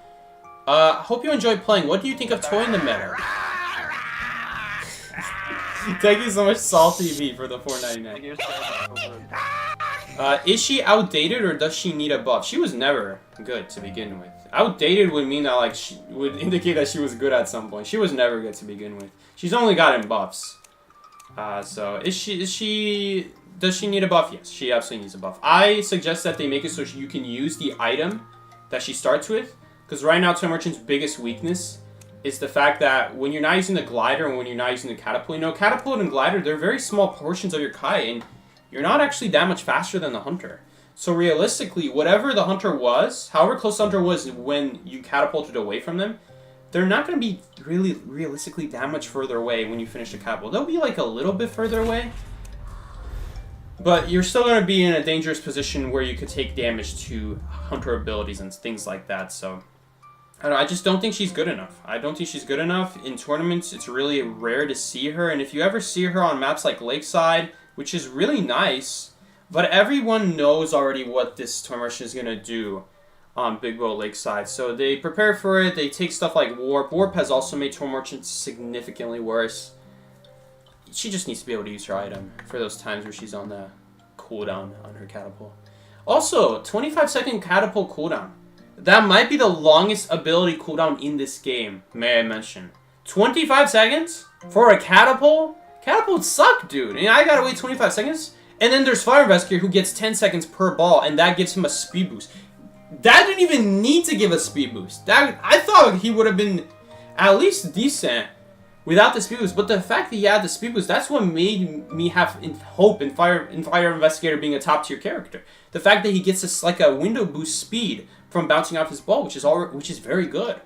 Hope you enjoyed playing. What do you think of Toy in the Meadow? Thank you so much, Salty V, for the $4.99. Is she outdated or does she need a buff? She was never good to begin with. Outdated would mean that like she would indicate that she was good at some point. She was never good to begin with. She's only gotten buffs. So does she need a buff? Yes, she absolutely needs a buff. I suggest that they make it so you can use the item that she starts with, because right now Toy Merchant's biggest weakness is the fact that when you're not using the glider and when you're not using the catapult, you know, catapult and glider, they're very small portions of your Kai, and you're not actually that much faster than the hunter. So realistically, whatever the hunter was, however close the hunter was when you catapulted away from them, they're not going to be really realistically that much further away when you finish the catapult. They'll be like a little bit further away, but you're still going to be in a dangerous position where you could take damage to hunter abilities and things like that. So I don't know, I just don't think she's good enough. I don't think she's good enough. In tournaments, it's really rare to see her, and if you ever see her on maps like Lakeside, which is really nice, but everyone knows already what this Toy Merchant is going to do on Big Bow Lakeside. So they prepare for it. They take stuff like Warp. Warp has also made Toy Merchant significantly worse. She just needs to be able to use her item for those times where she's on the cooldown on her catapult. Also, 25-second catapult cooldown. That might be the longest ability cooldown in this game, may I mention. 25 seconds for a catapult? Catapults suck, dude. And I gotta wait 25 seconds. And then there's Fire Investigator who gets 10 seconds per ball, and that gives him a speed boost. That didn't even need to give a speed boost. I thought he would have been at least decent without the speed boost. But the fact that he had the speed boost, that's what made me have hope in Fire Investigator being a top tier character. The fact that he gets this like a window boost speed from bouncing off his ball, which is very good.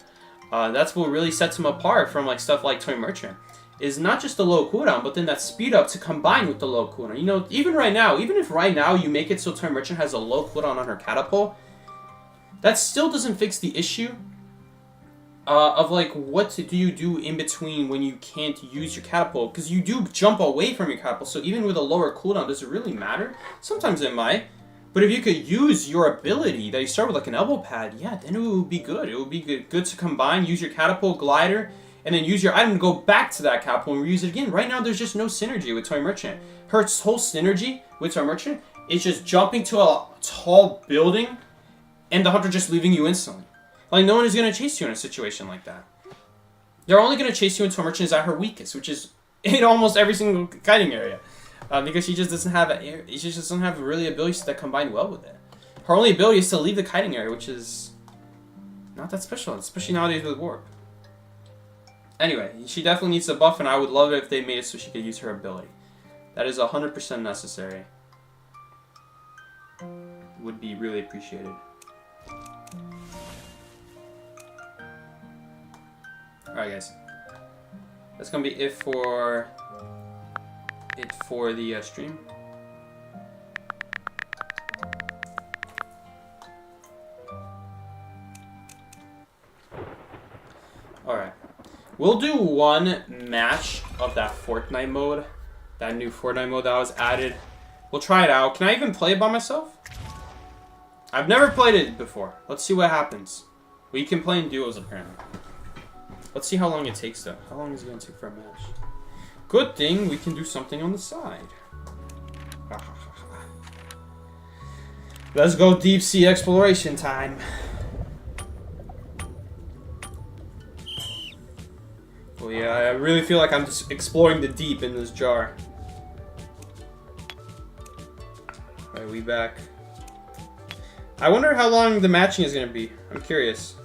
That's what really sets him apart from like stuff like Toy Merchant. Is not just the low cooldown, but then that speed up to combine with the low cooldown. You know, even if right now you make it so Toy Merchant has a low cooldown on her catapult, that still doesn't fix the issue of like what do you do in between when you can't use your catapult, because you do jump away from your catapult. So even with a lower cooldown, does it really matter? Sometimes it might. But if you could use your ability that you start with like an elbow pad, yeah, then it would be good. It would be good to combine, use your catapult glider, and then use your item to go back to that catapult and reuse it again. Right now, there's just no synergy with Toy Merchant. Her whole synergy with Toy Merchant is just jumping to a tall building and the hunter just leaving you instantly. Like, no one is going to chase you in a situation like that. They're only going to chase you when Toy Merchant is at her weakest, which is in almost every single kiting area. Because she just doesn't have really abilities that combine well with it. Her only ability is to leave the kiting area, which is not that special, especially nowadays with Warp. Anyway, she definitely needs a buff, and I would love it if they made it so she could use her ability. That is 100% necessary. Would be really appreciated. Alright, guys. That's gonna be it for the stream. Alright. We'll do one match of that Fortnite mode. That new Fortnite mode that was added. We'll try it out. Can I even play it by myself? I've never played it before. Let's see what happens. We can play in duos, apparently. Let's see how long it takes, though. How long is it going to take for a match? Good thing we can do something on the side. Let's go deep sea exploration time. Well, yeah, I really feel like I'm just exploring the deep in this jar. we back. I wonder how long the matching is gonna be. I'm curious.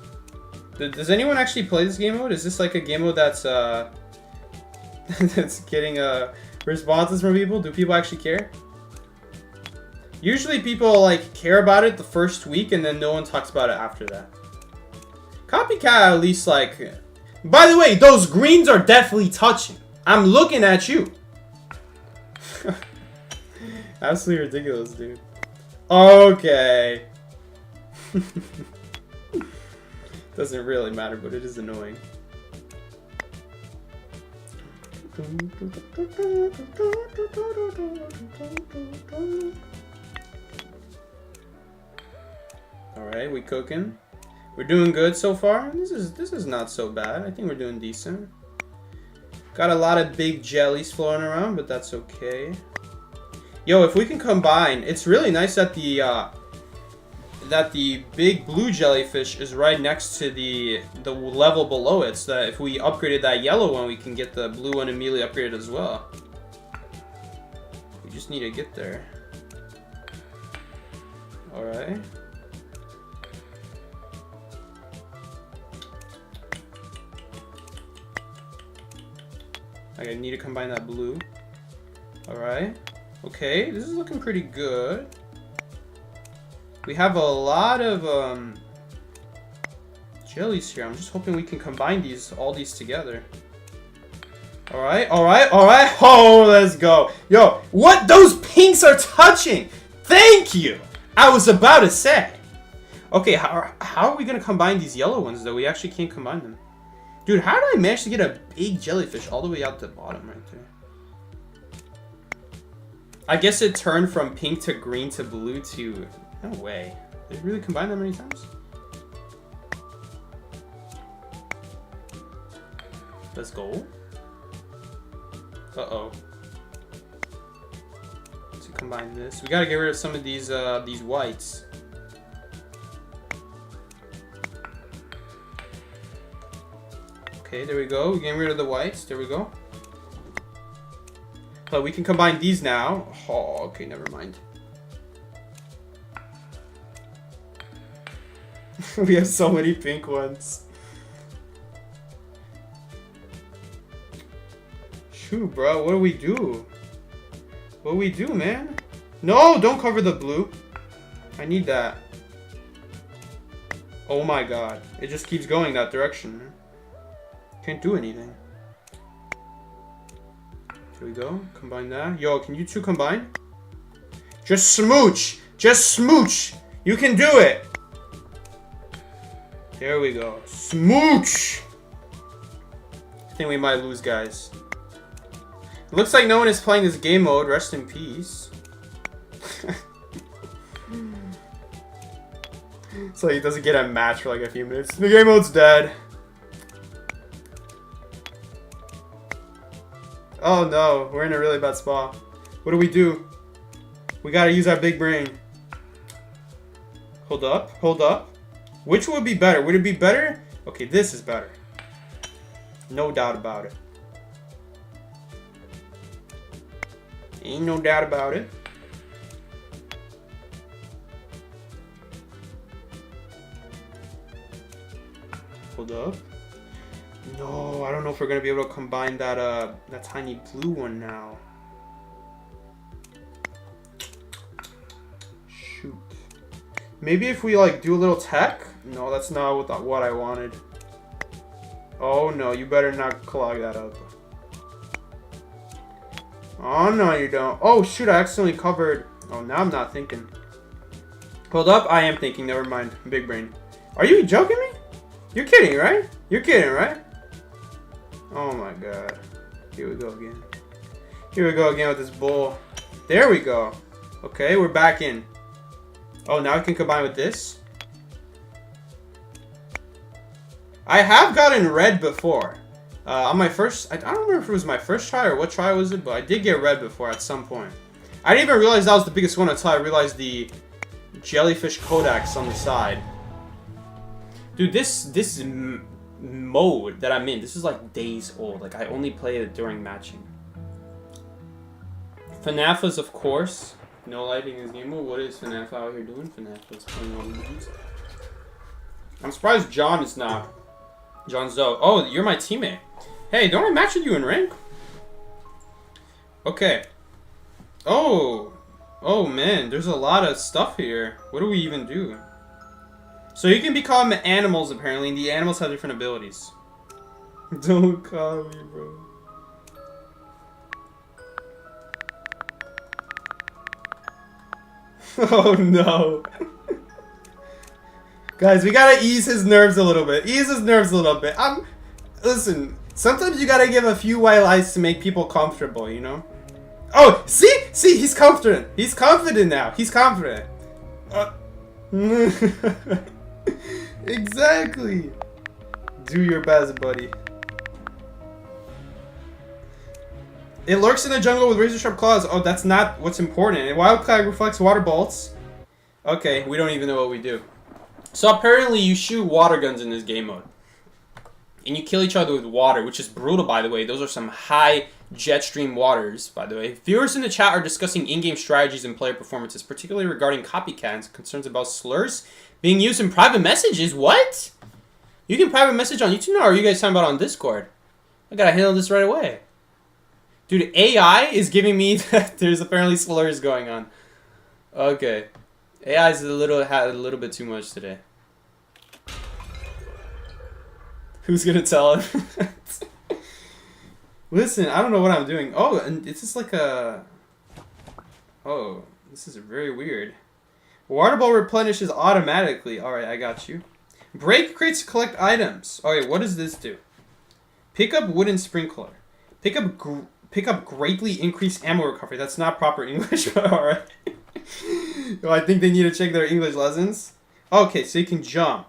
Does anyone actually play this game mode? Is this like a game mode that's that's getting responses from people? Do people actually care? Usually people like care about it the first week and then no one talks about it after that. Copycat at least like... By the way, those greens are definitely touching. I'm looking at you. Absolutely ridiculous, dude. Okay. Doesn't really matter, but it is annoying. Alright, we cooking. We're doing good so far. This is not so bad. I think we're doing decent. Got a lot of big jellies floating around, but that's okay. Yo, if we can combine, it's really nice that the big blue jellyfish is right next to the level below it, so that if we upgraded that yellow one, we can get the blue one immediately upgraded as well. We just need to get there. Alright. I need to combine that blue. Alright. Okay, this is looking pretty good. We have a lot of jellies here. I'm just hoping we can combine all these together. Alright, alright, alright. Oh, let's go. Yo, what? Those pinks are touching! Thank you! I was about to say. Okay, how are we going to combine these yellow ones, though? We actually can't combine them. Dude, how did I manage to get a big jellyfish all the way out the bottom right there? I guess it turned from pink to green to blue to... No way. Did it really combine that many times? Let's go. Uh-oh. To combine this. We gotta get rid of some of these whites. Okay, there we go. We're getting rid of the whites. There we go. But we can combine these now. Oh, okay, never mind. We have so many pink ones. Shoot, bro, what do we do? What do we do, man? No, don't cover the blue. I need that. Oh my god. It just keeps going that direction. Can't do anything. Here we go. Combine that. Yo, can you two combine? Just smooch. Just smooch. You can do it. There we go. Smooch. I think we might lose, guys. It looks like no one is playing this game mode. Rest in peace. So he doesn't get a match for like a few minutes. The game mode's dead. Oh no, we're in a really bad spot. What do we do? We gotta use our big brain. Hold up, hold up. Which would be better? Would it be better? Okay, this is better. No doubt about it. Ain't no doubt about it. Hold up. No, I don't know if we're gonna be able to combine that that tiny blue one now. Shoot. Maybe if we like do a little tech. No, that's not what I wanted. Oh no, you better not clog that up. Oh no, you don't. Oh shoot, I accidentally covered. Oh, now I'm not thinking. Hold up, I am thinking. Never mind. Big brain. Are you joking me? You're kidding, right? You're kidding, right? Oh my god. Here we go again. Here we go again with this bull. There we go. Okay, we're back in. Oh, now we can combine with this. I have gotten red before. On my first... I don't remember if it was my first try or what try was it, but I did get red before at some point. I didn't even realize that was the biggest one until I realized the jellyfish Kodaks on the side. Dude, this mode that I'm in, this is like days old. Like, I only play it during matching. FNAFs, of course. No lighting is game mode. What is FNAF out here doing? FNAF is playing on the music. I'm surprised John is not. John's though. Oh, you're my teammate. Hey, don't I match with you in rank? Okay. Oh. Oh man, there's a lot of stuff here. What do we even do? So you can become animals apparently, and the animals have different abilities. Don't call me, bro. Oh no. Guys, we gotta ease his nerves a little bit. Ease his nerves a little bit. Listen, sometimes you gotta give a few white lies to make people comfortable, you know? Oh, see? See, he's confident. He's confident now. He's confident. Exactly. Do your best, buddy. It lurks in the jungle with razor-sharp claws. Oh, that's not what's important. A wild cloud reflects water bolts. Okay, we don't even know what we do. So apparently you shoot water guns in this game mode. And you kill each other with water, which is brutal, by the way. Those are some high jet stream waters, by the way. Viewers in the chat are discussing in-game strategies and player performances, particularly regarding copycats, concerns about slurs being used in private messages. What? You can private message on YouTube now, or are you guys talking about on Discord? I gotta handle this right away. Dude, AI is giving me that there's apparently slurs going on. Okay. AI's had a little bit too much today. Who's gonna tell him? Listen, I don't know what I'm doing. Oh, and it's just like a... Oh, this is very weird. Water ball replenishes automatically. Alright, I got you. Break crates to collect items. Okay, what does this do? Pick up wooden sprinkler. Pick up greatly increased ammo recovery. That's not proper English, but alright. Oh, I think they need to check their English lessons. Okay, so you can jump.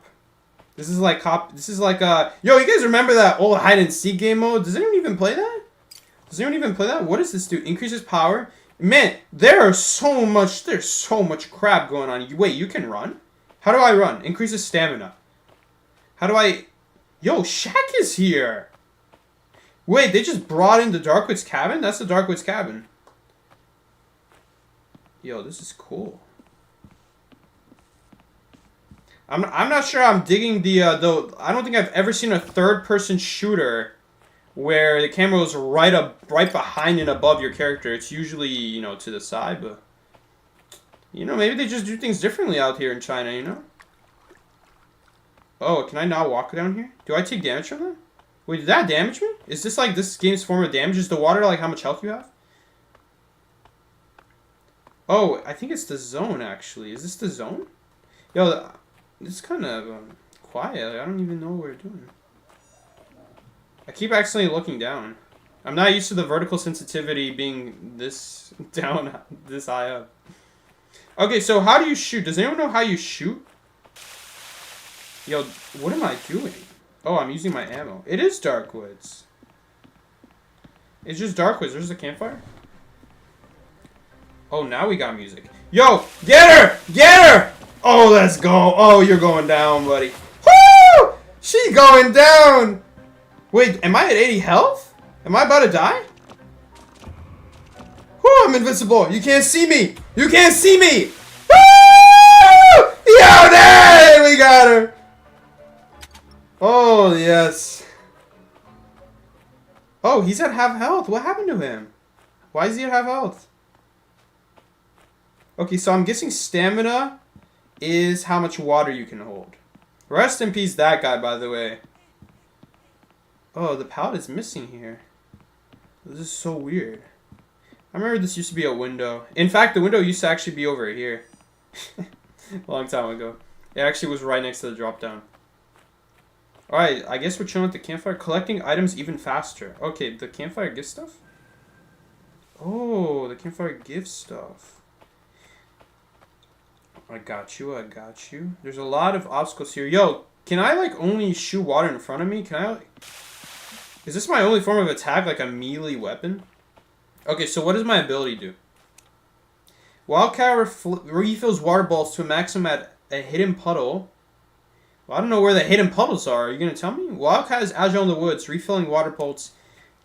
This is like yo, you guys remember that old hide and seek game mode? Does anyone even play that? Does anyone even play that? What does this do? Increases power. Man, there's so much crap going on. Wait, you can run? How do I run? Increases stamina. How do I... Yo, Shaq is here. Wait, they just brought in the Darkwood's cabin? That's the Darkwood's cabin. Yo, this is cool. I'm not sure I'm digging the I don't think I've ever seen a third-person shooter where the camera goes right behind and above your character. It's usually, you know, to the side, but you know, maybe they just do things differently out here in China, you know? Oh, can I not walk down here? Do I take damage from that? Wait, did that damage me? Is this like this game's form of damage? Is the water like how much health you have? Oh, I think it's the zone, actually. Is this the zone? Yo, it's kind of quiet. I don't even know what we're doing. I keep accidentally looking down. I'm not used to the vertical sensitivity being this down, this high up. Okay, so how do you shoot? Does anyone know how you shoot? Yo, what am I doing? Oh, I'm using my ammo. It is Darkwoods. It's just Darkwoods. There's a campfire. Oh, now we got music. Yo, get her! Get her! Oh, let's go. Oh, you're going down, buddy. Woo! She going down. Wait, am I at 80 health? Am I about to die? Woo, I'm invincible. You can't see me. You can't see me. Woo! Yo, there we got her. Oh, yes. Oh, he's at half health. What happened to him? Why is he at half health? Okay, so I'm guessing stamina is how much water you can hold. Rest in peace, that guy, by the way. Oh, the pallet is missing here. This is so weird. I remember this used to be a window. In fact, the window used to actually be over here. A long time ago. It actually was right next to the drop down. Alright, I guess we're chilling at the campfire. Collecting items even faster. Okay, the campfire gives stuff? Oh, the campfire gives stuff. I got you, I got you. There's a lot of obstacles here. Yo, can I, like, only shoot water in front of me? Can I, like... Is this my only form of attack, like a melee weapon? Okay, so what does my ability do? Wildcat refills water balls to a maximum at a hidden puddle. Well, I don't know where the hidden puddles are. Are you going to tell me? Wildcat is agile in the woods, refilling water bolts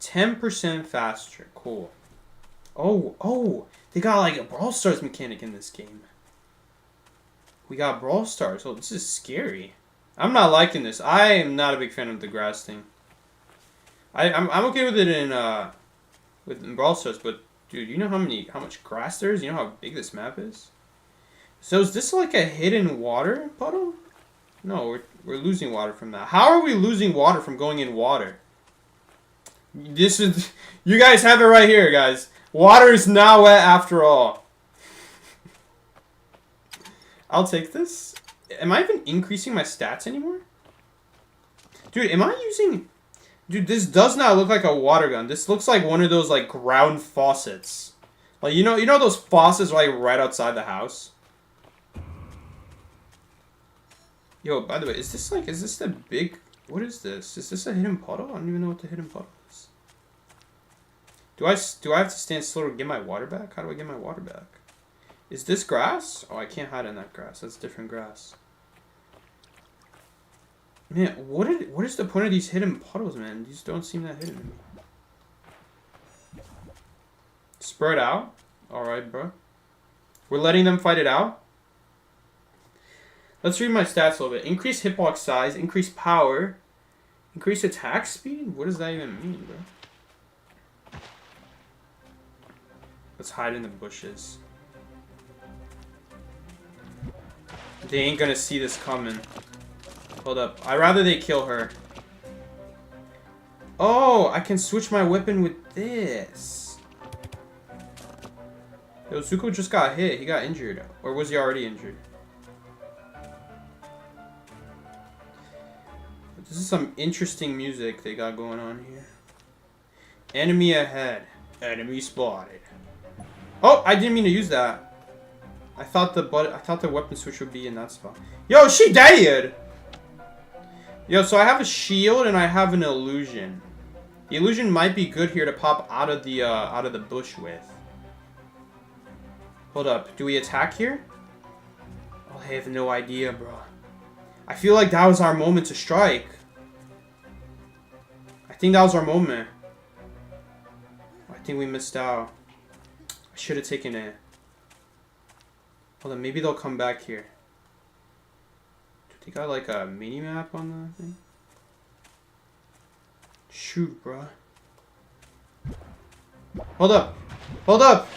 10% faster. Cool. Oh, They got like a Brawl Stars mechanic in this game. We got Brawl Stars. Oh, this is scary. I'm not liking this. I am not a big fan of the grass thing. I'm okay with it in Brawl Stars, but dude, you know how much grass there is? You know how big this map is? So is this like a hidden water puddle? No, we're losing water from that. How are we losing water from going in water? This is... You guys have it right here, guys. Water is now wet after all. I'll take this. Am I even increasing my stats anymore? Dude, am I using... Dude, this does not look like a water gun. This looks like one of those, like, ground faucets. Like, you know those faucets, like, right outside the house? Yo, by the way, is this the big... What is this? Is this a hidden puddle? I don't even know what the hidden puddle is. Do I have to stand still to get my water back? How do I get my water back? Is this grass? Oh, I can't hide in that grass. That's different grass. Man, what is the point of these hidden puddles, man? These don't seem that hidden to me. Spread out? Alright, bro. We're letting them fight it out? Let's read my stats a little bit. Increase hitbox size, increase power, increase attack speed? What does that even mean, bro? Let's hide in the bushes. They ain't gonna see this coming. Hold up. I'd rather they kill her. Oh, I can switch my weapon with this. Yo, Zuko just got hit. He got injured. Or was he already injured? This is some interesting music they got going on here. Enemy ahead. Enemy spotted. Oh, I didn't mean to use that. I thought the weapon switch would be in that spot. Yo, she died! Yo, so I have a shield and I have an illusion. The illusion might be good here to pop out of the bush with. Hold up. Do we attack here? Oh, I have no idea, bro. I feel like that was our moment to strike. I think that was our moment. I think we missed out. I should have taken it. Hold on, maybe they'll come back here. They got like a mini map on the thing. Shoot, bro. Hold up. Hold up.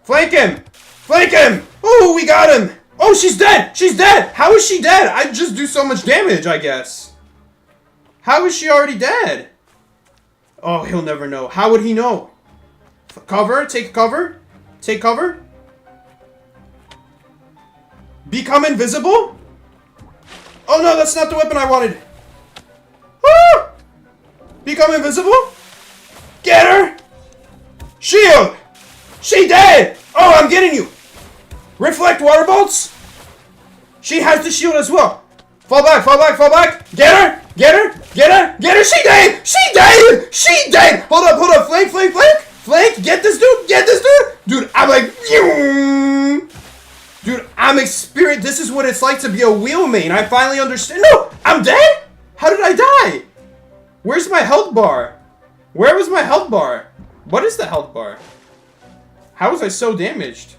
Flank him. Flank him. Oh, we got him. Oh, she's dead. She's dead. How is she dead? I just do so much damage, I guess. How is she already dead? Oh, he'll never know. How would he know? Cover. Take cover. Take cover. Become invisible? Oh no, that's not the weapon I wanted. Ah! Become invisible? Get her! Shield! She dead! Oh, I'm getting you! Reflect water bolts? She has the shield as well. Fall back, fall back, fall back! Get her! Get her! Get her! Get her! She dead! She dead! She dead! Hold up, hold up! Flank, flank, flank! Flank! Get this dude! Get this dude! Dude, I'm like... Dude, I'm experienced. This is what it's like to be a wheel main. I finally understand. No! I'm dead? How did I die? Where's my health bar? Where was my health bar? What is the health bar? How was I so damaged?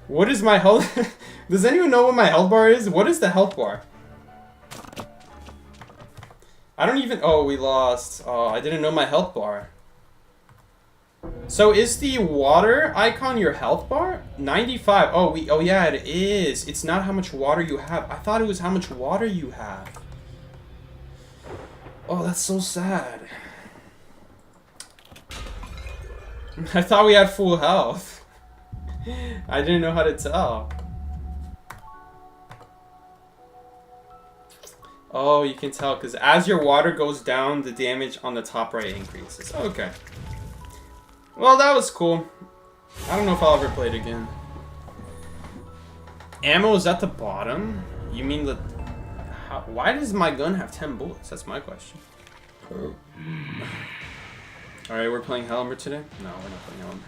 What is my health? Does anyone know what my health bar is? What is the health bar? I don't even... Oh, we lost. Oh, I didn't know my health bar. So is the water icon your health bar? 95. Oh, oh yeah, it is. It's not how much water you have. I thought it was how much water you have. Oh, that's so sad. I thought we had full health. I didn't know how to tell. Oh, you can tell because as your water goes down, the damage on the top right increases. Okay. Well, that was cool. I don't know if I'll ever play it again. Ammo is at the bottom? You mean the... why does my gun have 10 bullets? That's my question. Alright, we're playing Helmer today? No, we're not playing Helmer.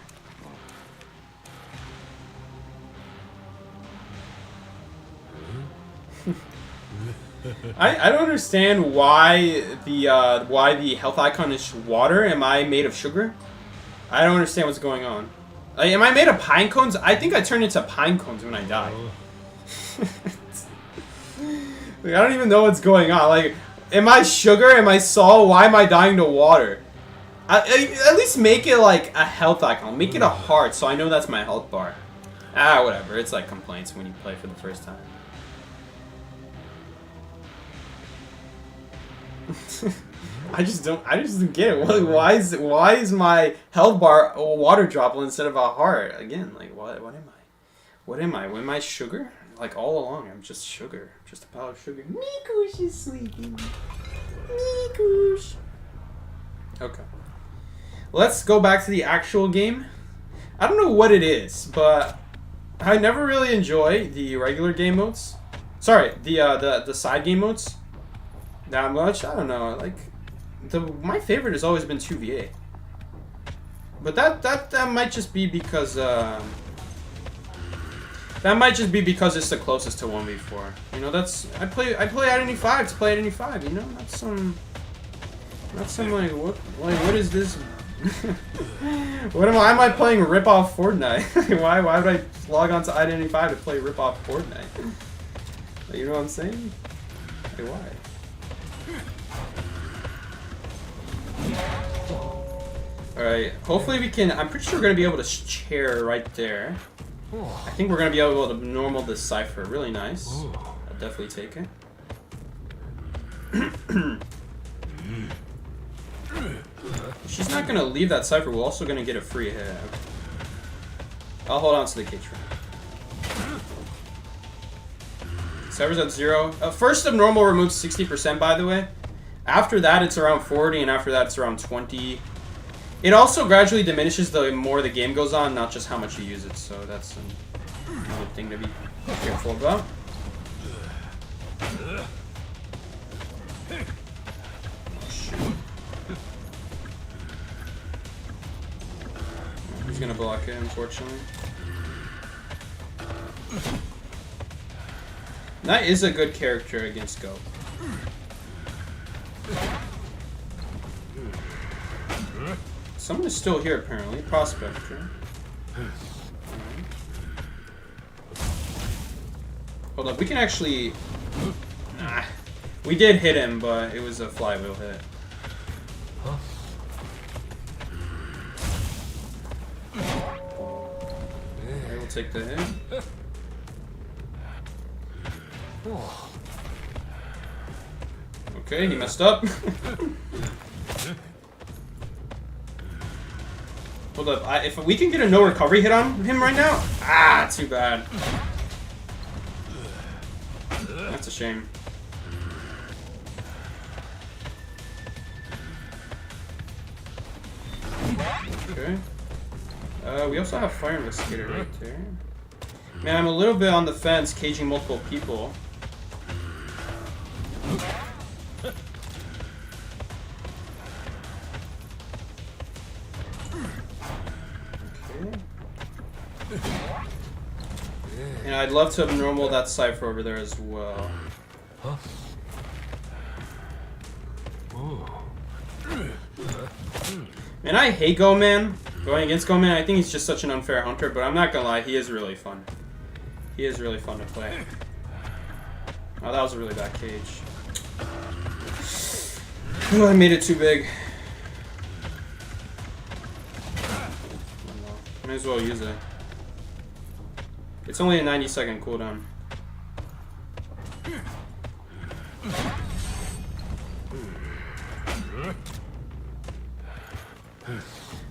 I don't understand why the health icon is water. Am I made of sugar? I don't understand what's going on. Am I made of pine cones? I think I turned into pine cones when I die. Like, I don't even know what's going on. Like, am I sugar? Am I salt? Why am I dying to water? At least make it like a health icon. Make it a heart so I know that's my health bar. Ah, whatever. It's like complaints when you play for the first time. I just don't get it. Why is my health bar a water droplet instead of a heart? Again, like what am I? What am I? Am I sugar? Like all along, I'm just sugar. Just a pile of sugar. Mikush is sleeping. Mikush. Okay. Let's go back to the actual game. I don't know what it is, but I never really enjoy the regular game modes. Sorry, the side game modes that much. I don't know. Like my favorite has always been 2v8. But that might just be because it's the closest to 1v4. You know, that's I play Identity 5 to play Identity 5. You know, not some like what is this? Why am I playing rip-off Fortnite? why would I log on to Identity 5 to play rip-off Fortnite? You know what I'm saying? Like, why? Alright, hopefully we can... I'm pretty sure we're going to be able to chair right there. I think we're going to be able to normal this cipher. Really nice. I'll definitely take it. She's not going to leave that cipher. We're also going to get a free hit. I'll hold on to the cage for now. Cypher's at 0. First of normal removes 60%, by the way. After that, it's around 40, and after that, it's around 20. It also gradually diminishes the more the game goes on, not just how much you use it. So that's another thing to be careful about. Oh, shoot. He's gonna block it, unfortunately. That is a good character against Go. Someone is still here, apparently. Prospector. Hold up, we can actually... Nah. We did hit him, but it was a flywheel hit. Okay, we'll take the hit. Okay, he messed up. Hold up, if we can get a no recovery hit on him right now, too bad. That's a shame. Okay. We also have Fire Investigator right there. Man, I'm a little bit on the fence, caging multiple people. And I'd love to abnormal that cipher over there as well. Man, I hate Go Man. Going against Go Man, I think he's just such an unfair hunter, but I'm not gonna lie, he is really fun. He is really fun to play. Oh, that was a really bad cage. Oh, I made it too big. Might as well use it. It's only a 90-second cooldown.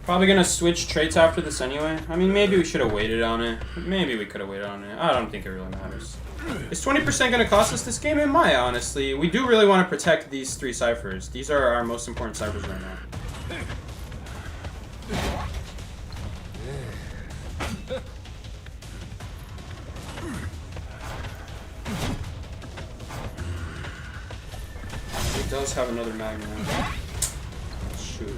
Probably gonna switch traits after this anyway. I mean, maybe we should have waited on it. Maybe we could have waited on it. I don't think it really matters. Is 20% gonna cost us this game? It might, honestly. We do really want to protect these 3 ciphers. These are our most important ciphers right now. It does have another magnet. Shoot.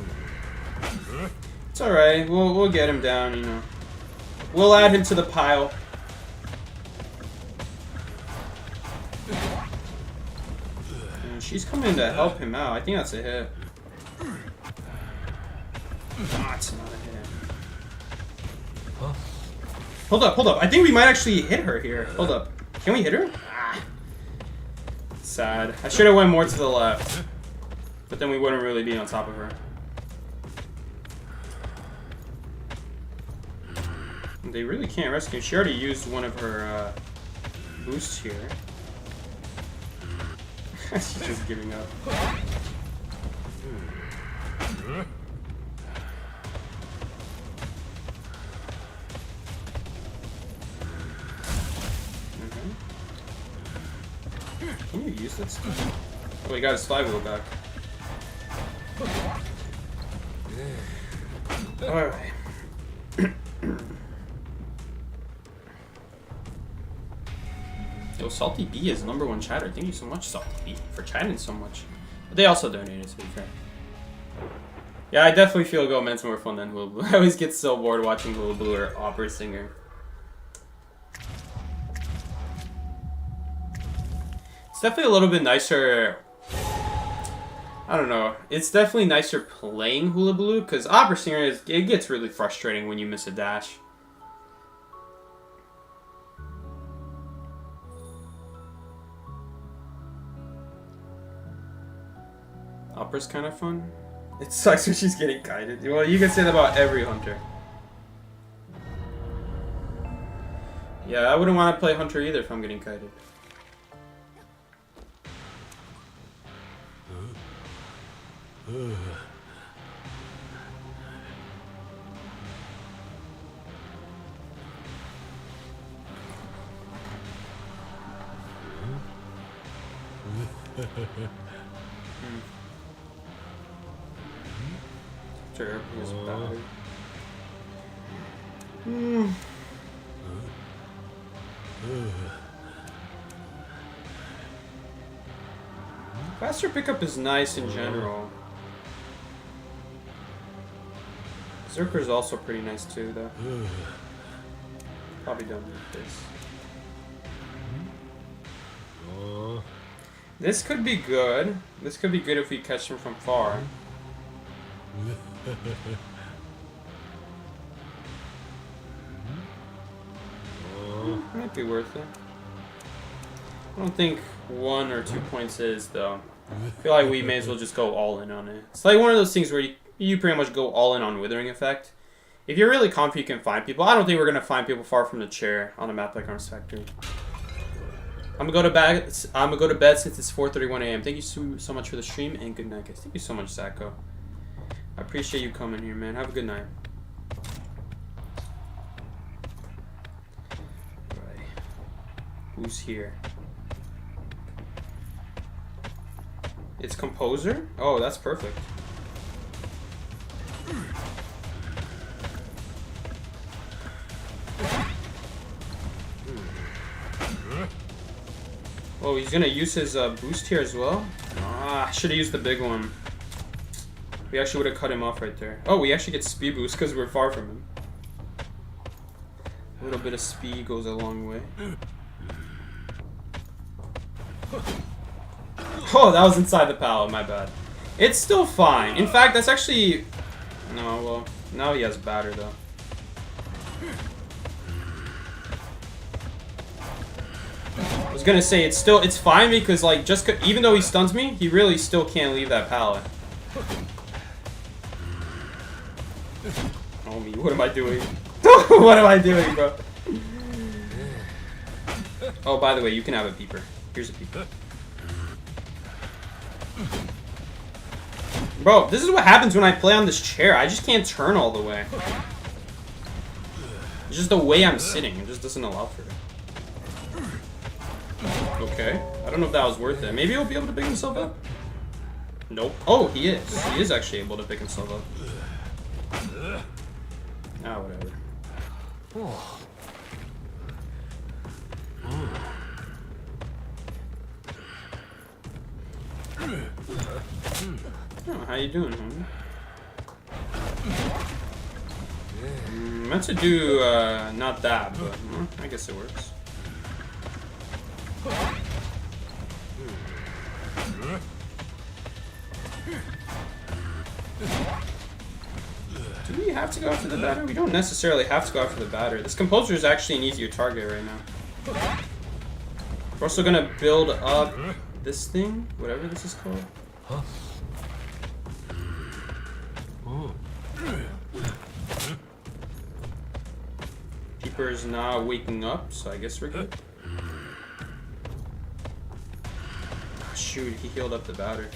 It's alright, we'll get him down, you know. We'll add him to the pile. And she's coming to help him out. I think that's a hit. Ah, it's not a hit. Hold up, hold up. I think we might actually hit her here. Hold up. Can we hit her? Ah. Sad. I should have went more to the left. But then we wouldn't really be on top of her. They really can't rescue. She already used one of her boosts here. She's just giving up. Can you use that stuff? Oh, he got his flywheel back. Alright. Yo, Salty B is #1 chatter. Thank you so much, Salty B, for chatting so much. But they also donated, to be fair. Yeah, I definitely feel Go Men's more fun than Hula Blue. I always get so bored watching Hula Blue or Opera Singer. It's definitely a little bit nicer. I don't know. It's definitely nicer playing Hula Blue because Opera Singer it gets really frustrating when you miss a dash. Opera's kind of fun. It sucks when she's getting guided. Well, you can say that about every hunter. Yeah, I wouldn't want to play hunter either if I'm getting guided. Sure, he's battered. Faster pickup is nice in general. Zerker's also pretty nice too, though. Probably don't need this. This could be good. This could be good if we catch him from far. Might be worth it. I don't think 1 or 2 points is, though. I feel like we may as well just go all in on it. It's like one of those things where you pretty much go all in on Withering Effect. If you're really confident you can find people, I don't think we're going to find people far from the chair on a map like Arms Factory. I'm gonna go to bed since it's 4:31 a.m. Thank you so much for the stream and good night, guys. Thank you so much, Zachko. I appreciate you coming here, man. Have a good night. Right. Who's here? It's Composer? Oh, that's perfect. Oh, he's gonna use his boost here as well? Ah, should have used the big one. We actually would have cut him off right there. Oh, we actually get speed boost because we're far from him. A little bit of speed goes a long way. Oh, that was inside the pallet, my bad. It's still fine. In fact, that's actually... No, well, now he has batter though. I was gonna say it's fine because like even though he stuns me, he really still can't leave that pallet. Oh me, what am I doing? What am I doing, bro? Oh, by the way, you can have a beeper. Here's a beeper. Bro, this is what happens when I play on this chair. I just can't turn all the way. It's just the way I'm sitting. It just doesn't allow for it. Okay. I don't know if that was worth it. Maybe he'll be able to pick himself up? Nope. Oh, he is. He is actually able to pick himself up. Ah, whatever. Oh, how you doing, homie? Meant to do, not that, but I guess it works. Do we have have to go after the batter? We don't necessarily have to go after the batter. This composer is actually an easier target right now. We're also gonna build up this thing, whatever this is called. Keeper is not waking up, so I guess we're good. Shoot, he healed up the batter.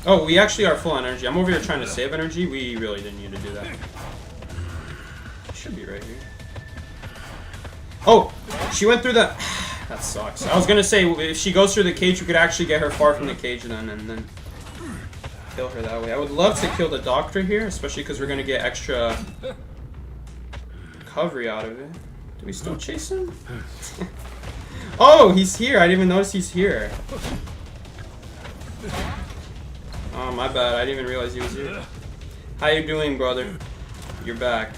Oh, we actually are full on energy. I'm over here trying to save energy. We really didn't need to do that. Should be right here. Oh, she went through the... That sucks. I was gonna say, if she goes through the cage, we could actually get her far from the cage then, and then kill her that way. I would love to kill the doctor here, especially because we're gonna get extra recovery out of it. Do we still chase him? Oh, he's here. I didn't even notice he's here. Oh, my bad. I didn't even realize he was here. How you doing, brother? You're back.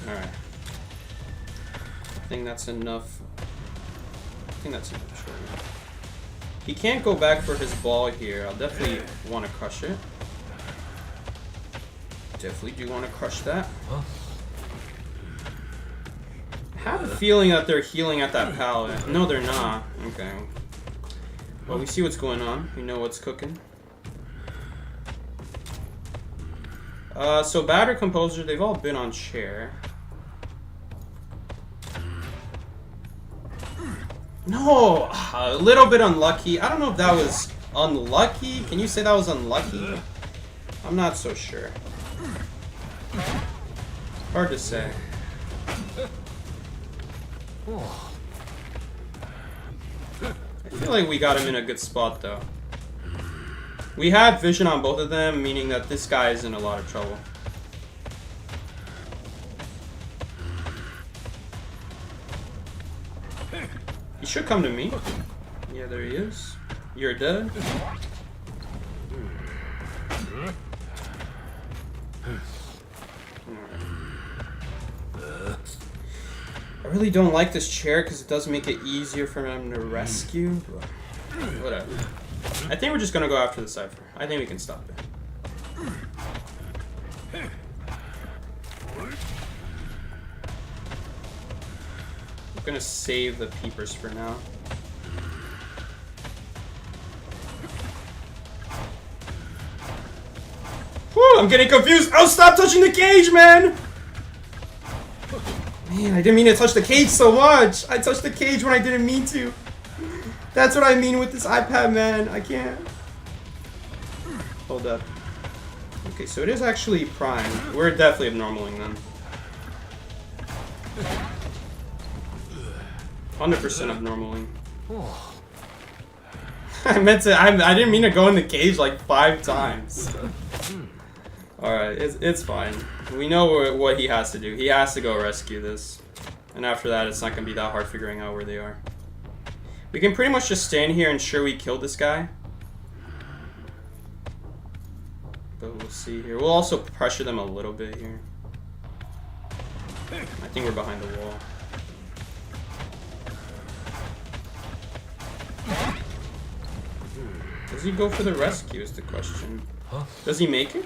Alright. I think that's enough. I think that's enough. Sure. He can't go back for his ball here. I'll definitely want to crush it. Definitely do want to crush that. I have a feeling that they're healing at that pallet. No, they're not. Okay. Well, we see what's going on. We know what's cooking. So batter, composer, they've all been on chair. No, a little bit unlucky. I don't know if that was unlucky. Can you say that was unlucky? I'm not so sure. Hard to say. I feel like we got him in a good spot though. We have vision on both of them, meaning that this guy is in a lot of trouble. He should come to me. Yeah, there he is. You're dead. I really don't like this chair because it does make it easier for him to rescue. But whatever. I think we're just gonna go after the cipher. I think we can stop it. I'm gonna save the peepers for now. Whew, I'm getting confused. Oh, stop touching the cage, man! Man, I didn't mean to touch the cage so much. I touched the cage when I didn't mean to. That's what I mean with this iPad, man. I can't. Hold up. Okay, so it is actually prime. We're definitely abnormaling then. 100% abnormaling. I meant to. I didn't mean to go in the cage like 5 times. Alright, it's fine. We know what he has to do. He has to go rescue this. And after that, it's not going to be that hard figuring out where they are. We can pretty much just stand here and ensure we kill this guy. But we'll see here. We'll also pressure them a little bit here. I think we're behind the wall. Does he go for the rescue is the question. Does he make it?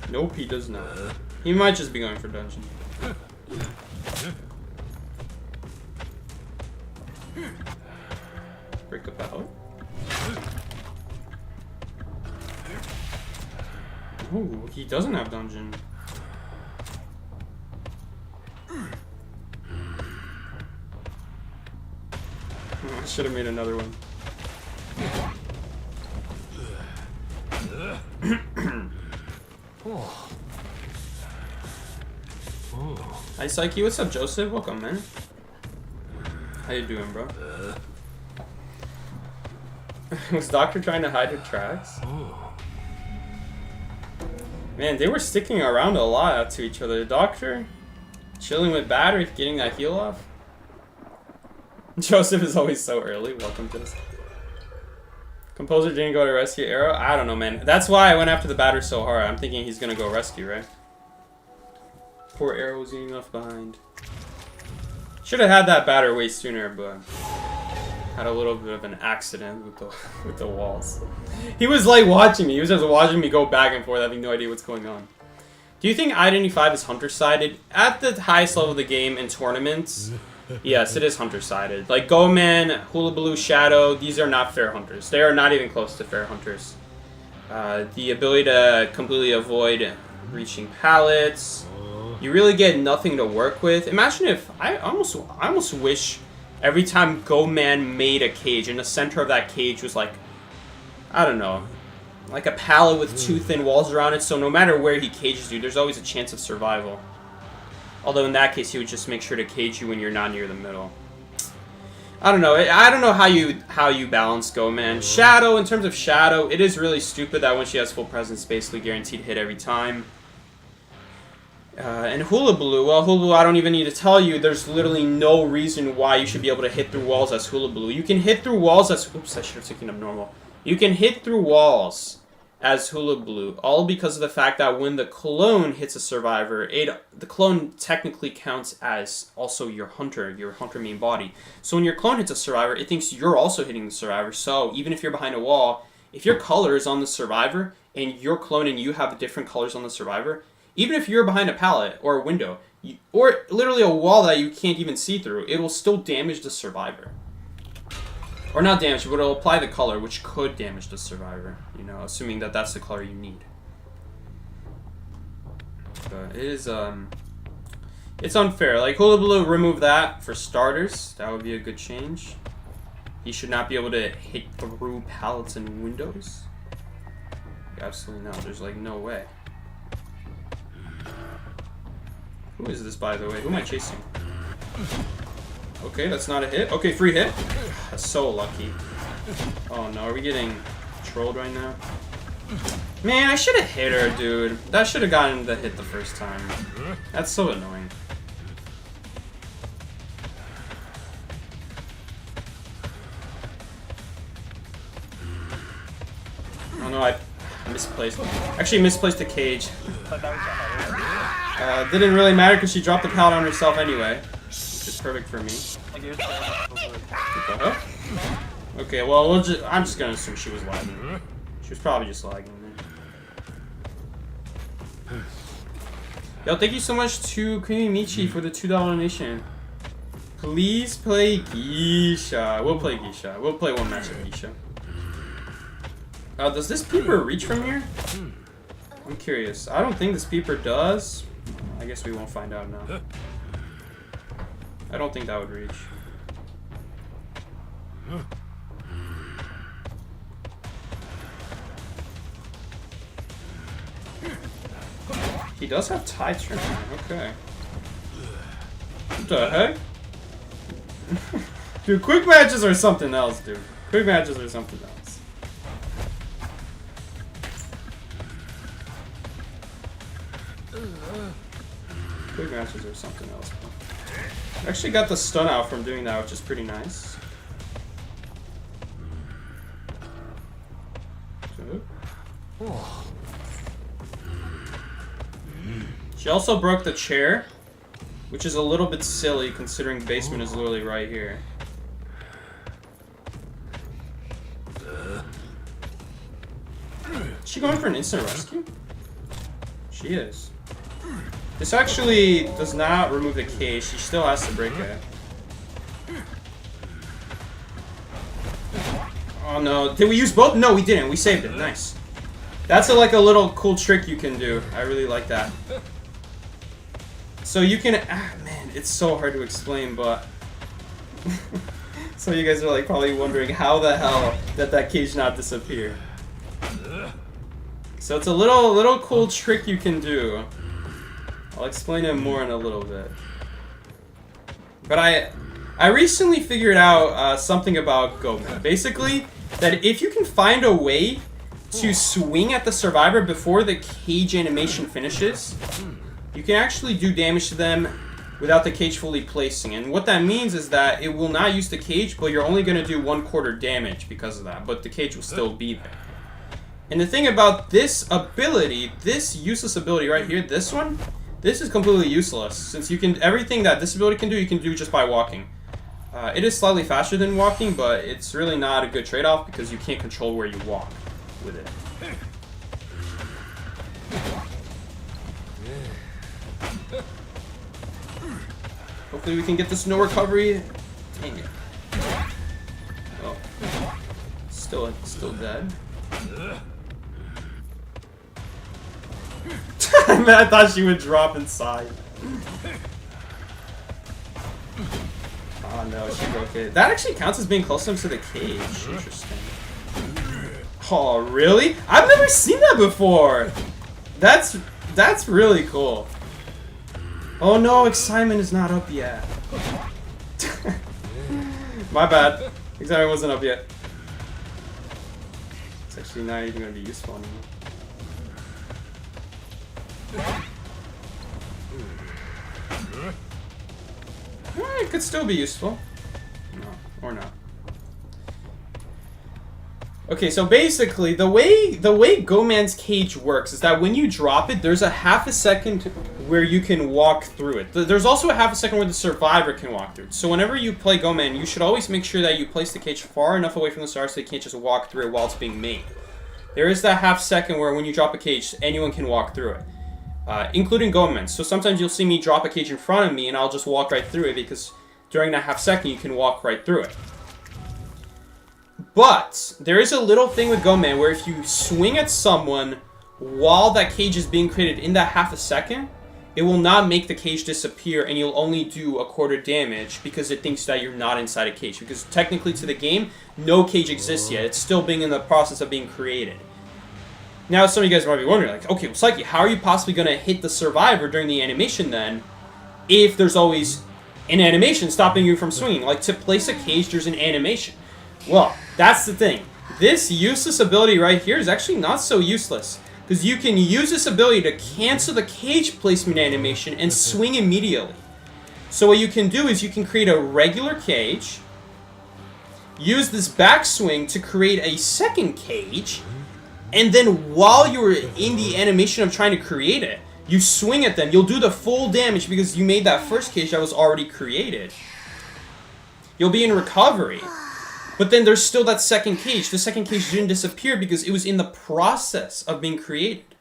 Nope, he does not. He might just be going for dungeon. Break a pallet. Oh, he doesn't have dungeon. I should have made another one. Hi Psyche, what's up Joseph? Welcome, man. How you doing, bro? Was Doctor trying to hide her tracks? Man, they were sticking around a lot to each other. The Doctor chilling with Batter, getting that heal off. Joseph is always so early. Welcome, Joseph. Composer didn't go to rescue Arrow? I don't know, man. That's why I went after the Batter so hard. I'm thinking he's gonna go rescue, right? Poor Arrow was getting left behind. Should have had that batter way sooner, but had a little bit of an accident with the walls. He was like watching me. He was just watching me go back and forth, having no idea what's going on. Do you think I-95 is hunter-sided? At the highest level of the game in tournaments, yes, it is hunter-sided. Like Go-Man, Hula Baloo, Shadow, these are not fair hunters. They are not even close to fair hunters. The ability to completely avoid reaching pallets. You really get nothing to work with. Imagine if I almost wish every time Go-Man made a cage, in the center of that cage was like, I don't know, like a pallet with two thin walls around it, so no matter where he cages you, there's always a chance of survival. Although in that case, he would just make sure to cage you when you're not near the middle. I don't know. I don't know how you balance Go-Man. Shadow, in terms of Shadow, it is really stupid that when she has full presence, basically guaranteed hit every time. And Hula Baloo, well, Hula Baloo, I don't even need to tell you, there's literally no reason why you should be able to hit through walls as Hula Baloo. You can hit through walls as... Oops, I should have taken up normal. You can hit through walls as Hula Baloo, all because of the fact that when the clone hits a survivor, the clone technically counts as also your hunter main body. So when your clone hits a survivor, it thinks you're also hitting the survivor. So even if you're behind a wall, if your color is on the survivor and your clone and you have different colors on the survivor, even if you're behind a pallet or a window, or literally a wall that you can't even see through, it will still damage the survivor. Or not damage, but it'll apply the color, which could damage the survivor, you know, assuming that that's the color you need. But it is, it's unfair. Like, Hula Baloo, remove that for starters. That would be a good change. He should not be able to hit through pallets and windows. Absolutely not. There's, like, no way. Who is this, by the way? Who am I chasing? Okay, that's not a hit. Okay, free hit. That's so lucky. Oh no, are we getting trolled right now? Man, I should have hit her, dude. That should have gotten the hit the first time. That's so annoying. Oh no, I misplaced. Actually, misplaced the cage. Didn't really matter because she dropped the pallet on herself anyway. It's perfect for me. Okay, well, I'm just gonna assume she was lagging. She was probably just lagging. Yo, thank you so much to Creamy Michi for the $2 donation. Please play Geisha. We'll play Geisha. We'll play one match of Geisha. Does this peeper reach from here? I'm curious. I don't think this peeper does. I guess we won't find out now. I don't think that would reach. He does have tie turn. Okay. What the heck? Dude, quick matches are something else, dude. Quick matches are something else. Quick matches are something else. I actually got the stun out from doing that, which is pretty nice. She also broke the chair, which is a little bit silly considering the basement is literally right here. Is she going for an instant rescue? She is. This actually does not remove the cage. She still has to break it. Oh no. Did we use both? No, we didn't. We saved it. Nice. That's like a little cool trick you can do. I really like that. So you can... man, it's so hard to explain, but... So you guys are like probably wondering how the hell did that cage not disappear. So it's a little cool trick you can do. I'll explain it more in a little bit. But I recently figured out something about Go-Man. Basically, that if you can find a way to swing at the survivor before the cage animation finishes, you can actually do damage to them without the cage fully placing. And what that means is that it will not use the cage, but you're only going to do 1/4 damage because of that. But the cage will still be there. And the thing about this ability, this useless ability right here, this one, This is completely useless, since you can everything that this ability can do, you can do just by walking. It is slightly faster than walking, but it's really not a good trade-off because you can't control where you walk with it. Hopefully we can get this no recovery. Dang it. Oh. Still dead. Man, I thought she would drop inside. Oh no, she broke it. That actually counts as being close enough to the cage. Interesting. Oh, really? I've never seen that before. That's really cool. Oh no, excitement is not up yet. My bad. Excitement wasn't up yet. It's actually not even going to be useful anymore. It could still be useful. No, or not. Okay, so basically, the way Go-Man's cage works is that when you drop it, there's a half a second where you can walk through it. There's also a half a second where the survivor can walk through it. So whenever you play Go-Man, you should always make sure that you place the cage far enough away from the star so they can't just walk through it while it's being made. There is that half second where when you drop a cage, anyone can walk through it. Including Go-Man. So sometimes you'll see me drop a cage in front of me and I'll just walk right through it because during that half second you can walk right through it. But there is a little thing with Go-Man where if you swing at someone while that cage is being created in that half a second, it will not make the cage disappear and you'll only do a quarter damage because it thinks that you're not inside a cage. Because technically to the game, no cage exists yet. It's still being in the process of being created. Now some of you guys might be wondering, like, okay, well, Psyche, how are you possibly going to hit the survivor during the animation then if there's always an animation stopping you from swinging? Like, to place a cage, there's an animation. Well, that's the thing. This useless ability right here is actually not so useless. Because you can use this ability to cancel the cage placement animation and swing immediately. So what you can do is you can create a regular cage, use this backswing to create a second cage, and then while you're in the animation of trying to create it, you swing at them. You'll do the full damage because you made that first cage that was already created. You'll be in recovery. But then there's still that second cage. The second cage didn't disappear because it was in the process of being created.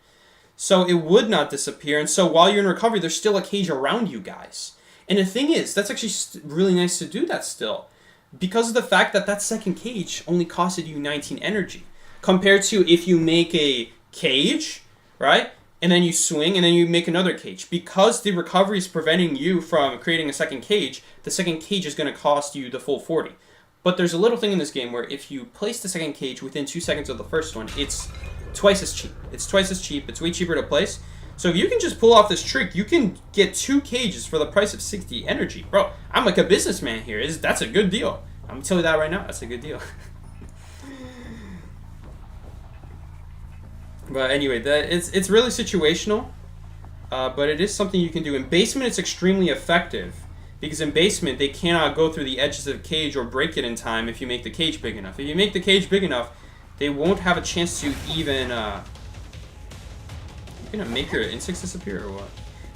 So it would not disappear. And so while you're in recovery, there's still a cage around you guys. And the thing is, that's actually really nice to do that still. Because of the fact that that second cage only costed you 19 energy. Compared to if you make a cage, right? And then you swing and then you make another cage. Because the recovery is preventing you from creating a second cage, the second cage is going to cost you the full 40. But there's a little thing in this game where if you place the second cage within 2 seconds of the first one, it's twice as cheap. It's twice as cheap. It's way cheaper to place. So if you can just pull off this trick, you can get 2 cages for the price of 60 energy. Bro, I'm like a businessman here. That's a good deal. I'm going to tell you that right now. That's a good deal. But anyway, it's really situational. But it is something you can do. In basement, it's extremely effective. Because in basement, they cannot go through the edges of the cage or break it in time if you make the cage big enough. If you make the cage big enough, they won't have a chance to even... You're gonna make your insects disappear or what?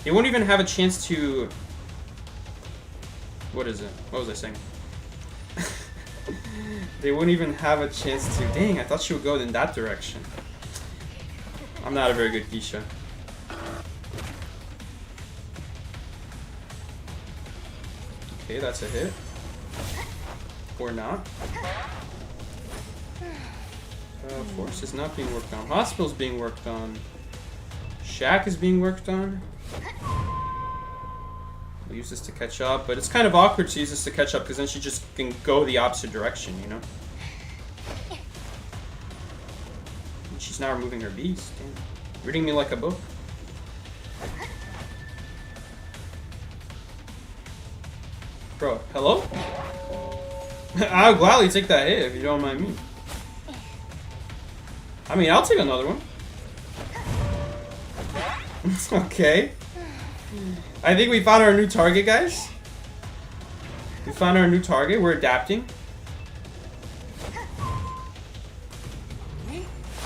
They won't even have a chance to... What is it? What was I saying? They won't even have a chance to... Dang, I thought she would go in that direction. I'm not a very good Keisha. Okay, that's a hit. Or not. Force is not being worked on. Hospital's being worked on. Shack is being worked on. We'll use this to catch up, but it's kind of awkward to use this to catch up because then she just can go the opposite direction, you know? And she's now removing her beast. Damn. Reading me like a book. Bro, hello? I'll gladly take that hit if you don't mind me. I mean, I'll take another one. Okay. I think we found our new target, guys. We found our new target. We're adapting.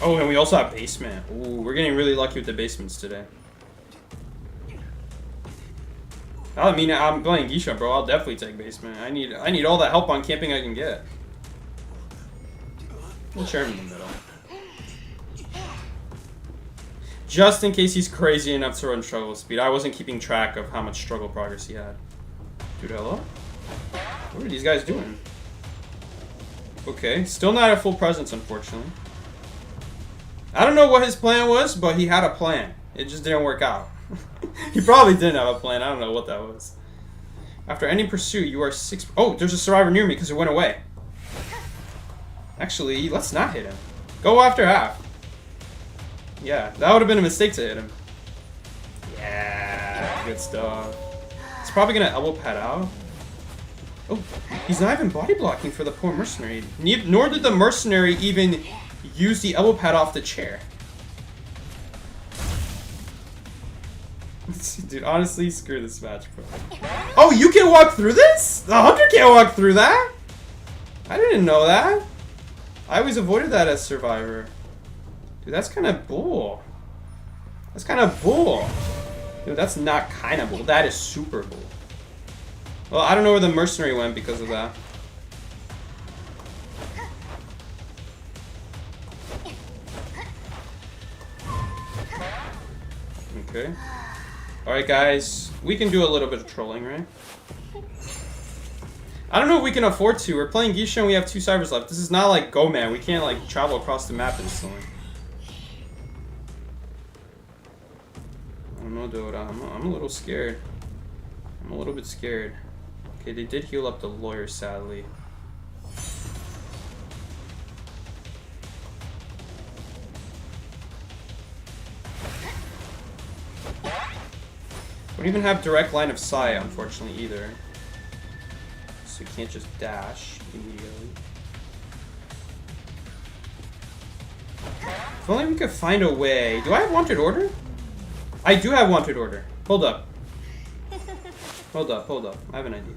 Oh, and we also have basement. Ooh, we're getting really lucky with the basements today. I mean, I'm playing Geisha, bro. I'll definitely take basement. I need all the help on camping I can get. We'll share him in the middle. Just in case he's crazy enough to run struggle speed. I wasn't keeping track of how much struggle progress he had. Dude, hello? What are these guys doing? Okay, still not at full presence, unfortunately. I don't know what his plan was, but he had a plan. It just didn't work out. He probably didn't have a plan. I don't know what that was. After any pursuit, you are 6... Oh, there's a survivor near me because it went away. Actually, let's not hit him. Go after half. Yeah, that would have been a mistake to hit him. Yeah, good stuff. He's probably going to elbow pad out. Oh, he's not even body blocking for the poor mercenary. Nor did the mercenary even use the elbow pad off the chair. Dude, honestly, screw this match, bro. Oh, you can walk through this? The hunter can't walk through that? I didn't know that. I always avoided that as survivor. Dude, that's kind of bull. That's kind of bull. Dude, that's not kind of bull. That is super bull. Well, I don't know where the mercenary went because of that. Okay. Alright, guys. We can do a little bit of trolling, right? I don't know if we can afford to. We're playing Geisha and we have 2 cybers left. This is not like Go Man. We can't, like, travel across the map instantly. I don't know, dude. I'm a little scared. I'm a little bit scared. Okay, they did heal up the lawyer, sadly. We don't even have direct line of sight, unfortunately, either. So you can't just dash immediately. If only we could find a way. Do I have wanted order? I do have wanted order. Hold up. Hold up, hold up. I have an idea.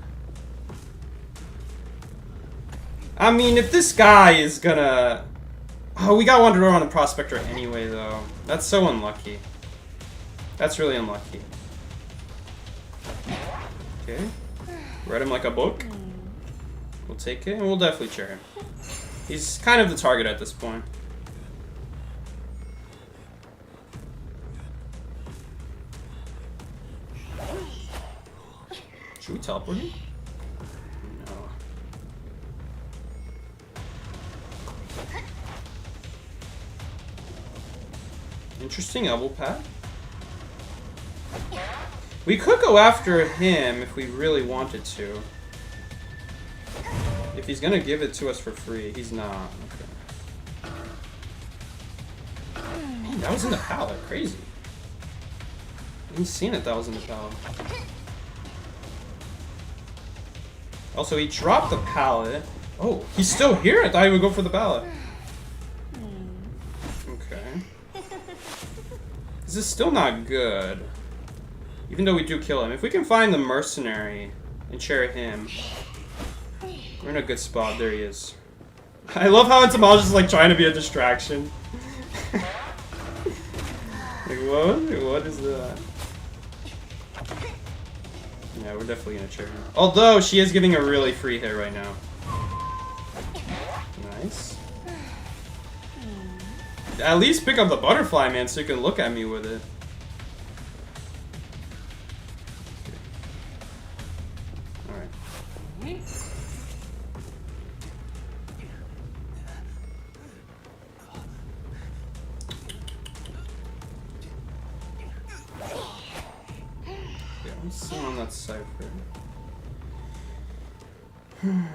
I mean, if this guy is gonna... Oh, we got wanted order on the prospector anyway, though. That's so unlucky. That's really unlucky. Okay. Read him like a book. We'll take it, and we'll definitely cheer him. He's kind of the target at this point. Should we teleport him? No. Interesting elbow pad. We could go after him if we really wanted to. If he's gonna give it to us for free, he's not. Okay. Man, that was in the pallet. Crazy. I didn't see it. That was in the pallet. Also, he dropped the pallet. Oh, he's still here? I thought he would go for the pallet. Okay. This is still not good. Even though we do kill him. If we can find the mercenary and chair him, we're in a good spot. There he is. I love how Entomologist is like trying to be a distraction. Like, what is that? Yeah, we're definitely gonna chair him. Although, she is giving a really free hit right now. Nice. At least pick up the butterfly, man, so you can look at me with it. On that cipher. Let's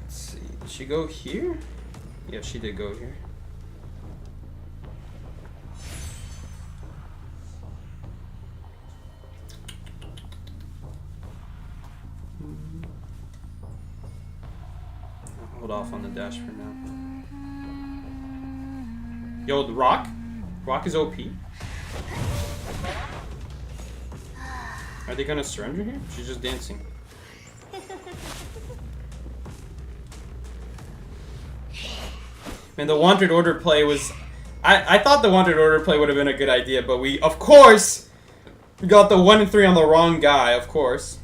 see. Did she go here? Yeah, she did go here. I'll hold off on the dash for now. Yo, the Rock? Rock is OP. Are they gonna surrender here? She's just dancing. Man, the wanted order play was... I thought the wanted order play would have been a good idea, but we, of course, We got the 1 and 3 on the wrong guy, of course.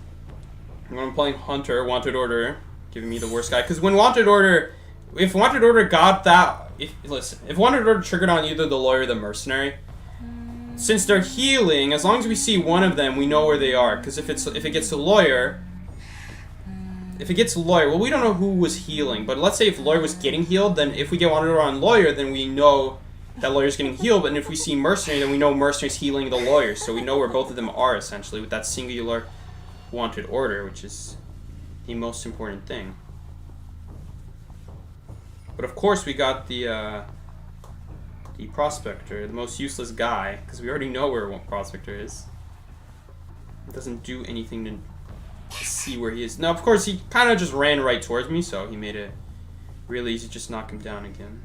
When I'm playing Hunter, Wanted Order, giving me the worst guy. Because when Wanted Order, if Wanted Order got that, if Wanted Order triggered on either the lawyer or the mercenary, since they're healing, as long as we see one of them, we know where they are. Because if it gets the lawyer, well, we don't know who was healing. But let's say if lawyer was getting healed, then if we get Wanted Order on lawyer, then we know that lawyer's getting healed. But if we see mercenary, then we know mercenary's healing the lawyer. So we know where both of them are essentially with that singular Wanted Order, which is the most important thing. But of course we got the Prospector, the most useless guy, because we already know where Prospector is. It doesn't do anything to see where he is. Now, of course, he kind of just ran right towards me, so he made it really easy to just knock him down again.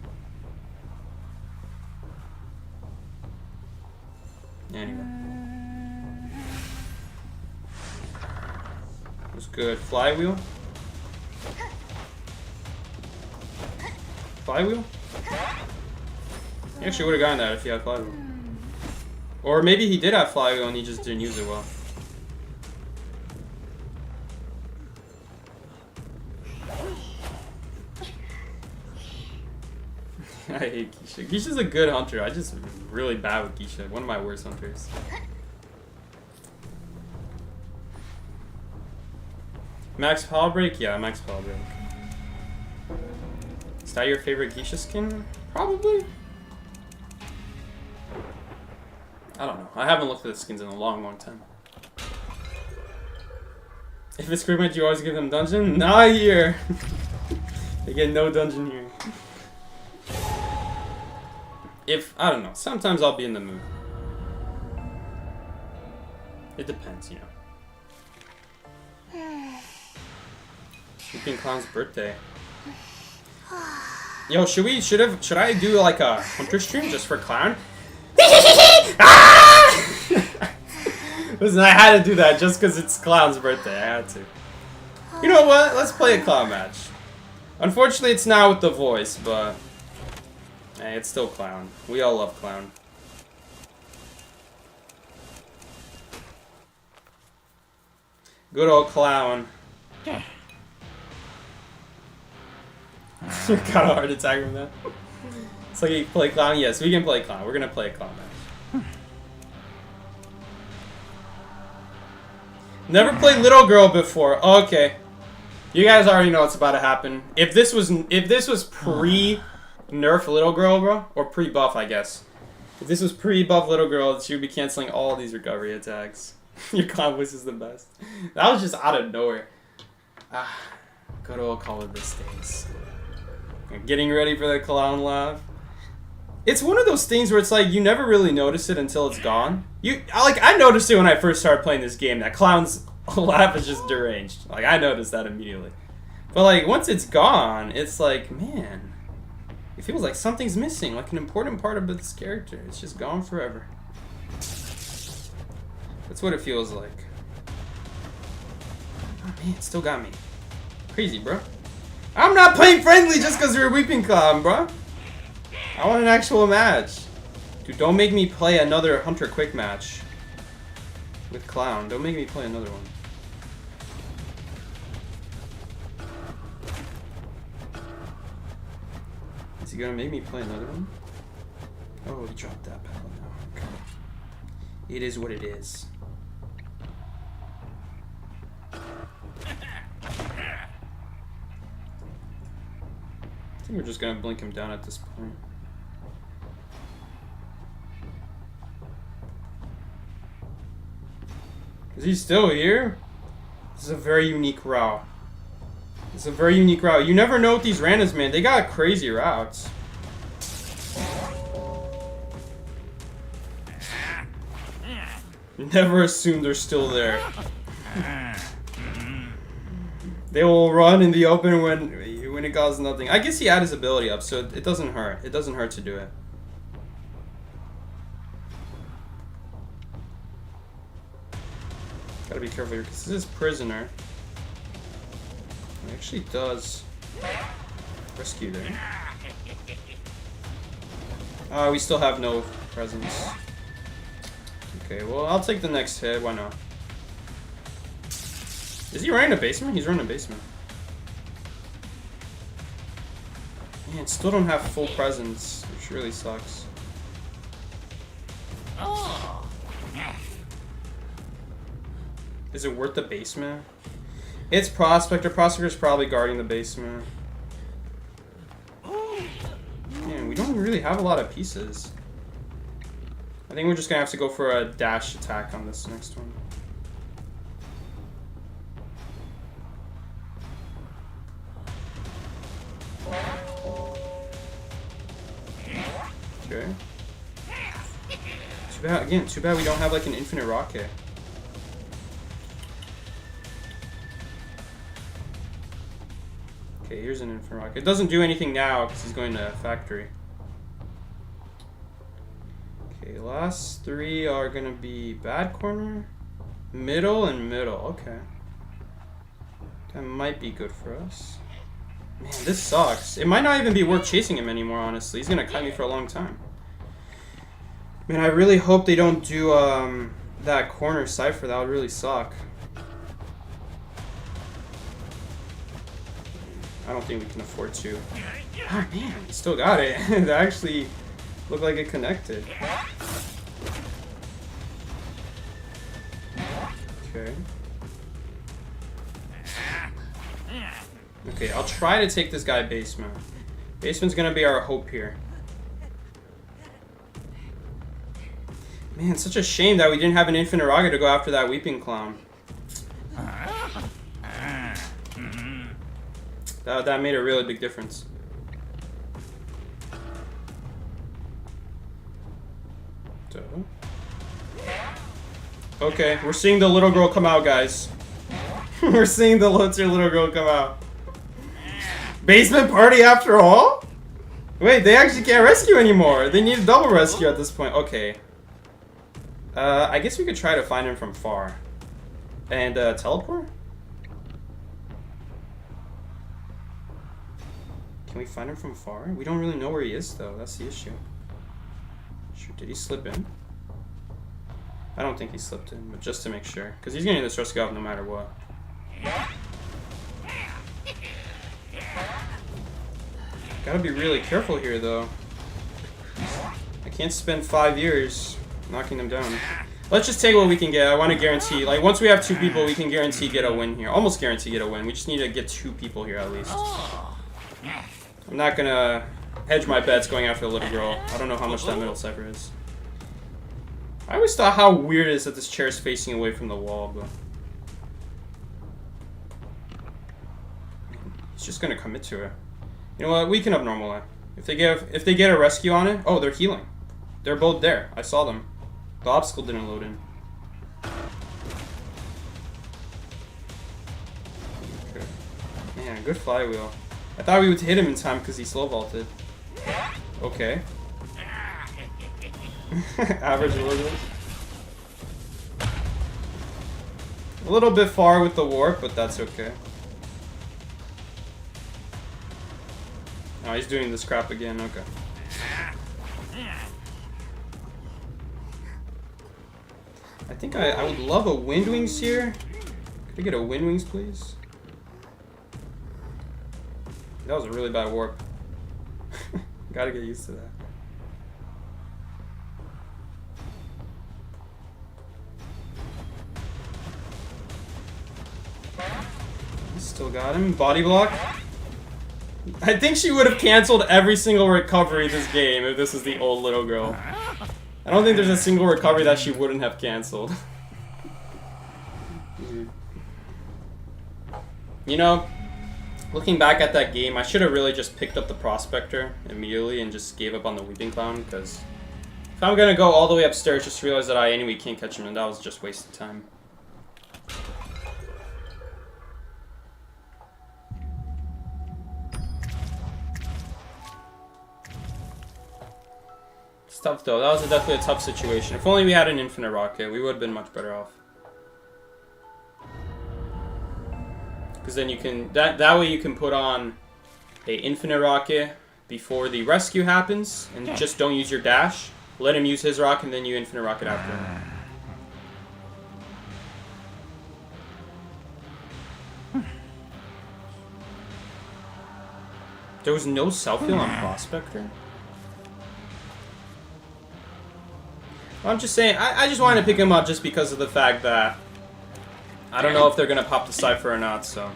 Anyway. It was good. Flywheel? Flywheel? He actually would have gotten that if he had flywheel. Or maybe he did have flywheel and he just didn't use it well. I hate Geisha. Geisha's a good hunter. I just really bad with Geisha. One of my worst hunters. Max Power Break? Yeah, Max Power Break. Is that your favorite Geisha skin? Probably. I don't know. I haven't looked at the skins in a long, long time. If it's quick match, you always give them dungeon? Not here. They get no dungeon here. I don't know. Sometimes I'll be in the mood. It depends, you know. Sleeping Clown's birthday. Yo, should I do like a hunter stream just for Clown? Listen, I had to do that just because it's Clown's birthday. I had to. You know what? Let's play a Clown match. Unfortunately, it's not with the voice, but hey, it's still Clown. We all love Clown. Good old Clown. Got a heart attack from that. It's like you play Clown. Yes, we can play Clown. We're gonna play a Clown match. Never played Little Girl before. Okay, you guys already know what's about to happen. If this was pre-nerf Little Girl, bro, or pre-buff, I guess. If this was pre-buff Little Girl, she would be canceling all of these recovery attacks. Your Clown voice is the best. That was just out of nowhere. Good old Call of This days. Getting ready for the Clown laugh. It's one of those things where it's like you never really notice it until it's gone. I noticed it when I first started playing this game that Clown's laugh is just deranged. Like I noticed that immediately. But like once it's gone, it's like, man, it feels like something's missing, like an important part of this character. It's just gone forever. That's what it feels like. Oh man, it still got me. Crazy, bro. I'm not playing friendly just because you're a Weeping Clown, bro. I want an actual match. Dude, don't make me play another Hunter Quick match with Clown. Don't make me play another one. Is he gonna make me play another one? Oh, he dropped that pedal now. Okay. It is what it is. I think we're just gonna blink him down at this point. Is he still here? This is a very unique route. It's a very unique route. You never know with these randoms, man. They got crazy routes. Never assume they're still there. They will run in the open when it causes nothing. I guess he had his ability up, so it doesn't hurt. It doesn't hurt to do it. Gotta be careful here, because this is prisoner. It actually does rescue there. We still have no presence. Okay, well, I'll take the next hit. Why not? Is he running a basement? He's running a basement. Man, still don't have full presence, which really sucks. Is it worth the basement? It's Prospector. Prospector's probably guarding the basement. Man, we don't really have a lot of pieces. I think we're just gonna have to go for a dash attack on this next one. Okay. Too bad we don't have like an infinite rocket. Okay, here's an infinite rocket. It doesn't do anything now because he's going to factory. Okay, last three are gonna be bad corner, middle, and middle. Okay. That might be good for us. Man, this sucks. It might not even be worth chasing him anymore, honestly. He's gonna kite me for a long time. Man, I really hope they don't do that corner cipher. That would really suck. I don't think we can afford to. Oh man, he still got it. It actually looked like it connected. Okay. Okay, I'll try to take this guy basement. Basement's gonna be our hope here. Man, such a shame that we didn't have an infinite rocket to go after that weeping clown. That made a really big difference. Okay, we're seeing the little girl come out, guys. We're seeing the little girl come out. Basement party after all? Wait, they actually can't rescue anymore. They need a double rescue at this point. Okay. I guess we could try to find him from far. And, teleport? Can we find him from far? We don't really know where he is, though. That's the issue. Did he slip in? I don't think he slipped in, but just to make sure. Because he's getting this rescue off no matter what. Gotta be really careful here, though. I can't spend 5 years knocking them down. Let's just take what we can get. I want to guarantee, like, once we have 2 people, we can guarantee get a win here. Almost guarantee get a win. We just need to get 2 people here at least. I'm not gonna hedge my bets going after the little girl. I don't know how much that middle cipher is. I always thought how weird it is that this chair is facing away from the wall, but it's just gonna commit to it. You know what? We can up normal that. If they get a rescue on it, oh, they're healing. They're both there. I saw them. The obstacle didn't load in. Okay. Man, good flywheel. I thought we would hit him in time because he slow vaulted. Okay. Average a little bit. A little bit far with the warp, but that's okay. Oh, he's doing this crap again. Okay. I think I would love a wind wings here. Could I get a wind wings, please? That was a really bad warp. Gotta get used to that. Still got him. Body block. I think she would have canceled every single recovery this game if this was the old little girl. I don't think there's a single recovery that she wouldn't have canceled. You know, looking back at that game, I should have really just picked up the Prospector immediately and just gave up on the Weeping Clown, because if I'm gonna go all the way upstairs, just realize that I anyway can't catch him, and that was just wasted time. It's tough though. That was definitely a tough situation. If only we had an infinite rocket, we would have been much better off. Because then you can that way you can put on a infinite rocket before the rescue happens, and just don't use your dash. Let him use his rocket, and then you infinite rocket after him. There was no self-heal on Prospector? I'm just saying, I just wanted to pick him up just because of the fact that I don't know if they're going to pop the Cypher or not, so.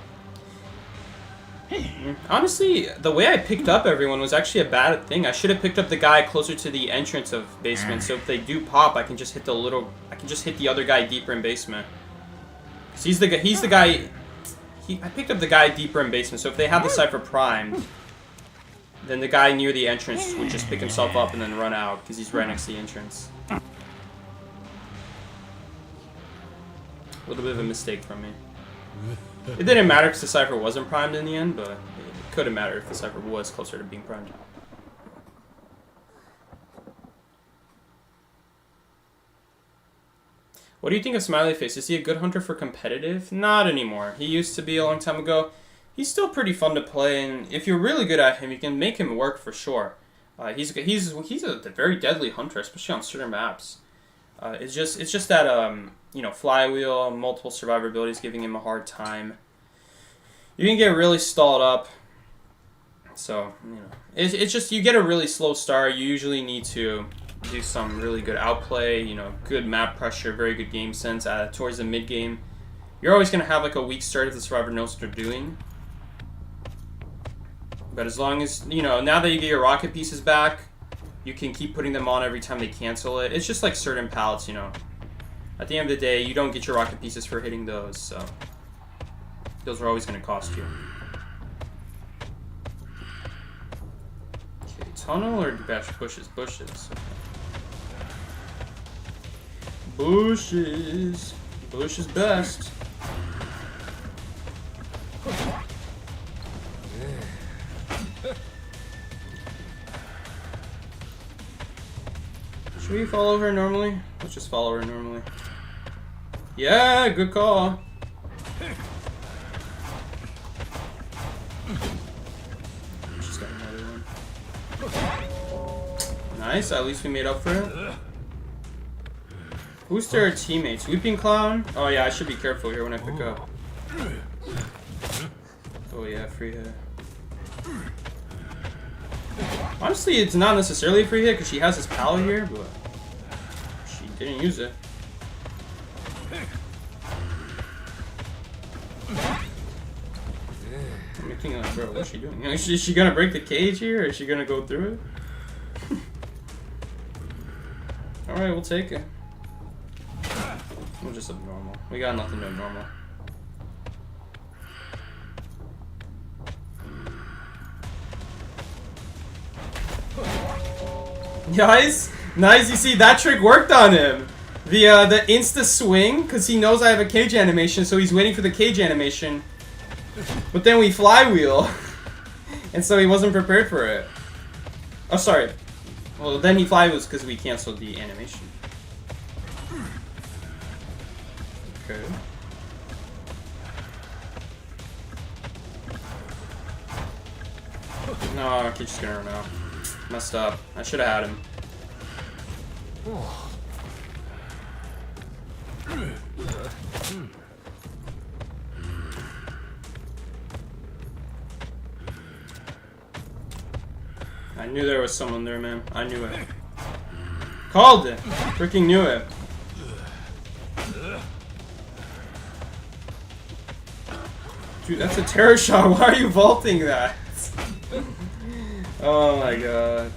Honestly, the way I picked up everyone was actually a bad thing. I should have picked up the guy closer to the entrance of basement, so if they do pop, I can just hit the other guy deeper in basement. So he's the guy, I picked up the guy deeper in basement, so if they had the Cypher primed, then the guy near the entrance would just pick himself up and then run out, because he's right next to the entrance. A little bit of a mistake from me. It didn't matter because the Cypher wasn't primed in the end, but it could have mattered if the Cypher was closer to being primed. What do you think of Smiley Face? Is he a good hunter for competitive? Not anymore. He used to be a long time ago. He's still pretty fun to play, and if you're really good at him, you can make him work for sure. He's a very deadly hunter, especially on certain maps. It's just that you know, flywheel, multiple survivability is giving him a hard time. You can get really stalled up. So, you know, it's just you get a really slow start. You usually need to do some really good outplay, you know, good map pressure, very good game sense towards the mid game. You're always going to have like a weak start if the survivor knows what they're doing. But as long as, you know, now that you get your rocket pieces back, you can keep putting them on every time they cancel it. It's just like certain pallets, you know. At the end of the day, you don't get your rocket pieces for hitting those, so those are always going to cost you. Okay, tunnel or bash bushes? Bushes. Bushes. Bush is best. Should we follow her normally? Let's just follow her normally. Yeah, good call. She's got another one. Nice, at least we made up for it. Who's their teammates? Weeping Clown? Oh yeah, I should be careful here when I pick up. Oh yeah, free hit. Honestly, it's not necessarily a free hit because she has his pal here, but she didn't use it. I'm thinking like, bro, what's she doing? Is she gonna break the cage here, or is she gonna go through it? Alright, we'll take it. We'll just abnormal. We got nothing to abnormal. Nice! Nice, you see, that trick worked on him! The insta swing, because he knows I have a cage animation, so he's waiting for the cage animation. But then we flywheel. And so he wasn't prepared for it. Oh, sorry. Well, then he flywheels because we canceled the animation. Okay. No, Kid's just gonna run out. Messed up. I should have had him. I knew there was someone there, man. I knew it. Called it. Freaking knew it. Dude, that's a terror shot. Why are you vaulting that? Oh my god.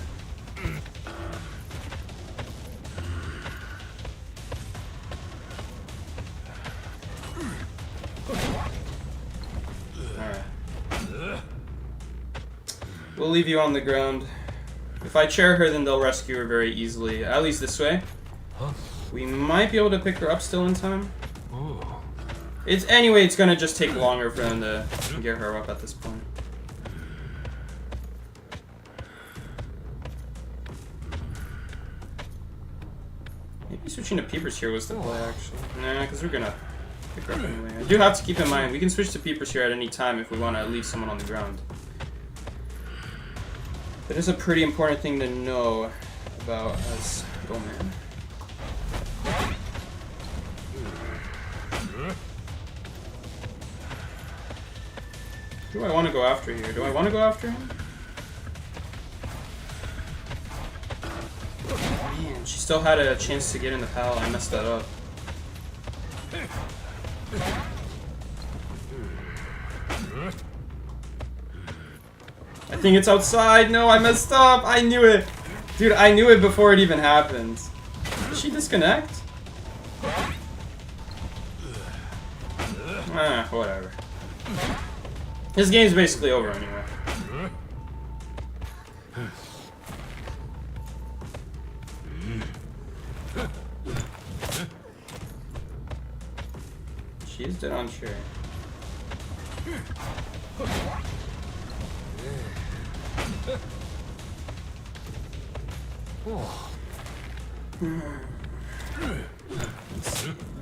Alright. We'll leave you on the ground. If I chair her, then they'll rescue her very easily. At least this way. We might be able to pick her up still in time. Anyway, it's gonna just take longer for them to get her up at this point. Maybe switching to peepers here was the play, actually. Nah, because we're gonna pick her up anyway. I do have to keep in mind, we can switch to peepers here at any time if we want to leave someone on the ground. That is a pretty important thing to know about us. Oh man. Who do I want to go after here? Do I want to go after him? still had a chance to get in the pal. I messed that up. I think it's outside. No, I messed up. I knew it. Dude, I knew it before it even happened. Did she disconnect? Ah, whatever. This game's basically over anyway. She's dead on sure.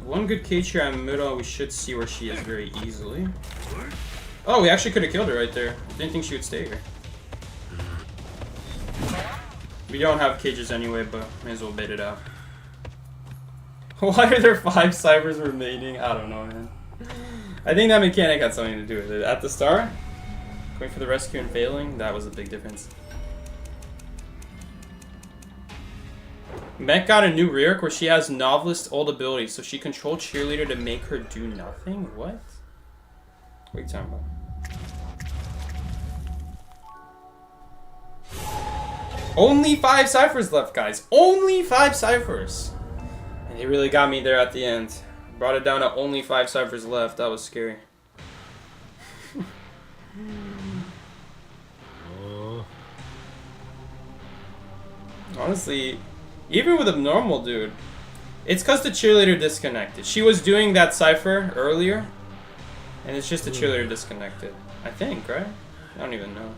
One good cage here in the middle. We should see where she is very easily. Oh, we actually could have killed her right there. Didn't think she would stay here. We don't have cages anyway, but may as well bait it out. Why are there 5 ciphers remaining? I don't know, man. I think that mechanic had something to do with it. At the start, going for the rescue and failing, that was a big difference. Mech got a new rearc where she has novelist old abilities, so she controlled cheerleader to make her do nothing? What? What are you talking about? Only 5 ciphers left, guys. Only 5 ciphers. And he really got me there at the end. Brought it down to only 5 ciphers left. That was scary. Honestly, even with a normal dude, it's because the cheerleader disconnected. She was doing that cipher earlier, and it's just the cheerleader disconnected. I think, right? I don't even know.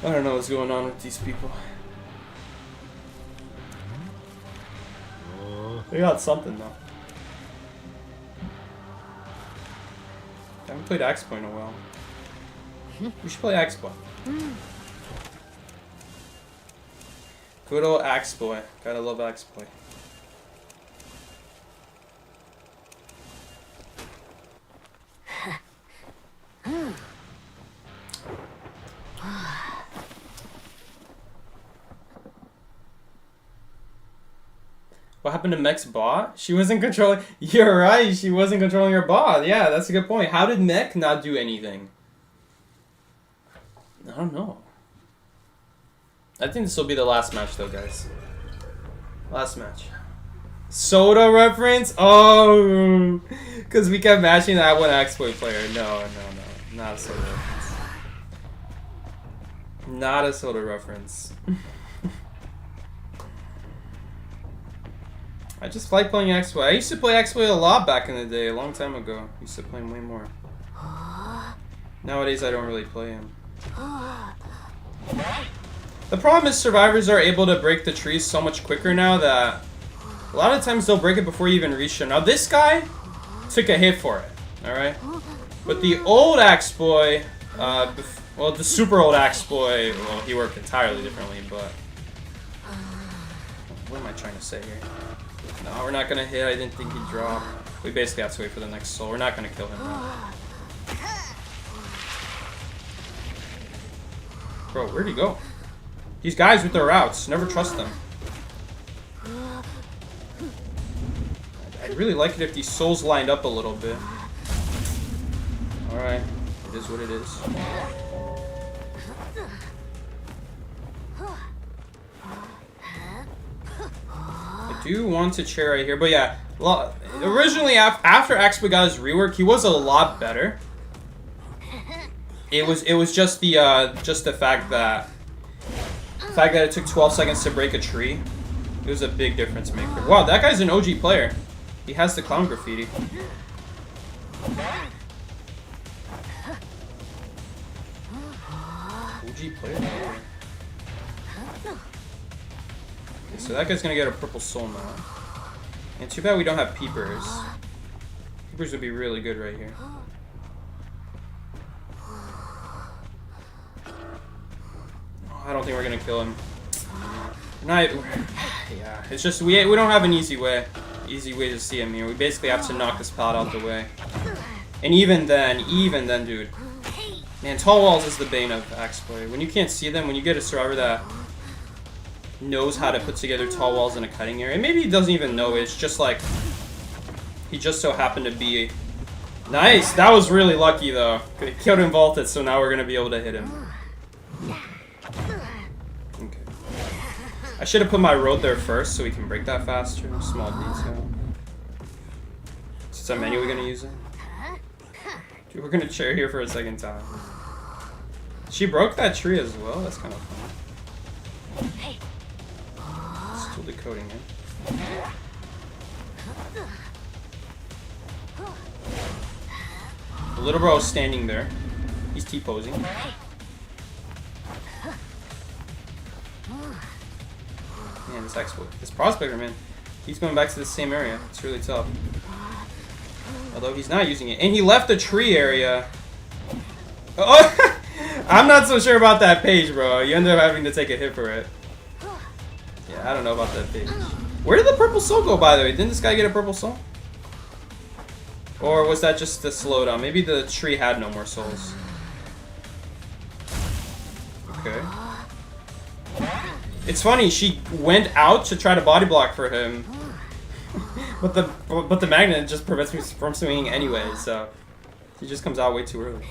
I don't know what's going on with these people. They got something though. I haven't played Axe-Boy in a while. We should play Axe-Boy. Good old Axe-Boy. Gotta love Axe-Boy. What happened to Mech's bot? She wasn't controlling... You're right, she wasn't controlling her bot. Yeah, that's a good point. How did Mech not do anything? I don't know. I think this will be the last match though, guys. Last match. Soda reference? Oh! Because we kept matching that one Axe-Boy player. No. Not a soda reference. Not a soda reference. I just like playing Axe-Boy. I used to play Axe-Boy a lot back in the day, a long time ago. I used to play him way more. Nowadays, I don't really play him. The problem is survivors are able to break the trees so much quicker now that a lot of times they'll break it before you even reach them. Now, this guy took a hit for it, alright? But the old Axe-Boy, well, the super old Axe-Boy, well, he worked entirely differently, but... What am I trying to say here? No, we're not gonna hit. I didn't think he'd drop. We basically have to wait for the next soul. We're not gonna kill him now. Bro, where'd he go? These guys with their routes, never trust them. I'd really like it if these souls lined up a little bit. Alright, it is what it is. I do want to chair right here, but yeah, originally after Axe-Boy got his rework, he was a lot better. It was just the fact that it took 12 seconds to break a tree. It was a big difference maker. Wow, that guy's an OG player. He has the clown graffiti. OG player. So that guy's gonna get a purple soul now. And too bad we don't have peepers. Peepers would be really good right here. Oh, I don't think we're gonna kill him. Yeah, it's just we don't have an easy way to see him here. We basically have to knock this pallet out the way. And even then, dude. Man, tall walls is the bane of Axe-Boy. When you can't see them, when you get a survivor that knows how to put together tall walls in a cutting area. Maybe he doesn't even know it. It's just like he just so happened to be. Nice. That was really lucky though. Could have killed and vaulted, so now we're gonna be able to hit him. Okay. I should have put my road there first so we can break that faster. Small detail. Is that menu we're gonna use it? Dude, we're gonna chair here for a second time. She broke that tree as well. That's kind of fun. Still decoding it. The little bro is standing there. He's T-posing. Man, this prospector, man, he's going back to the same area. It's really tough. Although he's not using it. And he left the tree area. Oh! I'm not so sure about that page, bro. You end up having to take a hit for it. Yeah, I don't know about that page. Where did the purple soul go, by the way? Didn't this guy get a purple soul? Or was that just the slowdown? Maybe the tree had no more souls. Okay. It's funny, she went out to try to body block for him. but the magnet just prevents me from swinging anyway, so he just comes out way too early.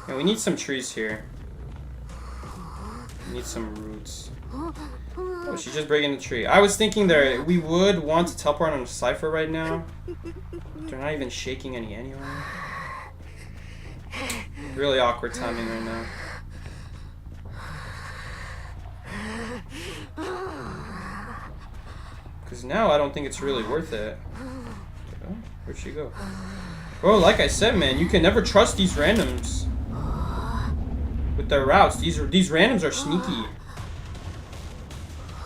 And we need some trees here. We need some roots. Oh, she's just breaking the tree. I was thinking there we would want to teleport on a cipher right now. They're not even shaking any anyway. Really awkward timing right now. Because now I don't think it's really worth it. Oh, where'd she go? Oh, like I said, man, you can never trust these randoms with their routes. These randoms are sneaky.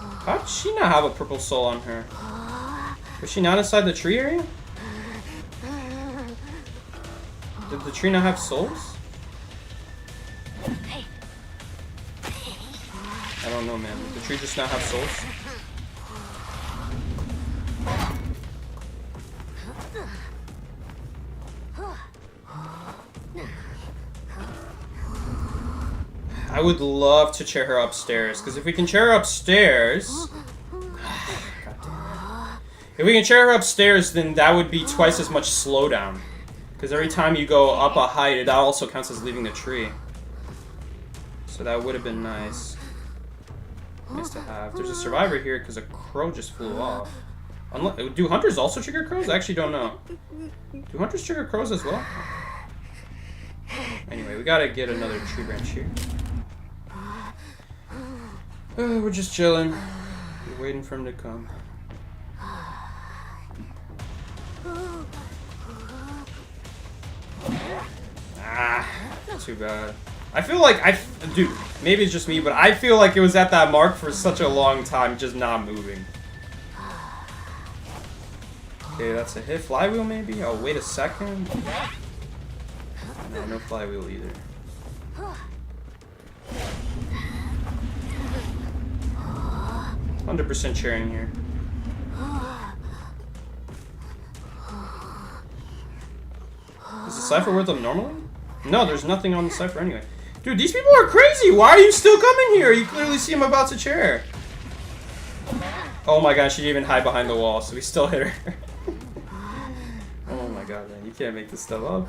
How did she not have a purple soul on her? Was she not inside the tree area? Did the tree not have souls? I don't know, man. Did the tree just not have souls? I would love to chair her upstairs, because if we can chair her upstairs... If we can chair her upstairs, then that would be twice as much slowdown. Because every time you go up a height, that also counts as leaving the tree. So that would have been nice. Nice to have. There's a survivor here because a crow just flew off. Do hunters also trigger crows? I actually don't know. Do hunters trigger crows as well? Anyway, we gotta get another tree branch here. We're just chilling. We're waiting for him to come. Ah, too bad. I feel like dude, maybe it's just me, but I feel like it was at that mark for such a long time, just not moving. Okay, that's a hit. Flywheel maybe? Oh, wait a second. No, no flywheel either. 100% chairing here. Is the cipher worth them normally? No, there's nothing on the cipher anyway. Dude, these people are crazy! Why are you still coming here? You clearly see him about to chair. Oh my god, she didn't even hide behind the wall, so we still hit her. Oh my god, man, you can't make this stuff up.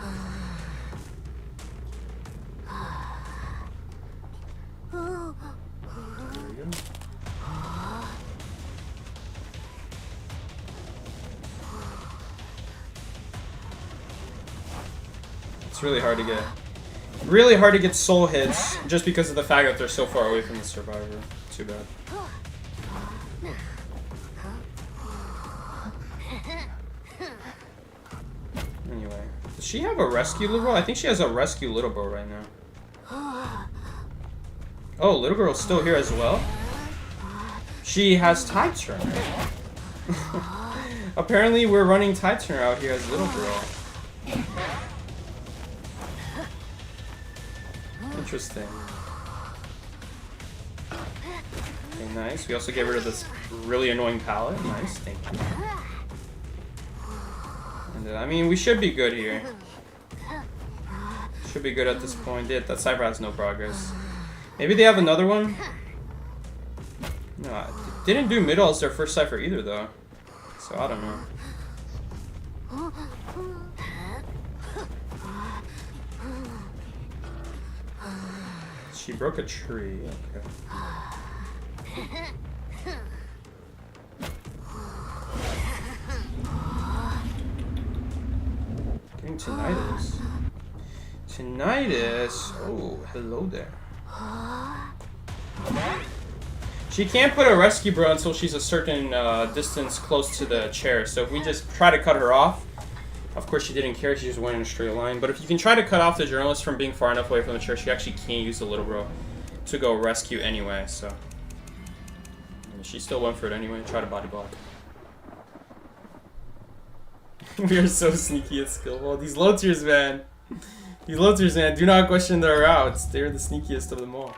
There we go. It's really hard to get soul hits just because of the fact that they're so far away from the survivor. Too bad. Anyway, does she have a rescue little bro? I think she has a rescue little bro right now. Oh, little girl's still here as well? She has Tide Turner. Apparently we're running Tide Turner out here as little girl. Interesting. Okay, nice. We also get rid of this really annoying pallet. Nice, thank you. And I mean, we should be good here. Should be good at this point. Yeah, that cipher has no progress. Maybe they have another one? No, didn't do middle as their first cipher either, though. So I don't know. She broke a tree. Okay. Getting tinnitus. Tinnitus. Oh, hello there. She can't put a rescue bro until she's a certain distance close to the chair. So if we just try to cut her off, of course she didn't care, she just went in a straight line. But if you can try to cut off the journalist from being far enough away from the chair, she actually can't use the little bro to go rescue anyway, so. And she still went for it anyway, try to body block. We are so sneaky and skillful. These low tiers, man. These low tiers, man, do not question their routes. They're the sneakiest of them all.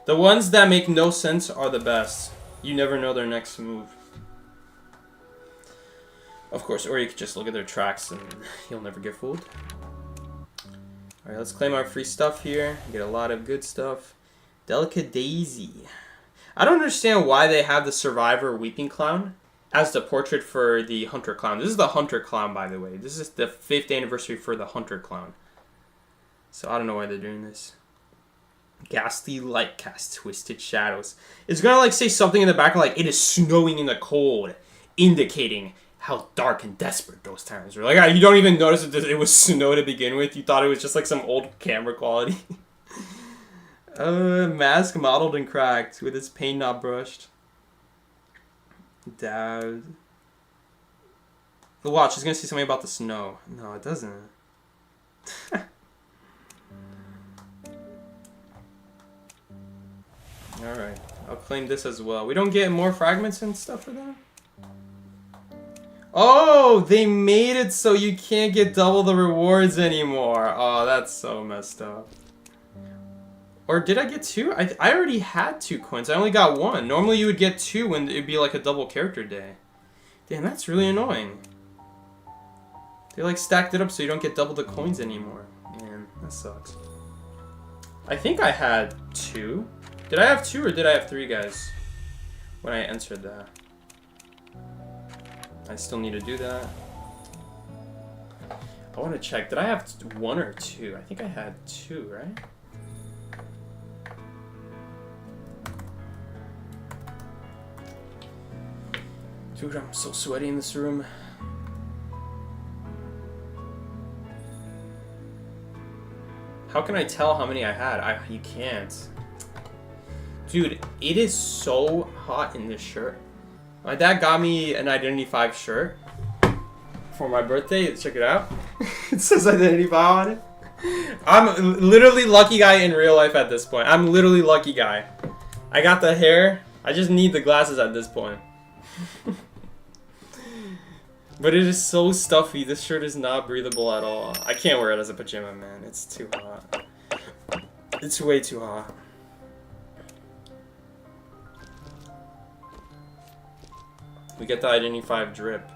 The ones that make no sense are the best. You never know their next move. Of course, or you could just look at their tracks and you'll never get fooled. Alright, let's claim our free stuff here. Get a lot of good stuff. Delicate Daisy. I don't understand why they have the Survivor Weeping Clown as the portrait for the Hunter Clown. This is the Hunter Clown, by the way. This is the 5th anniversary for the Hunter Clown. So I don't know why they're doing this. Ghastly light casts twisted shadows. It's gonna like say something in the background like, it is snowing in the cold, indicating how dark and desperate those times were. Like, you don't even notice that it was snow to begin with. You thought it was just like some old camera quality. Mask modeled and cracked with its paint not brushed. Dad. Watch, it's gonna say something about the snow. No, it doesn't. Alright, I'll claim this as well. We don't get more fragments and stuff for that? Oh, they made it so you can't get double the rewards anymore. Oh, that's so messed up. Or did I get 2? I already had 2 coins. I only got 1. Normally you would get 2 when it'd be like a double character day. Damn, that's really annoying. They like stacked it up so you don't get double the coins anymore. Man, that sucks. I think I had 2. Did I have 2 or did I have 3, guys? When I entered that. I still need to do that. I want to check. Did I have 1 or 2? I think I had 2, right? Dude, I'm so sweaty in this room. How can I tell how many I had? You can't. Dude, it is so hot in this shirt. My dad got me an Identity 5 shirt for my birthday. Check it out. It says Identity 5 on it. I'm literally lucky guy in real life at this point. I'm literally lucky guy. I got the hair. I just need the glasses at this point. But it is so stuffy. This shirt is not breathable at all. I can't wear it as a pajama, man. It's too hot. It's way too hot. We get the Identity 5 drip.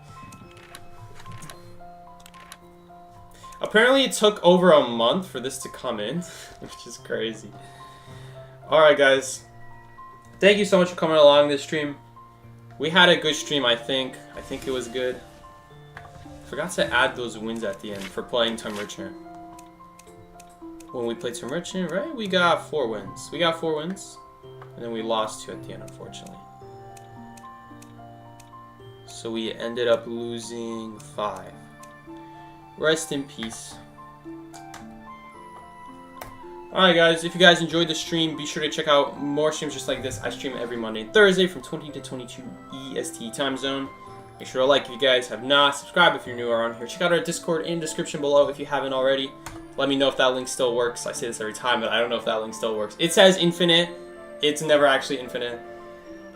Apparently it took over a month for this to come in, which is crazy. Alright guys, thank you so much for coming along this stream. We had a good stream, I think. I think it was good. Forgot to add those wins at the end for playing Toy Merchant. When we played Toy Merchant, right? We got 4 wins. We got 4 wins. And then we lost 2 at the end, unfortunately. So we ended up losing 5. Rest in peace. Alright guys, if you guys enjoyed the stream, be sure to check out more streams just like this. I stream every Monday and Thursday from 20 to 22 EST time zone. Make sure to like if you guys have not. Subscribe if you're new around here. Check out our Discord in the description below if you haven't already. Let me know if that link still works. I say this every time, but I don't know if that link still works. It says infinite. It's never actually infinite.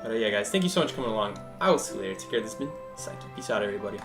But yeah guys, thank you so much for coming along. I will see you later. Take care. This has been Psyche. Peace out everybody.